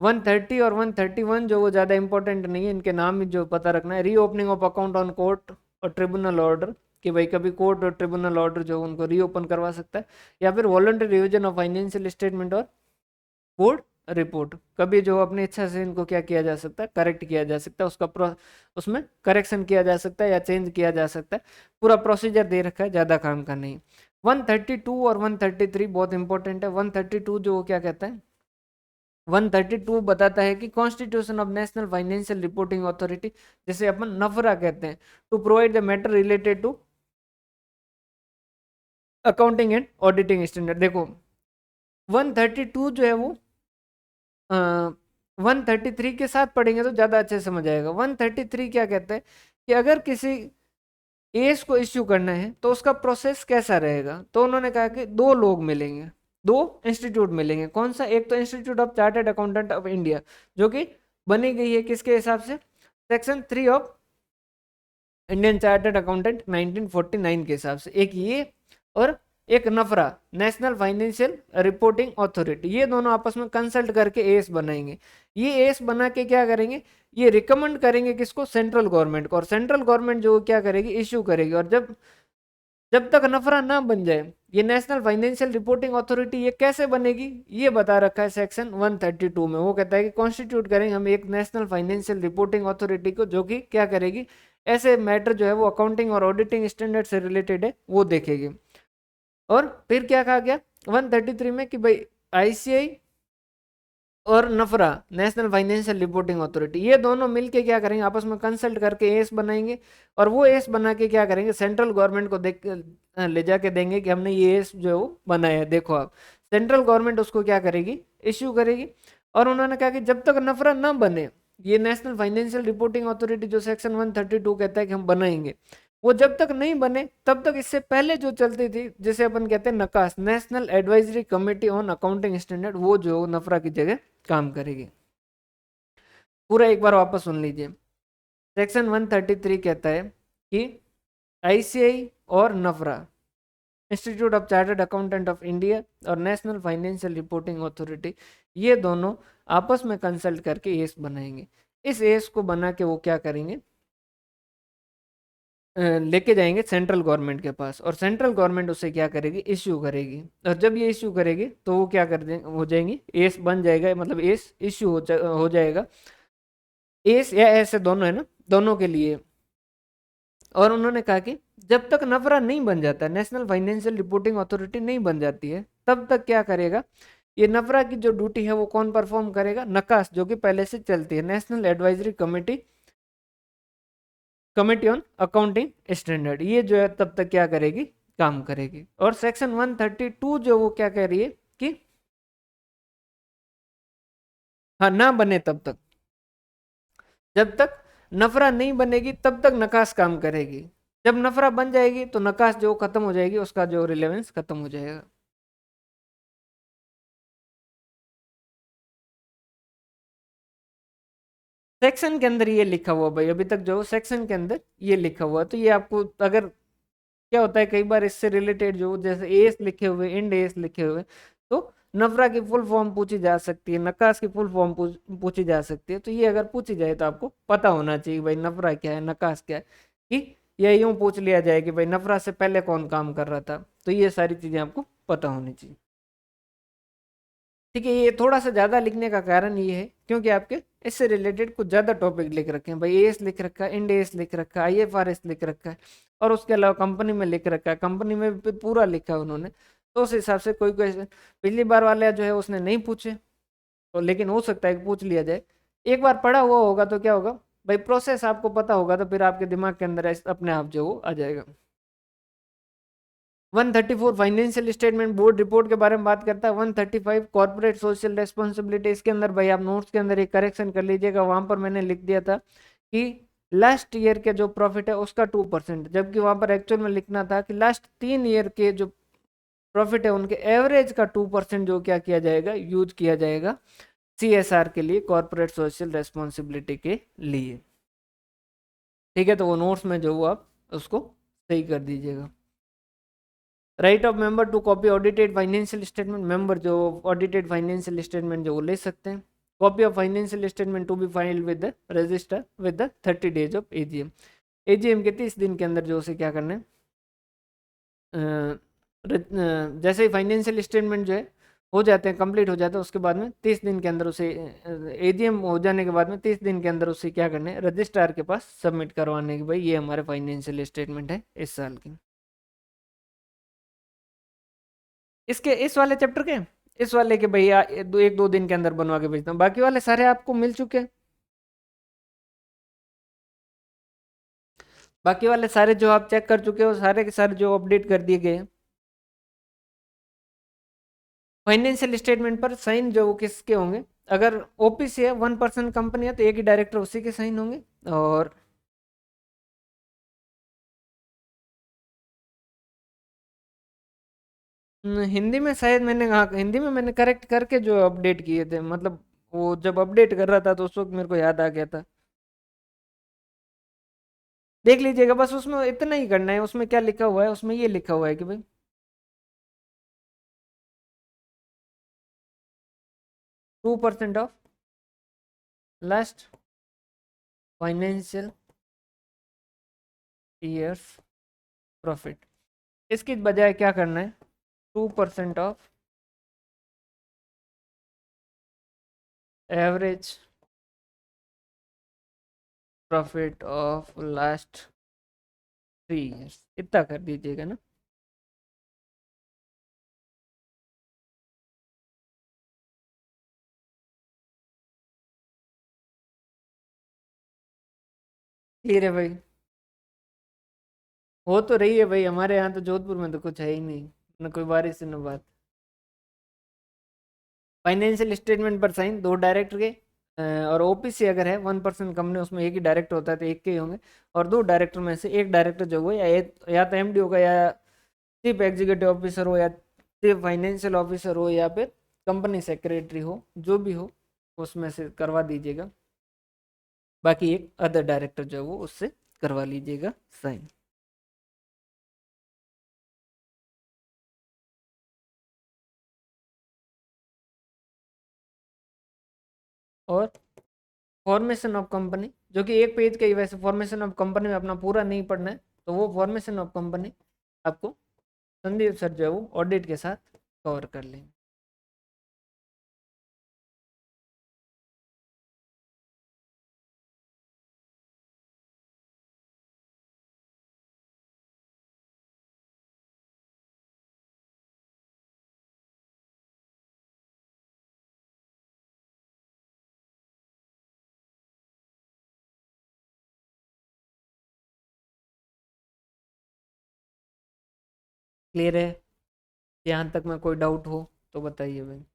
130 और 131 जो वो ज़्यादा इंपॉर्टेंट नहीं है, इनके नाम ही जो पता रखना है। Reopening of account on court और ट्रिब्यूनल ऑर्डर, कि भाई कभी कोर्ट और ट्रिब्यूनल ऑर्डर जो उनको रीओपन करवा सकता है, या फिर voluntary revision of financial statement और बोर्ड रिपोर्ट, कभी जो अपनी इच्छा से इनको क्या किया जा सकता है, करेक्ट किया जा सकता है, उसमें करेक्शन किया जा सकता है या चेंज किया जा सकता है। पूरा प्रोसीजर दे रखा है, ज़्यादा काम का नहीं। 132 और 133 बहुत इंपॉर्टेंट है। 132 जो वो क्या कहता है, 132 बताता है कि constitution of national financial reporting authority, जैसे अपन नफरा कहते हैं, to provide the matter related to accounting and auditing standard. देखो 132 जो है वो 133 के साथ पढ़ेंगे तो ज्यादा अच्छे समझ आएगा। 133 क्या कहता है कि अगर किसी एस को इश्यू करना है तो उसका प्रोसेस कैसा रहेगा। तो उन्होंने कहा कि दो लोग मिलेंगे, दो इंस्टीट्यूट मिलेंगे। कौन सा, एक तो institute of chartered accountant of India जो कि बनी गई है किसके हिसाब से, section 3 of Indian chartered accountant 1949 के हिसाब से, एक ये और एक नफरा नेशनल फाइनेंशियल रिपोर्टिंग अथॉरिटी, ये दोनों आपस में कंसल्ट करके एएस बनाएंगे। ये एएस बना के क्या करेंगे, ये रिकमेंड करेंगे किसको, सेंट्रल गवर्नमेंट को, और सेंट्रल गवर्नमेंट जो क्या करेगी, इश्यू करेगी। और जब जब तक नफरा ना बन जाए, ये नेशनल फाइनेंशियल रिपोर्टिंग अथॉरिटी ये कैसे बनेगी, ये बता रखा है सेक्शन 132 में। वो कहता है कि कॉन्स्टिट्यूट करेंगे हम एक नेशनल फाइनेंशियल रिपोर्टिंग अथॉरिटी को, जो कि क्या करेगी, ऐसे मैटर जो है वो अकाउंटिंग और ऑडिटिंग स्टैंडर्ड से रिलेटेड है वो देखेगी। और फिर क्या कहा गया 133 में कि भाई आईसीआई और नफरा नेशनल फाइनेंशियल रिपोर्टिंग अथॉरिटी ये दोनों मिलके क्या करेंगे, आपस में कंसल्ट करके एस बनाएंगे, और वो एस बना के क्या करेंगे, सेंट्रल गवर्नमेंट को देख ले जाके देंगे कि हमने ये एस जो है वो बनाया है, देखो आप। सेंट्रल गवर्नमेंट उसको क्या करेगी, इश्यू करेगी। और उन्होंने कहा कि जब तक नफरा ना बने, ये नेशनल फाइनेंशियल रिपोर्टिंग अथॉरिटी जो सेक्शन 132 कहता है कि हम बनाएंगे, वो जब तक नहीं बने तब तक इससे पहले जो चलती थी, जैसे अपन कहते हैं NACAS, national advisory committee on accounting standard, वो जो नफरा की जगह काम करेगी। पूरा एक बार वापस सुन लीजिए। सेक्शन 133 कहता है कि आईसीआई और NFRA, institute of chartered accountant of India और नेशनल फाइनेंशियल रिपोर्टिंग अथॉरिटी, ये दोनों आपस में कंसल्ट करके एस बनाएंगे। इस एस को बना के वो क्या करेंगे, लेके जाएंगे सेंट्रल गवर्नमेंट के पास, और सेंट्रल गवर्नमेंट उसे क्या करेगी, इश्यू करेगी। और जब ये इश्यू करेगी तो वो क्या कर देंगे, हो जाएंगी एस बन जाएगा, मतलब एस इश्यू हो जाएगा। एस या ऐसे दोनों है ना, दोनों के लिए। और उन्होंने कहा कि जब तक नफरा नहीं बन जाता, नेशनल फाइनेंशियल रिपोर्टिंग अथॉरिटी नहीं बन जाती है, तब तक क्या करेगा, ये नफरा की जो ड्यूटी है वो कौन परफॉर्म करेगा, नकास, जो कि पहले से चलती है, national advisory committee committee on accounting standard, ये जो है तब तक क्या करेगी, काम करेगी। और सेक्शन 132 जो वो क्या कह रही है कि हाँ ना बने तब तक, जब तक नफरा नहीं बनेगी तब तक नकास काम करेगी। जब नफरा बन जाएगी तो नकास जो खत्म हो जाएगी, उसका जो रिलेवेंस खत्म हो जाएगा। सेक्शन के अंदर ये लिखा हुआ भाई, अभी तक जो सेक्शन के अंदर ये लिखा हुआ, तो ये आपको अगर क्या होता है, कई बार इससे रिलेटेड जो जैसे एस लिखे हुए, इंड एस लिखे हुए, तो नफरा की फुल फॉर्म पूछी जा सकती है, नकास की फुल फॉर्म पूछी जा सकती है। तो ये अगर पूछी जाए तो आपको पता होना चाहिए भाई नफरा क्या है, नकास क्या है, कि या यूं पूछ लिया जाए कि भाई नफरा से पहले कौन काम कर रहा था, तो ये सारी चीजें आपको पता होनी चाहिए। ठीक है, ये थोड़ा सा ज्यादा लिखने का कारण ये है क्योंकि आपके इससे रिलेटेड कुछ ज्यादा टॉपिक लिख रखे हैं भाई, एएस लिख रखा है, इंड एस लिख रखा है, आईएफआरएस लिख रखा है, और उसके अलावा कंपनी में लिख रखा है, कंपनी में भी पूरा लिखा है उन्होंने। तो उस हिसाब से कोई क्वेश्चन पिछली बार वाले जो है उसने नहीं पूछे, तो लेकिन हो सकता है कि पूछ लिया जाए। एक बार पढ़ा हुआ होगा तो क्या होगा भाई, प्रोसेस आपको पता होगा, तो फिर आपके दिमाग के अंदर अपने आप जो वो आ जाएगा। 134 फाइनेंशियल स्टेटमेंट बोर्ड रिपोर्ट के बारे में बात करता है। 135 कॉर्पोरेट सोशल रेस्पॉन्सिबिलिटी, इसके अंदर भाई आप नोट्स के अंदर एक करेक्शन कर लीजिएगा, वहां पर मैंने लिख दिया था कि लास्ट ईयर के जो प्रॉफिट है उसका 2%, जबकि वहां पर एक्चुअल में लिखना था कि लास्ट 3 ईयर के जो प्रॉफिट है उनके एवरेज का 2% जो क्या किया जाएगा, यूज किया जाएगा सीएसआर के लिए, कॉर्पोरेट सोशल रेस्पॉन्सिबिलिटी के लिए। ठीक है, तो वो नोट्स में जो वो आप उसको सही कर दीजिएगा। Right of member to copy audited financial statement, member जो ऑडिटेड फाइनेंशियल स्टेटमेंट जो वो ले सकते हैं। Copy of financial statement to be filed with the register with the 30 days of AGM, AGM के 30 दिन के अंदर जो उसे क्या करना है, जैसे ही फाइनेंशियल स्टेटमेंट जो है हो जाते हैं, कंप्लीट हो जाते हैं, उसके बाद में 30 दिन के अंदर उसे, एजीएम हो जाने के बाद में 30 दिन के अंदर उसे क्या करना है, रजिस्ट्रार के पास सबमिट करवाने की भाई ये हमारे फाइनेंशियल स्टेटमेंट है इस साल की। इसके इस वाले चैप्टर के, इस वाले के भैया एक दो दिन के अंदर बनवा के भेजता हूँ, बाकी वाले सारे आपको मिल चुके हैं। बाकी वाले सारे जो आप चेक कर चुके हो, सारे के सारे जो अपडेट कर दिए गए हैं। फाइनेंशियल स्टेटमेंट पर साइन जो वो किसके होंगे, अगर ओपीसी है 1% कंपनी है तो एक ही डायरेक्टर उसी के साइन होंगे। और हिंदी में शायद मैंने, हाँ हिंदी में मैंने करेक्ट करके जो अपडेट किए थे, मतलब वो जब अपडेट कर रहा था तो उस वक्त मेरे को याद आ गया था। देख लीजिएगा, बस उसमें इतना ही करना है। उसमें क्या लिखा हुआ है, उसमें ये लिखा हुआ है कि भाई 2% of last financial years profit. इसकी बजाय क्या करना है, 2% of average profit of last 3 years, इतना कर दीजिएगा ना। क्लियर है भाई? हो तो रही है भाई, हमारे यहाँ तो जोधपुर में तो कुछ है ही नहीं, ना कोई बारिश ना बात। फाइनेंशियल स्टेटमेंट पर साइन दो डायरेक्टर के, और ओपीसी अगर है 1% कंपनी, उसमें एक ही डायरेक्टर होता है तो एक के ही होंगे। और दो डायरेक्टर में से एक डायरेक्टर जो वो या तो एमडी होगा, या चीफ एग्जीक्यूटिव ऑफिसर हो, या चीफ फाइनेंशियल ऑफिसर हो, या फिर कंपनी सेक्रेटरी हो, जो भी हो उसमें से करवा दीजिएगा। बाकी एक अदर डायरेक्टर जो है वो उससे करवा लीजिएगा साइन। और फॉर्मेशन ऑफ कंपनी, जो कि एक पेज का ही, वैसे फॉर्मेशन ऑफ कंपनी में अपना पूरा नहीं पढ़ना है, तो वो फॉर्मेशन ऑफ कंपनी आपको संदीप सर जो है वो ऑडिट के साथ कवर कर लेंगे। क्लियर है? यहाँ तक में कोई डाउट हो तो बताइए भाई।